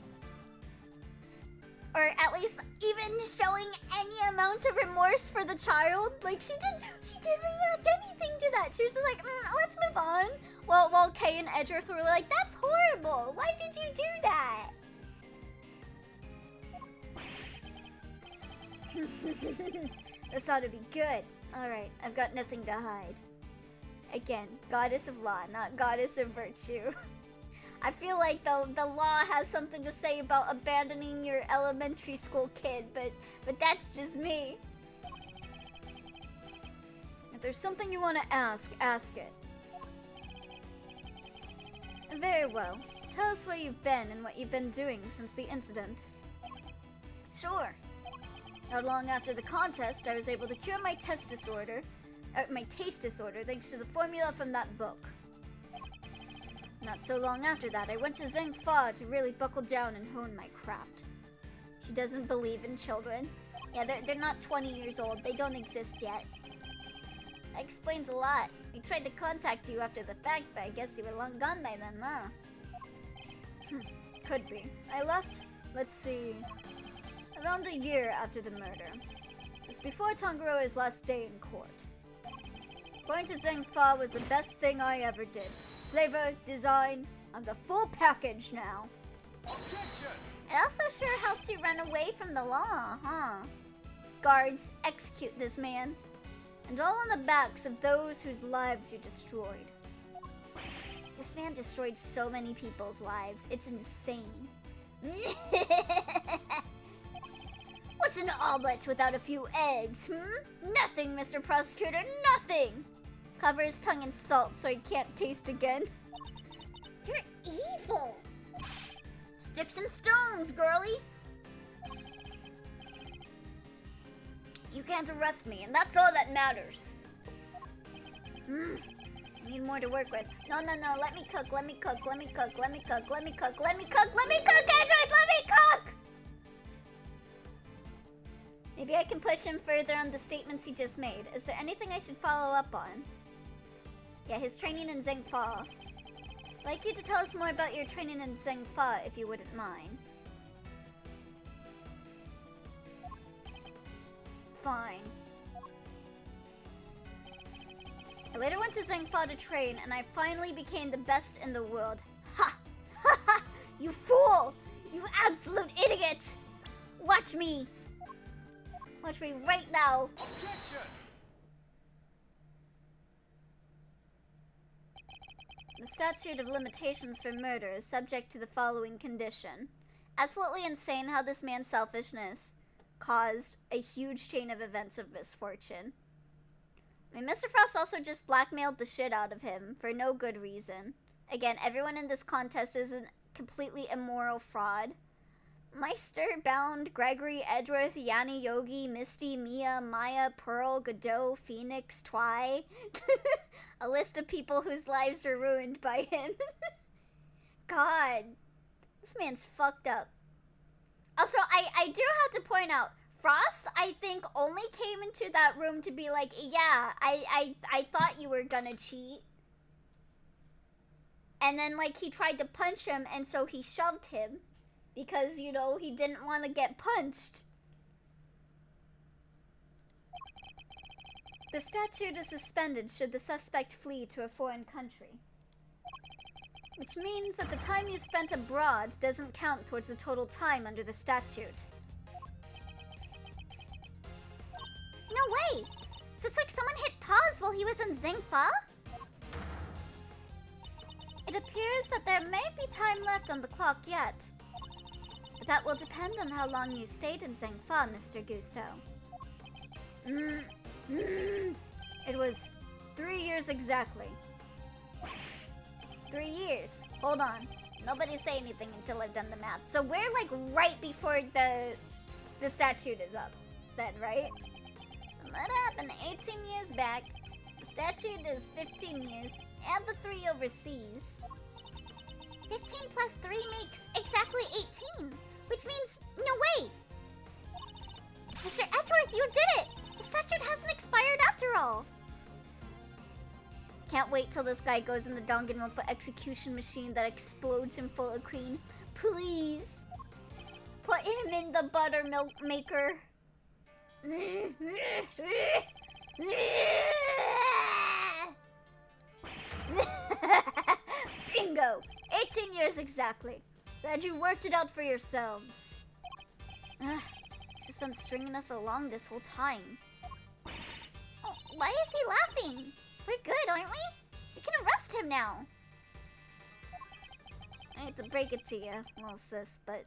Or at least even showing any amount of remorse for the child. Like, she didn't react anything to that. She was just like, let's move on. While Kay and Edgeworth were like, that's horrible. Why did you do that? This ought to be good. Alright, I've got nothing to hide. Again, goddess of law, not goddess of virtue. I feel like the law has something to say about abandoning your elementary school kid, but that's just me. If there's something you want to ask it. Very well. Tell us where you've been and what you've been doing since the incident. Sure. Not long after the contest, I was able to cure my taste disorder thanks to the formula from that book. Not so long after that, I went to Zheng Fa to really buckle down and hone my craft. She doesn't believe in children. Yeah, they're not 20 years old. They don't exist yet. That explains a lot. We tried to contact you after the fact, but I guess you were long gone by then, huh? Could be. I left, let's see, around a year after the murder. It was before Tangaroa's last day in court. Going to Zheng Fa was the best thing I ever did. Flavor, design, I'm the full package now. Objection! It also sure helped you run away from the law, huh? Guards, execute this man. And all on the backs of those whose lives you destroyed. This man destroyed so many people's lives. It's insane. What's an omelet without a few eggs, Nothing, Mr. Prosecutor, nothing! Cover his tongue in salt so he can't taste again. You're evil! Sticks and stones, girlie! You can't arrest me, and that's all that matters. I need more to work with. No, let me cook, let me cook, let me cook, let me cook, let me cook, let me cook, let me cook, Edgeworth, let me cook! Maybe I can push him further on the statements he just made. Is there anything I should follow up on? Yeah, his training in Zheng Fa. I'd like you to tell us more about your training in Zheng Fa, if you wouldn't mind. Fine. I later went to Zhengfa to train, and I finally became the best in the world. Ha! Ha ha! You fool! You absolute idiot! Watch me! Watch me right now! Objection! The statute of limitations for murder is subject to the following condition. Absolutely insane how this man's selfishness caused a huge chain of events of misfortune. I mean, Mr. Frost also just blackmailed the shit out of him for no good reason. Again, everyone in this contest is a completely immoral fraud. Meister, Bound, Gregory, Edgeworth, Yanni, Yogi, Misty, Mia, Maya, Pearl, Godot, Phoenix, Twy. A list of people whose lives were ruined by him. God. This man's fucked up. Also, I do have to point out, Frost, I think, only came into that room to be like, yeah, I thought you were gonna cheat. And then, like, he tried to punch him, and so he shoved him. Because, you know, he didn't want to get punched. The statute is suspended should the suspect flee to a foreign country. Which means that the time you spent abroad doesn't count towards the total time under the statute. No way! So it's like someone hit pause while he was in Zhengfa? It appears that there may be time left on the clock yet. But that will depend on how long you stayed in Zhengfa, Mr. Gusto. It was 3 years exactly. 3 years. Hold on. Nobody say anything until I've done the math. So we're like right before the statute is up then, right? So that happened 18 years back. The statute is 15 years. Add the 3 overseas. 15 plus 3 makes exactly 18. Which means, no way! Mr. Edgeworth, you did it! The statute hasn't expired after all! Can't wait till this guy goes in the Danganronpa execution machine that explodes him full of cream. Please! Put him in the buttermilk maker. Bingo! 18 years exactly. Glad you worked it out for yourselves. He's just been stringing us along this whole time. Oh, why is he laughing? We're good, aren't we? We can arrest him now. I hate to break it to you, little sis, but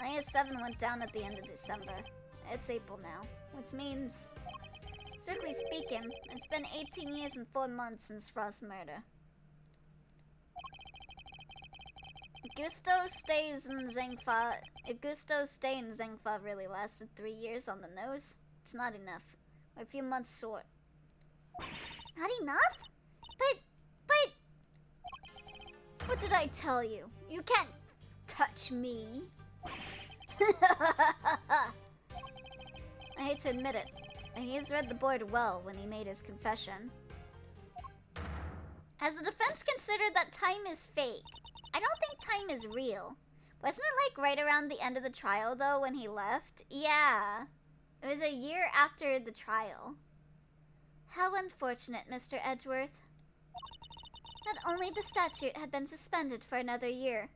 IS-7 went down at the end of December. It's April now, which means, strictly speaking, it's been 18 years and 4 months since Frost's murder. Gusto's stays in Zhengfa. If Gusto's stay in Zhengfa really lasted 3 years on the nose, it's not enough. We're a few months short. Not enough? But... What did I tell you? You can't touch me. I hate to admit it, but he's read the board well when he made his confession. Has the defense considered that time is fake? I don't think time is real. Wasn't it like right around the end of the trial though when he left? Yeah. It was a year after the trial. How unfortunate, Mr. Edgeworth. Not only the statute had been suspended for another year.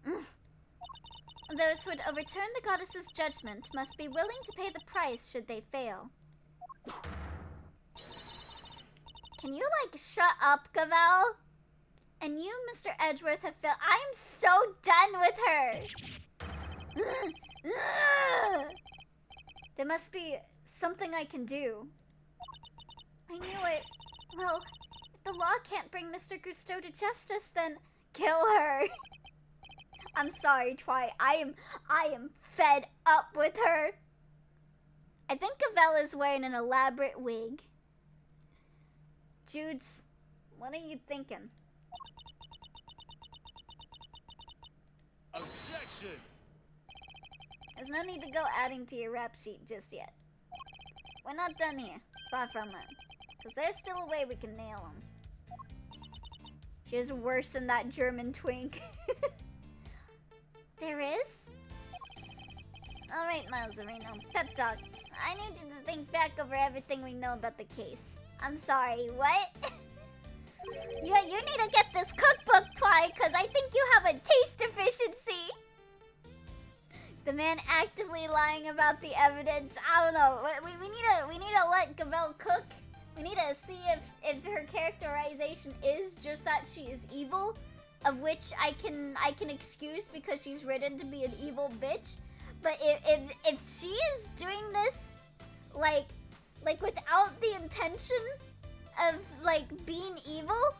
Those who would overturn the goddess's judgment must be willing to pay the price should they fail. Can you, like, shut up, Gavel? And you, Mr. Edgeworth, have failed. I'm so done with her! There must be something I can do. I knew it. Well, if the law can't bring Mr. Gusto to justice, then kill her. I'm sorry, Twy. I am fed up with her. I think Gavel is wearing an elaborate wig. Judes, what are you thinking? Objection! There's no need to go adding to your rap sheet just yet. We're not done here. Far from it. Because there's still a way we can nail him. She's worse than that German twink. There is? Alright, Miles Areno. Pep talk. I need you to think back over everything we know about the case. I'm sorry, what? You need to get this cookbook, Twi, because I think you have a taste deficiency. The man actively lying about the evidence. I don't know. We need to let Gavel cook. We need to see if her characterization is just that she is evil, of which I can excuse because she's written to be an evil bitch. But if she is doing this like without the intention of like being evil,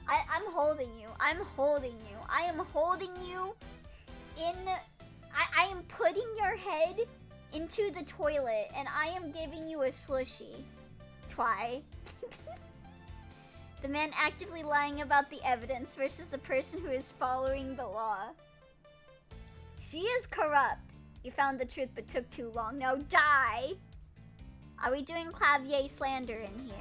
I'm holding you. I'm holding you. I am holding you in. I am putting your head into the toilet and I am giving you a slushy. Twi. The man actively lying about the evidence versus the person who is following the law. She is corrupt. You found the truth but took too long. Now die! Are we doing Clavier slander in here?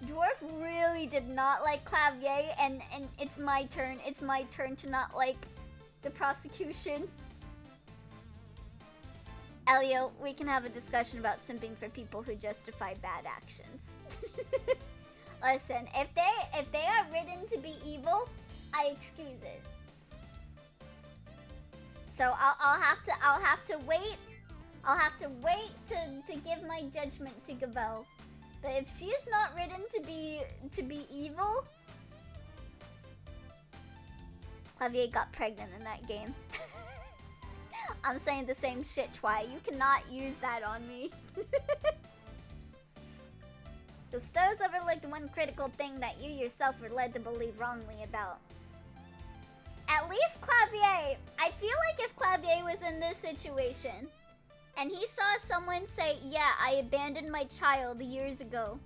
Dwarf really did not like Clavier, and it's my turn. It's my turn to not like the prosecution. Elio, we can have a discussion about simping for people who justify bad actions. Listen, if they are written to be evil, I excuse it. So I'll have to wait. I'll have to wait to give my judgment to Gavel. But if she is not written to be evil, Clavier got pregnant in that game. I'm saying the same shit, Twi. You cannot use that on me. The Stows overlooked one critical thing that you yourself were led to believe wrongly about. At least Clavier. I feel like if Clavier was in this situation, and he saw someone say, yeah, I abandoned my child years ago,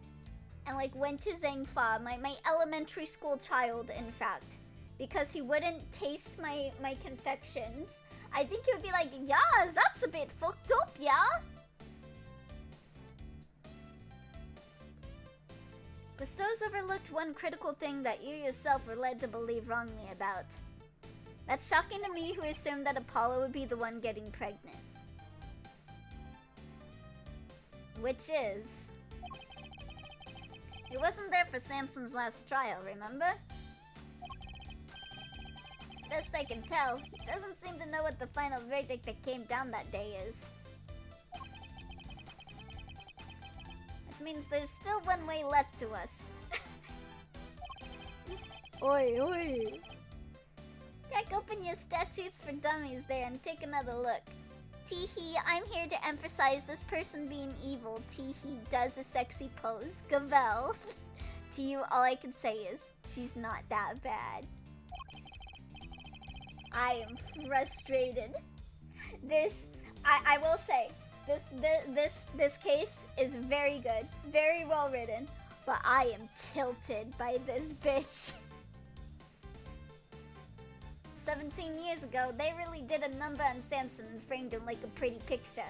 and like went to Zhangfa, my elementary school child, in fact, because he wouldn't taste my confections, I think he would be like, yeah, that's a bit fucked up, yeah? Bestows overlooked one critical thing that you yourself were led to believe wrongly about. That's shocking to me, who assumed that Apollo would be the one getting pregnant. Which is... he wasn't there for Samson's last trial, remember? Best I can tell, he doesn't seem to know what the final verdict that came down that day is. Which means there's still one way left to us. Oi, oi. Crack open your statutes for dummies there and take another look. Teehee, I'm here to emphasize this person being evil. Teehee does a sexy pose. Gavel. To you, all I can say is, she's not that bad. I am frustrated. I will say, this case is very good, very well written, but I am tilted by this bitch. 17 years ago, they really did a number on Samson and framed him like a pretty picture.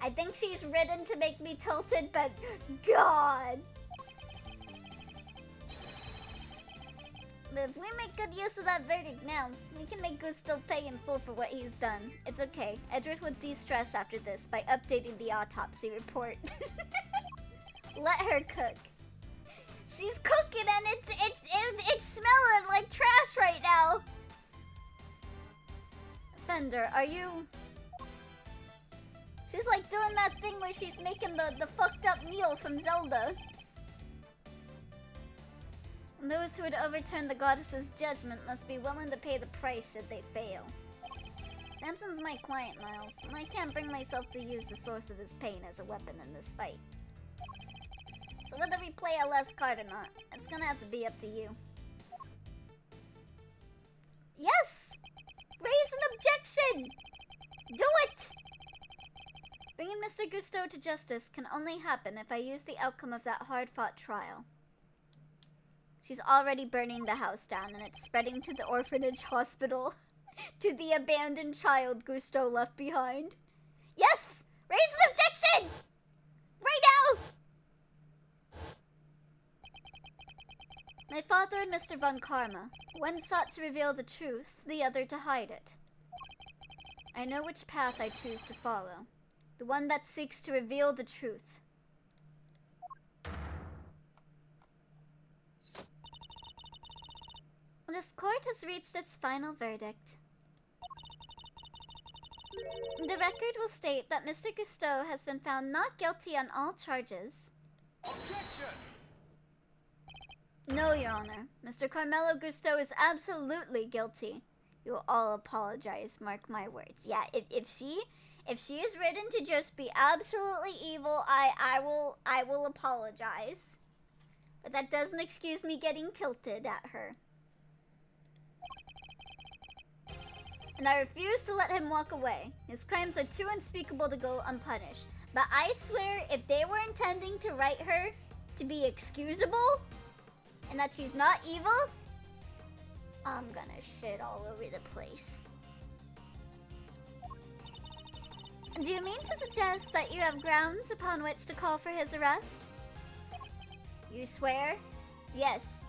I think she's written to make me tilted, but God. But if we make good use of that verdict now, we can make Gusto pay in full for what he's done. It's okay. Edgeworth will de-stress after this by updating the autopsy report. Let her cook. She's cooking and it's smelling like trash right now. Fender, are you... She's like doing that thing where she's making the fucked up meal from Zelda. And those who would overturn the goddess's judgment must be willing to pay the price should they fail. Samson's my client, Miles, and I can't bring myself to use the source of his pain as a weapon in this fight. So whether we play a less card or not, it's gonna have to be up to you. Yes! Raise an objection! Do it! Bringing Mr. Gusto to justice can only happen if I use the outcome of that hard-fought trial. She's already burning the house down, and it's spreading to the orphanage hospital. To the abandoned child Gusto left behind. Yes! Raise an objection! Right now! My father and Mr. Von Karma. One sought to reveal the truth, the other to hide it. I know which path I choose to follow. The one that seeks to reveal the truth. This court has reached its final verdict. The record will state that Mr. Gusteau has been found not guilty on all charges. Objection! No, Your Honor. Mr. Carmelo Gusteau is absolutely guilty. You will all apologize, mark my words. Yeah, if she is written to just be absolutely evil, I will apologize. But that doesn't excuse me getting tilted at her. And I refuse to let him walk away. His crimes are too unspeakable to go unpunished. But I swear, if they were intending to write her to be excusable, and that she's not evil, I'm gonna shit all over the place. Do you mean to suggest that you have grounds upon which to call for his arrest? You swear? Yes.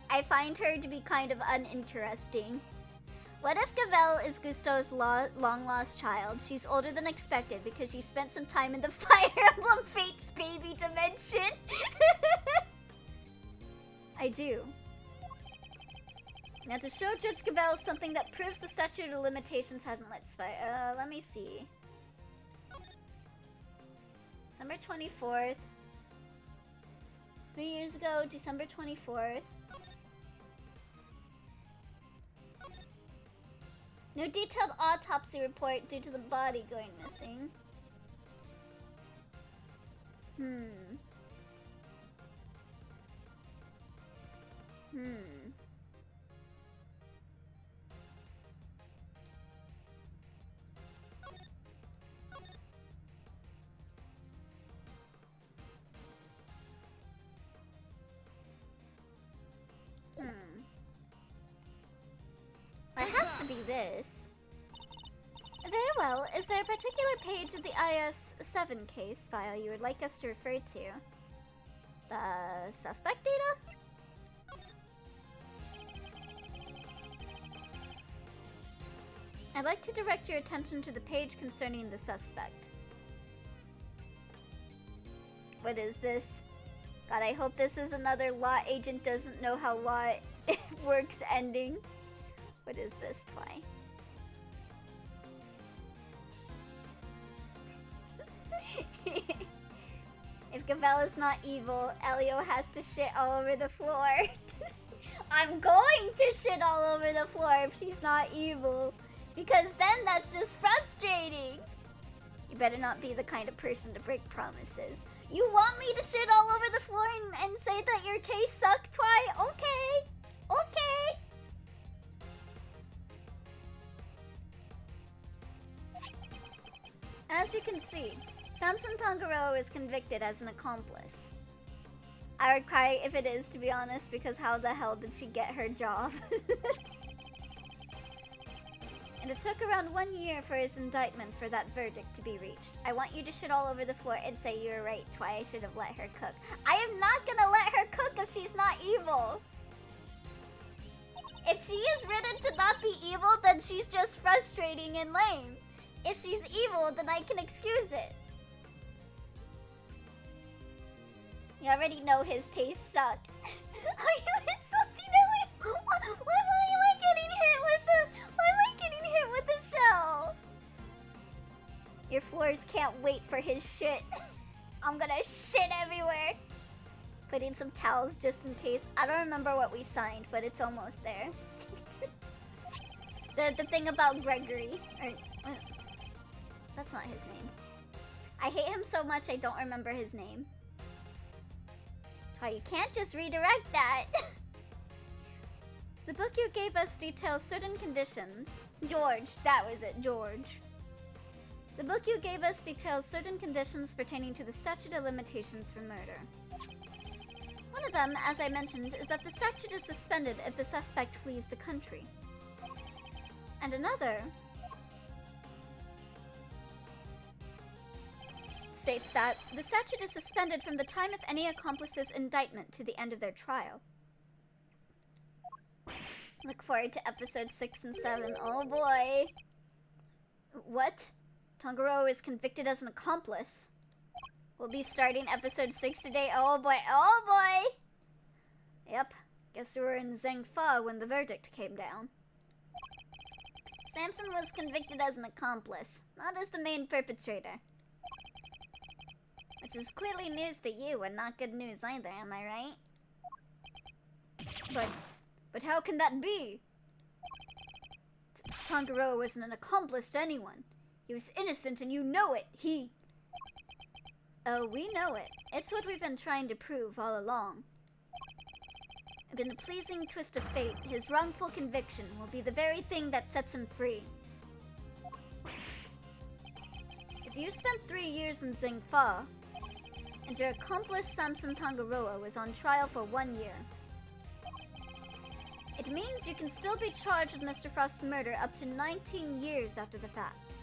I find her to be kind of uninteresting. What if Gavel is Gusteau's long-lost child? She's older than expected because she spent some time in the Fire Emblem Fates baby dimension. I do. Now to show Judge Gavel something that proves the statute of limitations hasn't expired. Let me see. December 24th. 3 years ago, December 24th. No detailed autopsy report due to the body going missing. It has to be this. Very well. Is there a particular page of the IS-7 case file you would like us to refer to? The suspect data? I'd like to direct your attention to the page concerning the suspect. What is this? God, I hope this is another law agent doesn't know how law works ending. What is this, Twy? If Gavel is not evil, Elio has to shit all over the floor. I'm going to shit all over the floor if she's not evil. Because then that's just frustrating. You better not be the kind of person to break promises. You want me to shit all over the floor and say that your tastes suck, Twy? Okay. Okay. As you can see, Samson Tangaroa is convicted as an accomplice. I would cry if it is, to be honest, because how the hell did she get her job? And it took around 1 year for his indictment for that verdict to be reached. I want you to shit all over the floor and say you were right, Twy. I should have let her cook. I am not gonna let her cook if she's not evil. If she is written to not be evil, then she's just frustrating and lame. If she's evil, then I can excuse it. You already know his tastes suck. Are you insulting Ellie? Why am I getting hit with the shell? Your floors can't wait for his shit. I'm gonna shit everywhere. Put in some towels just in case. I don't remember what we signed, but it's almost there. The thing about Gregory. That's not his name. I hate him so much I don't remember his name. That's why you can't just redirect that. The book you gave us details certain conditions. George, that was it, George. The book you gave us details certain conditions pertaining to the statute of limitations for murder. One of them, as I mentioned, is that the statute is suspended if the suspect flees the country. And another states that the statute is suspended from the time of any accomplice's indictment to the end of their trial. Look forward to episode 6 and 7. Oh boy. What? Tangaroa is convicted as an accomplice. We'll be starting episode 6 today. Oh boy, oh boy! Yep, guess we were in Zhengfa when the verdict came down. Samson was convicted as an accomplice, not as the main perpetrator. Which is clearly news to you and not good news either, am I right? But how can that be? Tangaroa wasn't an accomplice to anyone. He was innocent and you know it. Oh, we know it. It's what we've been trying to prove all along. And in a pleasing twist of fate, his wrongful conviction will be the very thing that sets him free. If you spent 3 years in Zhengfa, and your accomplice Samson Tangaroa was on trial for 1 year, it means you can still be charged with Mr. Frost's murder up to 19 years after the fact.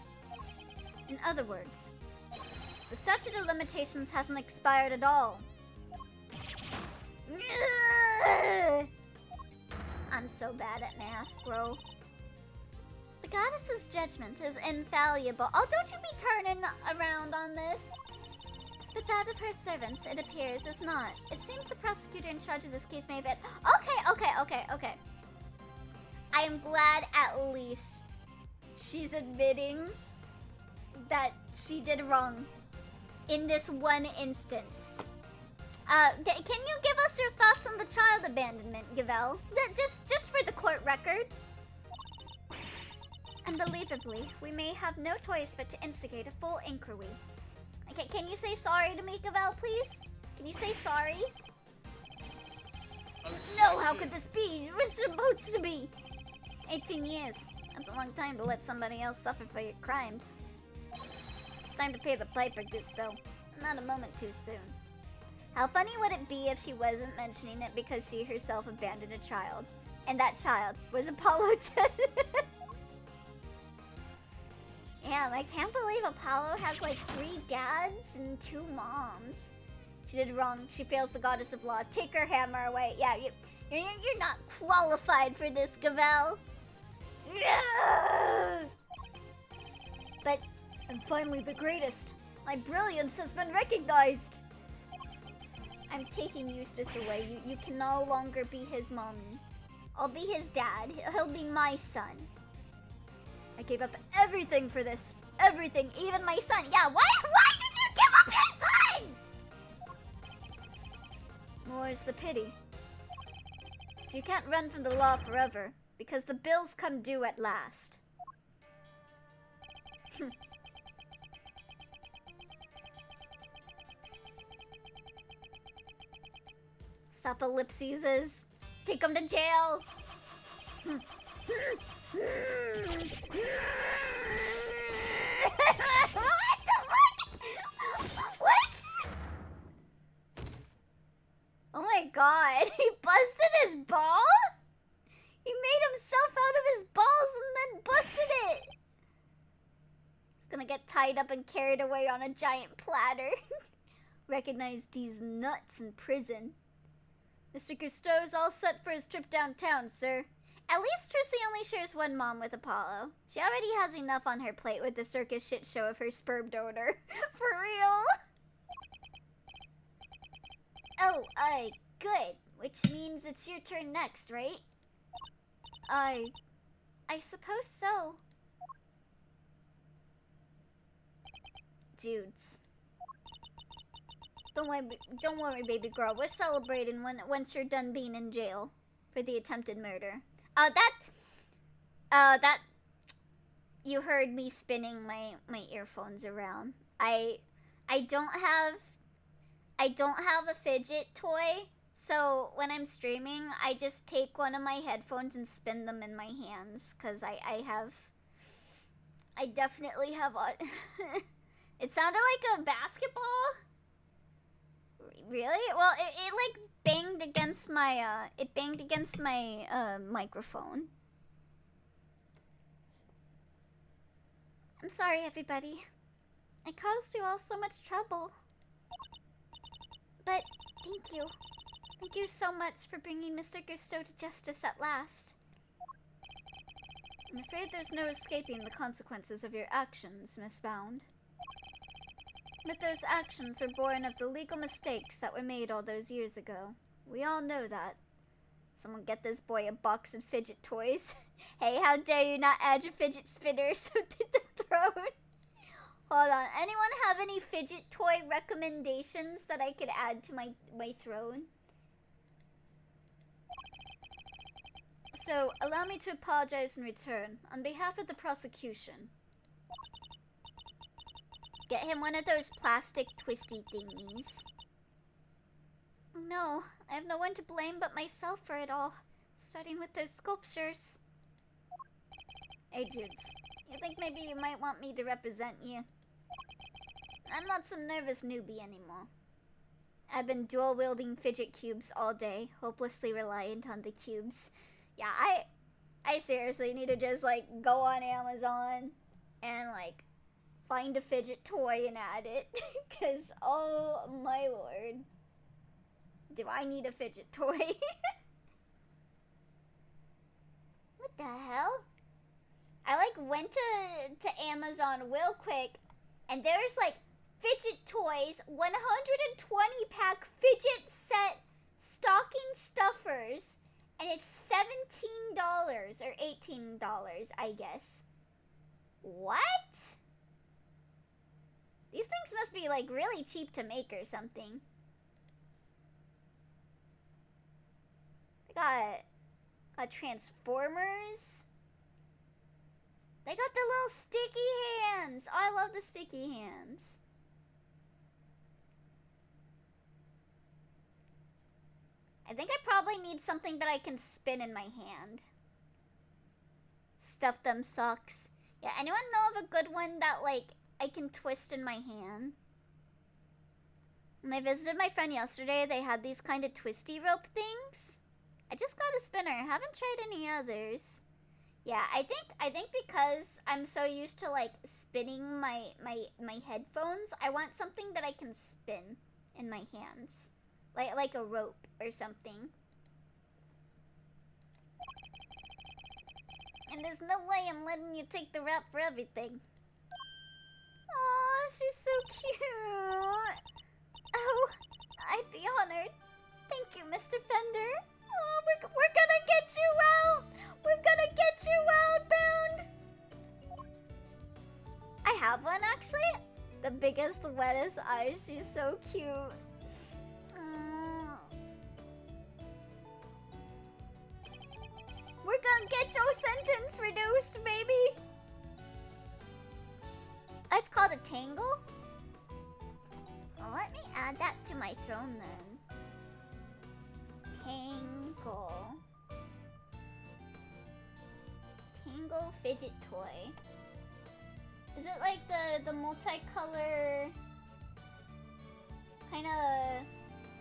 In other words, the statute of limitations hasn't expired at all. I'm so bad at math, bro. The goddess's judgment is infallible. Oh, don't you be turning around on this. But that of her servants, it appears, is not. It seems the prosecutor in charge of this case may have it. Okay. I am glad at least she's admitting that she did wrong in this one instance. Can you give us your thoughts on the child abandonment, Gavel? Just for the court record. Unbelievably, we may have no choice but to instigate a full inquiry. Okay, can you say sorry to me, Gavel, please? Can you say sorry? No, how could this be? We're supposed to be. 18 years. That's a long time to let somebody else suffer for your crimes. It's time to pay the piper, Gusto. Not a moment too soon. How funny would it be if she wasn't mentioning it because she herself abandoned a child? And that child was Apollo 10. Damn, I can't believe Apollo has like 3 dads and 2 moms. She did wrong. She fails the goddess of law. Take her hammer away. Yeah, you're not qualified for this, Gavel. But I'm finally the greatest. My brilliance has been recognized. I'm taking Eustace away. You can no longer be his mommy. I'll be his dad. He'll be my son. I gave up everything for this. Everything, even my son. Yeah, why did you give up your son? More's the pity. But you can't run from the law forever, because the bills come due at last. Stop ellipses. Take him to jail. What the fuck? What? Oh my god, he busted his ball? He made himself out of his balls and then busted it. He's gonna get tied up and carried away on a giant platter. Recognized these nuts in prison. Mr. Cousteau's all set for his trip downtown, sir. At least Trissy only shares one mom with Apollo. She already has enough on her plate with the circus shit show of her sperm donor. For real. Oh, good. Which means it's your turn next, right? I suppose so. Dudes. Don't worry, baby girl. We're celebrating once you're done being in jail for the attempted murder. That you heard me spinning my earphones around. I don't have a fidget toy, so when I'm streaming, I just take one of my headphones and spin them in my hands, cause I definitely have a. It sounded like a basketball. Really? Well, it like banged against my microphone. I'm sorry, everybody. I caused you all so much trouble. But thank you. Thank you so much for bringing Mr. Gusteau to justice at last. I'm afraid there's no escaping the consequences of your actions, Miss Bound. But those actions were born of the legal mistakes that were made all those years ago. We all know that. Someone get this boy a box of fidget toys. Hey, how dare you not add your fidget spinners to the throne? Hold on, anyone have any fidget toy recommendations that I could add to my throne? So, allow me to apologize in return, on behalf of the prosecution. Get him one of those plastic twisty thingies. Oh no, I have no one to blame but myself for it all, starting with those sculptures. Hey Judes, you think maybe you might want me to represent you? I'm not some nervous newbie anymore. I've been dual-wielding fidget cubes all day, hopelessly reliant on the cubes. Yeah, I seriously need to just, like, go on Amazon and, like, find a fidget toy and add it. Because, oh my lord. Do I need a fidget toy? What the hell? I, like, went to Amazon real quick, and there's, like, fidget toys, 120-pack fidget set stocking stuffers, and it's $17 or $18, I guess. What? These things must be, like, really cheap to make or something. They got Transformers. They got the little sticky hands. Oh, I love the sticky hands. I think I probably need something that I can spin in my hand. Stuff them socks. Yeah, anyone know of a good one that, like, I can twist in my hand? When I visited my friend yesterday, they had these kind of twisty rope things. I just got a spinner. Haven't tried any others. Yeah, I think because I'm so used to, like, spinning my headphones, I want something that I can spin in my hands. Like a rope or something. And there's no way I'm letting you take the rap for everything. Aw, she's so cute. Oh, I'd be honored. Thank you, Mr. Fender. Oh, we're gonna get you out. We're gonna get you out, Bound. I have one, actually. The biggest, wettest eyes. She's so cute. We're gonna get your sentence reduced, baby. It's called a tangle? Well, let me add that to my throne then. Tangle. Tangle fidget toy. Is it like the multicolor kind of,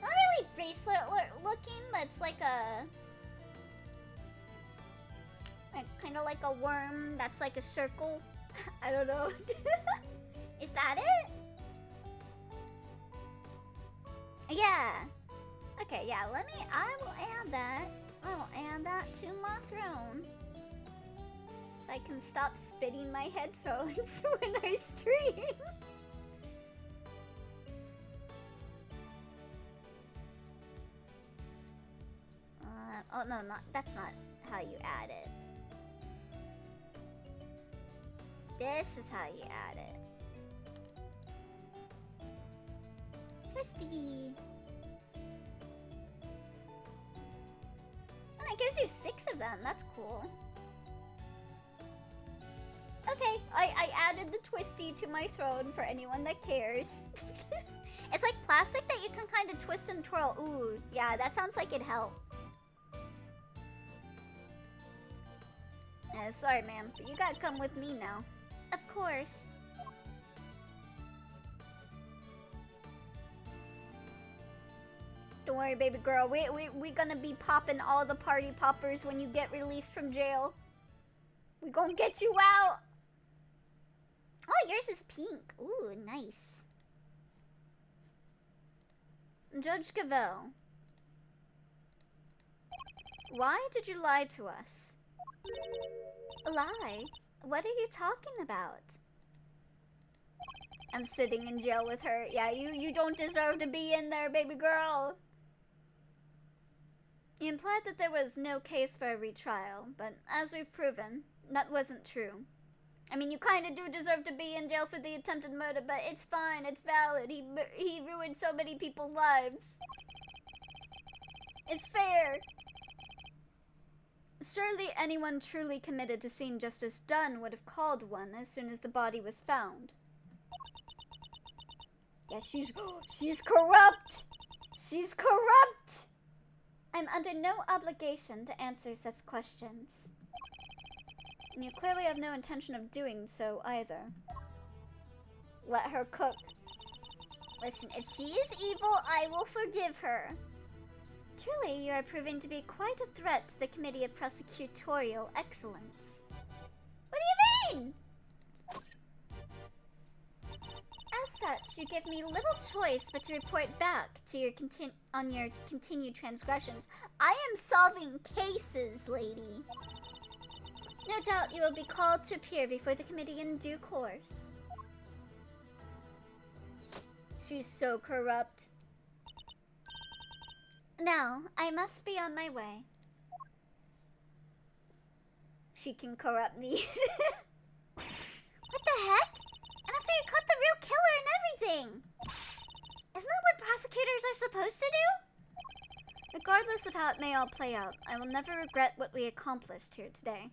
not really bracelet looking, but it's like a kind of like a worm that's like a circle. I don't know. Is that it? Yeah. Okay, yeah, I will add that. I will add that to my throne. So I can stop spinning my headphones when I stream. Oh no, that's not how you add it. This is how you add it. Twisty. Oh, it gives you 6 of them. That's cool. Okay, I added the twisty to my throne for anyone that cares. It's like plastic that you can kind of twist and twirl. Ooh, yeah, that sounds like it'd help. Sorry, ma'am, but you gotta come with me now. Of course. Don't worry, baby girl. We gonna be popping all the party poppers when you get released from jail. We gonna get you out. Oh, yours is pink. Ooh, nice. Judge Gavel, why did you lie to us? A lie? What are you talking about? I'm sitting in jail with her. Yeah, you don't deserve to be in there, baby girl. You implied that there was no case for a retrial, but as we've proven, that wasn't true. I mean, you kind of do deserve to be in jail for the attempted murder, but it's fine, it's valid. He ruined so many people's lives. It's fair. Surely anyone truly committed to seeing justice done would have called one as soon as the body was found. Yeah, she's corrupt. She's corrupt. I'm under no obligation to answer such questions. And you clearly have no intention of doing so either. Let her cook. Listen, if she is evil, I will forgive her. Truly, you are proving to be quite a threat to the Committee of Prosecutorial Excellence. What do you mean? As such, you give me little choice but to report back to your continued transgressions. I am solving cases, lady. No doubt you will be called to appear before the committee in due course. She's so corrupt. Now, I must be on my way. She can corrupt me. What the heck? And after you caught the real killer and everything! Isn't that what prosecutors are supposed to do? Regardless of how it may all play out, I will never regret what we accomplished here today.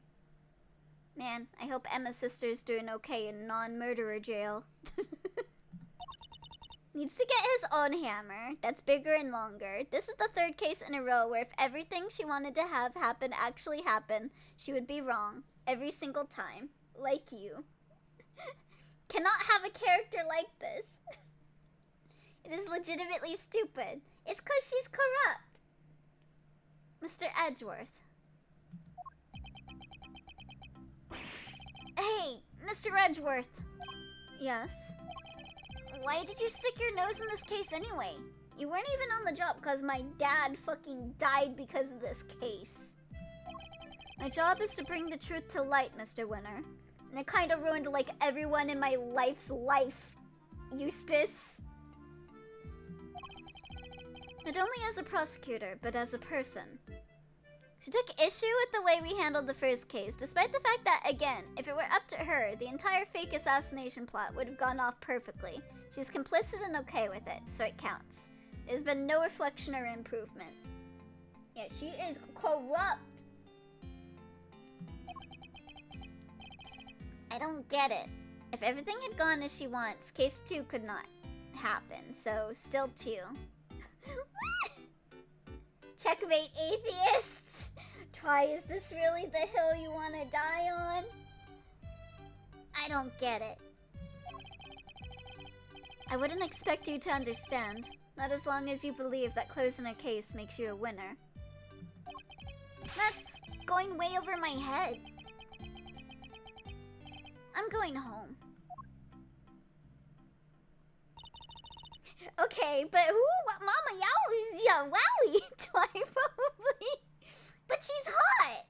Man, I hope Emma's sister's doing okay in non-murderer jail. Needs to get his own hammer that's bigger and longer. This is the third case in a row where if everything she wanted to have happen actually happened, she would be wrong every single time. Like you. Cannot have a character like this. It is legitimately stupid. It's because she's corrupt. Mr. Edgeworth. Hey, Mr. Edgeworth. Yes? Why did you stick your nose in this case anyway? You weren't even on the job because my dad fucking died because of this case. My job is to bring the truth to light, Mr. Winner. And it kind of ruined, like, everyone in my life's life. Eustace. Not only as a prosecutor, but as a person. She took issue with the way we handled the first case, despite the fact that, again, if it were up to her, the entire fake assassination plot would have gone off perfectly. She's complicit and okay with it, so it counts. There's been no reflection or improvement. Yeah, she is corrupt. I don't get it. If everything had gone as she wants, case 2 could not happen, so still 2. Checkmate, atheists! Try, is this really the hill you want to die on? I don't get it. I wouldn't expect you to understand, not as long as you believe that closing a case makes you a winner. That's going way over my head. I'm going home. Okay, but who? Mama Yowie? Yeah, Wowie. Twi probably. But she's hot.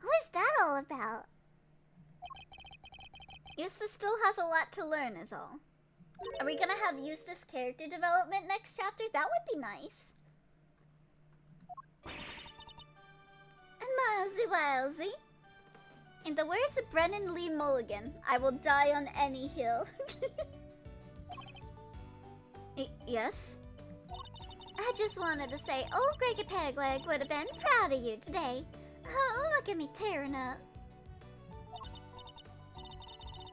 What is that all about? Eustace still has a lot to learn, is all. Are we gonna have Eustace character development next chapter? That would be nice. And Milesy Wilesy. In the words of Brennan Lee Mulligan, I will die on any hill. Yes? I just wanted to say old Greggy Pegleg would have been proud of you today. Oh, look at me tearing up.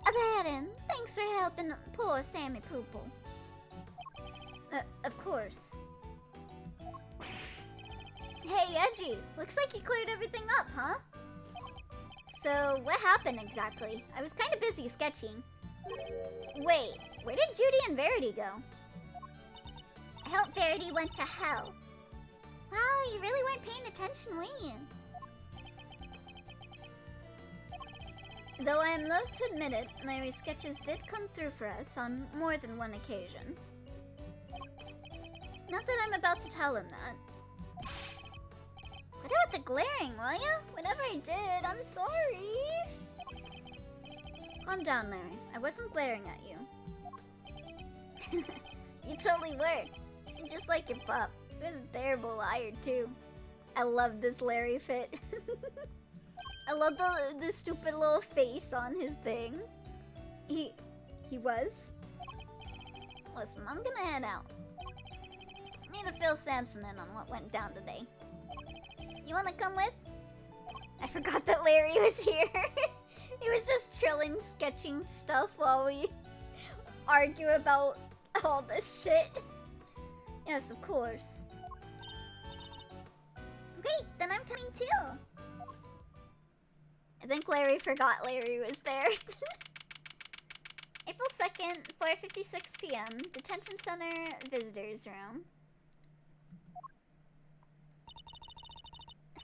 Aladdin, thanks for helping poor Sammy Poople. Of course. Hey, Edgy, looks like you cleared everything up, huh? So, what happened exactly? I was kind of busy sketching. Wait, where did Judy and Verity go? I hope Verity went to hell. Wow, you really weren't paying attention, were you? Though I am loath to admit it, Larry's sketches did come through for us on more than one occasion. Not that I'm about to tell him that. What Better with the glaring, will ya? Whatever I did, I'm sorry. Calm down, Larry. I wasn't glaring at you. You totally were. You're just like your pup. He was a terrible liar, too. I love this Larry fit. I love the stupid little face on his thing. He was. Listen, I'm gonna head out. I need to fill Samson in on what went down today. You wanna come with? I forgot that Larry was here. He was just chilling, sketching stuff while we argue about all this shit. Yes, of course. Great, then I'm coming too. I think Larry forgot Larry was there. April 2nd, 4:56 p.m. Detention Center Visitors Room.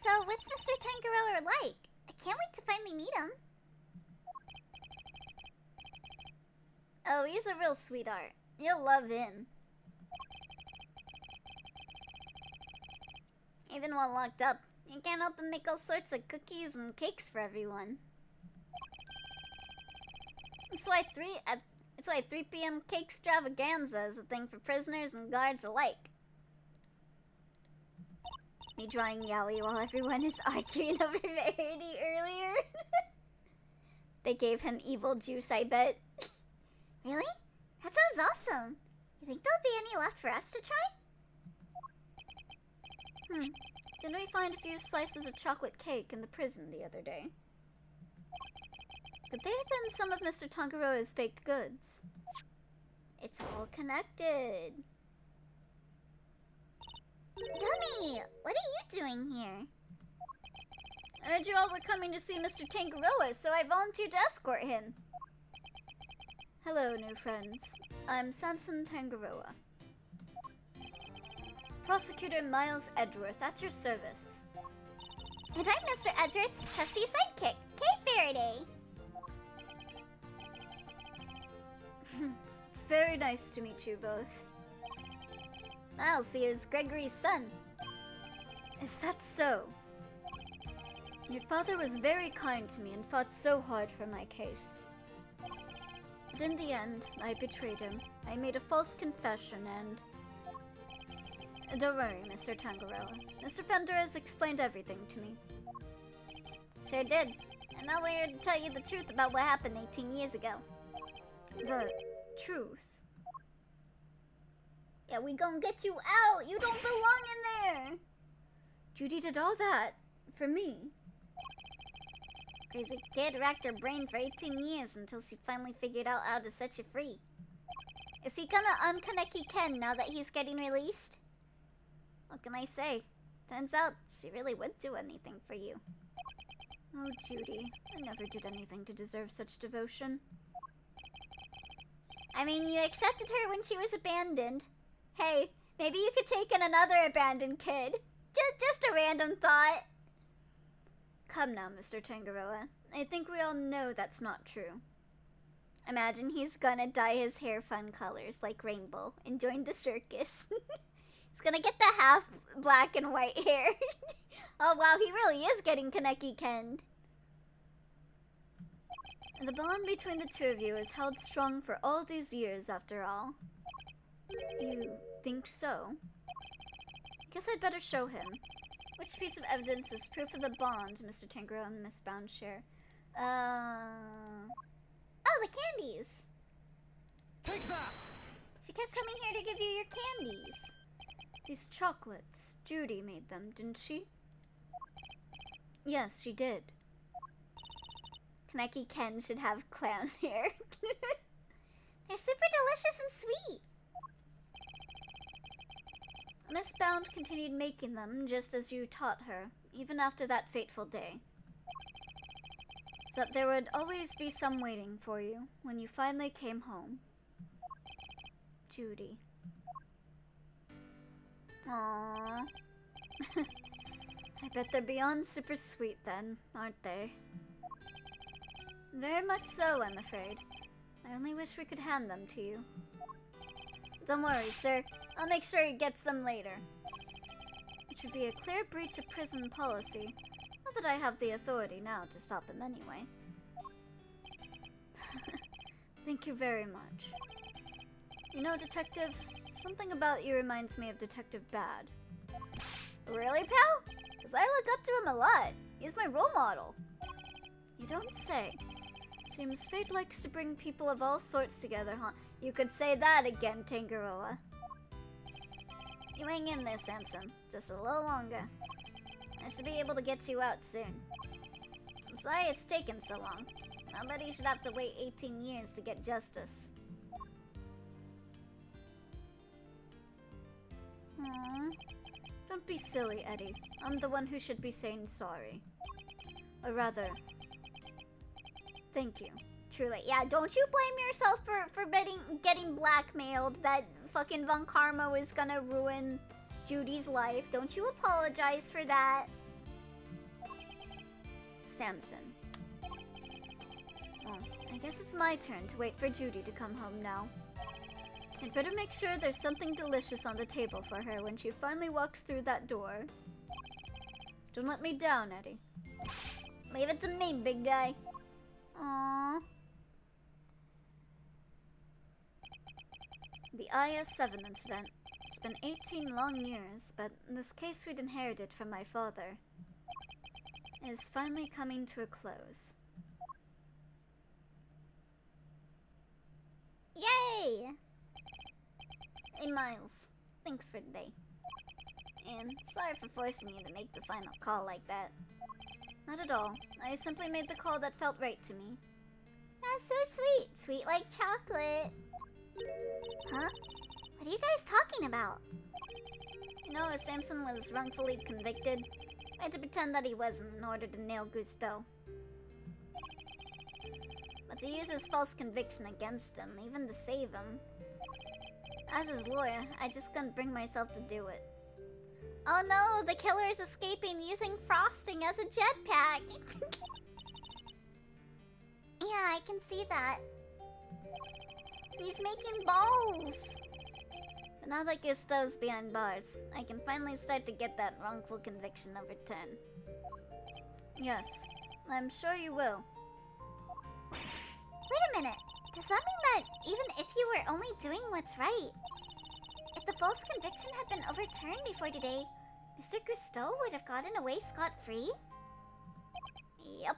So, what's Mr. Tangaroa like? I can't wait to finally meet him. Oh, he's a real sweetheart. You'll love him. Even while locked up, you can't help but make all sorts of cookies and cakes for everyone. That's why 3 p.m. cake extravaganza is a thing for prisoners and guards alike. Me drawing Yaoi while everyone is arguing over Verity earlier. They gave him evil juice, I bet. Really? That sounds awesome. You think there'll be any left for us to try? Didn't we find a few slices of chocolate cake in the prison the other day? Could they have been some of Mr. Tangaroa's baked goods? It's all connected. Gummy, what are you doing here? I heard you all were coming to see Mr. Tangaroa, so I volunteered to escort him. Hello, new friends. I'm Sanson Tangaroa. Prosecutor Miles Edgeworth, at your service. And I'm Mr. Edgeworth's trusty sidekick, Kate Faraday. It's very nice to meet you both. Miles here is Gregory's son. Is that so? Your father was very kind to me and fought so hard for my case. But in the end, I betrayed him. I made a false confession and... Don't worry, Mr. Tangaroa. Mr. Fender has explained everything to me. Sure did. And now we're here to tell you the truth about what happened 18 years ago. The truth? Yeah, we gonna get you out! You don't belong in there! Judy did all that for me. Crazy kid racked her brain for 18 years until she finally figured out how to set you free. Is he gonna unkaneki Ken now that he's getting released? What can I say? Turns out she really would do anything for you. Oh, Judy, I never did anything to deserve such devotion. I mean, you accepted her when she was abandoned. Hey, maybe you could take in another abandoned kid. Just a random thought. Come now, Mr. Tangaroa. I think we all know that's not true. Imagine he's gonna dye his hair fun colors like rainbow and join the circus. He's gonna get the half black and white hair. Oh wow, he really is getting Kaneki-kenned. The bond between the two of you is held strong for all these years after all. You think so? Guess I'd better show him. Which piece of evidence is proof of the bond, Mr. Tangaroa and Miss Boundshare? Oh, the candies! Take that! She kept coming here to give you your candies. These chocolates. Judy made them, didn't she? Yes, she did. Kaneki Ken should have clown hair. They're super delicious and sweet. Miss Bound continued making them just as you taught her, even after that fateful day. So that there would always be some waiting for you when you finally came home. Judy. Aww. I bet they're beyond super sweet then, aren't they? Very much so, I'm afraid. I only wish we could hand them to you. Don't worry, sir. I'll make sure he gets them later. to be a clear breach of prison policy. Not that I have the authority now to stop him anyway. Thank you very much. You know, Detective, something about you reminds me of Detective Bad. Really, pal? Because I look up to him a lot. He's my role model. You don't say. Seems fate likes to bring people of all sorts together, huh? You could say that again, Tangaroa. You hang in there, Samson. Just a little longer. I should be able to get you out soon. I'm sorry it's taken so long. Nobody should have to wait 18 years to get justice. Aww. Don't be silly, Eddie. I'm the one who should be saying sorry. Or rather, thank you. Truly. Yeah, don't you blame yourself for getting blackmailed that fucking Von Karma was gonna ruin Judy's life. Don't you apologize for that. Samson. Oh, I guess it's my turn to wait for Judy to come home now. I'd better make sure there's something delicious on the table for her when she finally walks through that door. Don't let me down, Eddie. Leave it to me, big guy. Aww. The IS-7 incident. It's been 18 long years, but this case we'd inherited from my father is finally coming to a close. Yay! Hey, Miles. Thanks for today. And sorry for forcing you to make the final call like that. Not at all. I simply made the call that felt right to me. That's so sweet. Sweet like chocolate. Huh? What are you guys talking about? You know, if Samson was wrongfully convicted, I had to pretend that he wasn't in order to nail Gusteau. But to use his false conviction against him, even to save him, as his lawyer, I just couldn't bring myself to do it. Oh no, the killer is escaping using frosting as a jetpack. Yeah, I can see that. He's making balls. But now that Gusteau's behind bars, I can finally start to get that wrongful conviction overturned. Yes, I'm sure you will. Wait a minute. Does that mean that even if you were only doing what's right, if the false conviction had been overturned before today, Mr. Gusteau would have gotten away scot-free? Yep.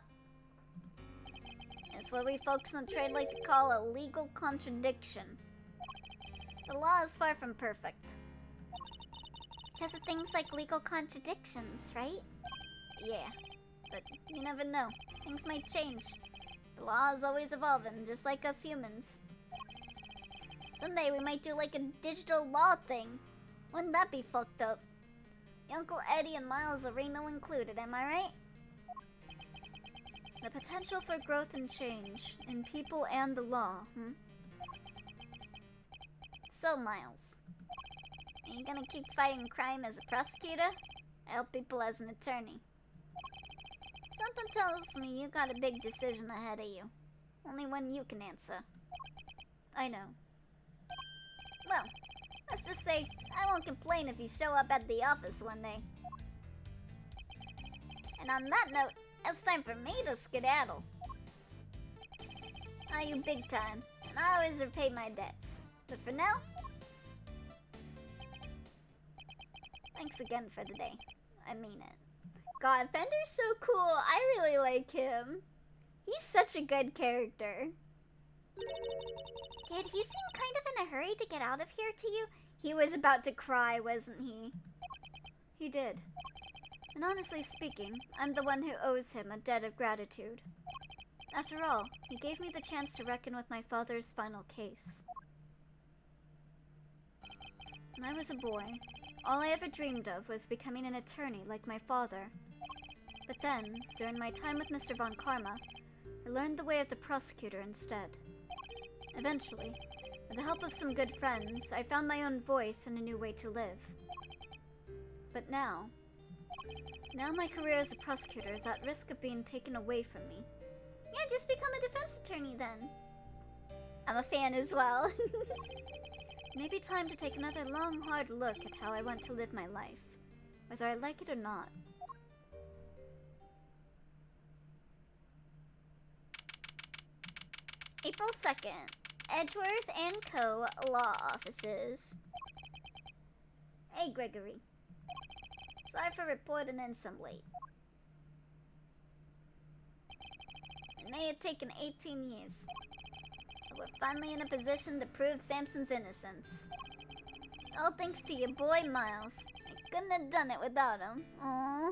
It's what we folks in the trade like to call a legal contradiction. The law is far from perfect. Because of things like legal contradictions, right? Yeah, but you never know. Things might change. The law is always evolving, just like us humans. Someday we might do like a digital law thing. Wouldn't that be fucked up? Uncle Eddie and Miles are Reno included, am I right? The potential for growth and change in people and the law, So, Miles, are you gonna keep fighting crime as a prosecutor? I help people as an attorney. Something tells me you got a big decision ahead of you. Only one you can answer. I know. Well, let's just say I won't complain if you show up at the office one day. And on that note, it's time for me to skedaddle. I owe you big time, and I always repay my debts. But for now, thanks again for the day. I mean it. God, Fender's so cool. I really like him. He's such a good character. Did he seem kind of in a hurry to get out of here to you? He was about to cry, wasn't he? He did. And honestly speaking, I'm the one who owes him a debt of gratitude. After all, he gave me the chance to reckon with my father's final case. When I was a boy, all I ever dreamed of was becoming an attorney like my father. But then, during my time with Mr. Von Karma, I learned the way of the prosecutor instead. Eventually, with the help of some good friends, I found my own voice and a new way to live. But now my career as a prosecutor is at risk of being taken away from me. Yeah, just become a defense attorney then. I'm a fan as well. Maybe time to take another long, hard look at how I want to live my life. whether I like it or not. April 2nd, Edgeworth and Co. Law Offices. Hey, Gregory. Sorry for reporting in some late. It may have taken 18 years. But we're finally in a position to prove Samson's innocence. All thanks to your boy, Miles. I couldn't have done it without him. Aww.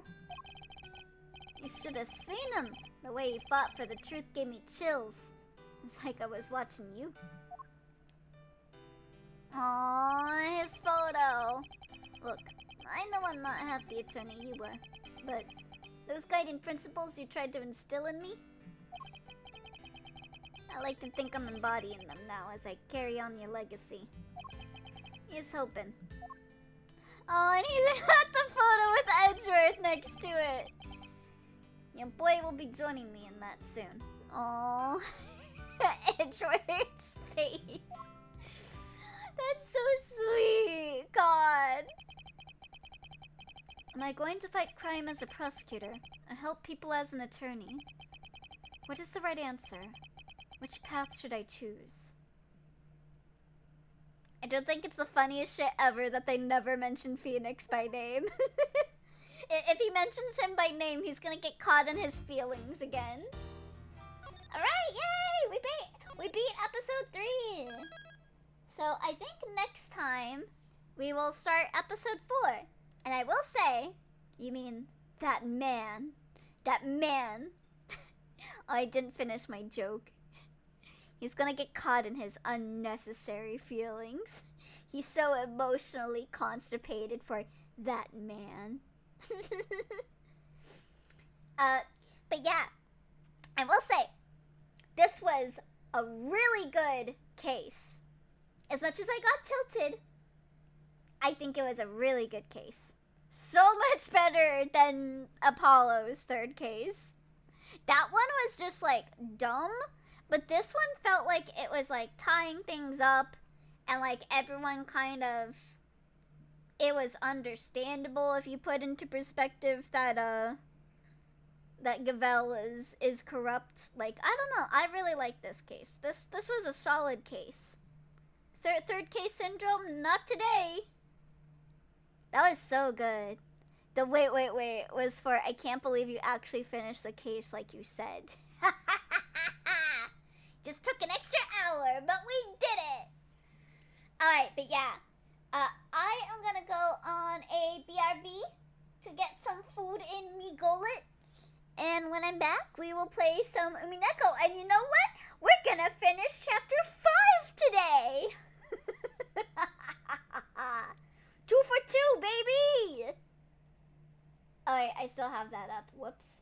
You should have seen him. The way he fought for the truth gave me chills. It's like I was watching you. Aww, his photo. Look, I know I'm not half the attorney you were, but those guiding principles you tried to instill in me, I like to think I'm embodying them now as I carry on your legacy. Here's hoping. Oh, and he's got the photo with Edgeworth next to it. Your boy will be joining me in that soon. Aww. Edgeworth's face. That's so sweet. God. Am I going to fight crime as a prosecutor or help people as an attorney? What is the right answer? Which path should I choose? I don't think it's the funniest shit ever that they never mention Phoenix by name. If he mentions him by name, he's gonna get caught in his feelings again. Alright, yay! We beat episode 3! So I think next time we will start episode 4. And I will say, you mean that man. That man. Oh, I didn't finish my joke. He's gonna get caught in his unnecessary feelings. He's so emotionally constipated for that man. But yeah, I will say, this was a really good case. As much as I got tilted, I think it was a really good case. So much better than Apollo's third case. That one was just like dumb, but this one felt like it was like tying things up and like everyone kind of, it was understandable if you put into perspective that that Gavel is corrupt. Like, I don't know, I really like this case. This was a solid case. Third case syndrome, not today. That was so good. The wait was for I can't believe you actually finished the case like you said. Just took an extra hour, but we did it. Alright, but yeah. I am gonna go on a BRB to get some food in me gullet. And when I'm back, we will play some Umineko. And you know what? We're gonna finish chapter 5 today. 2 for 2, baby! Alright, I still have that up. Whoops.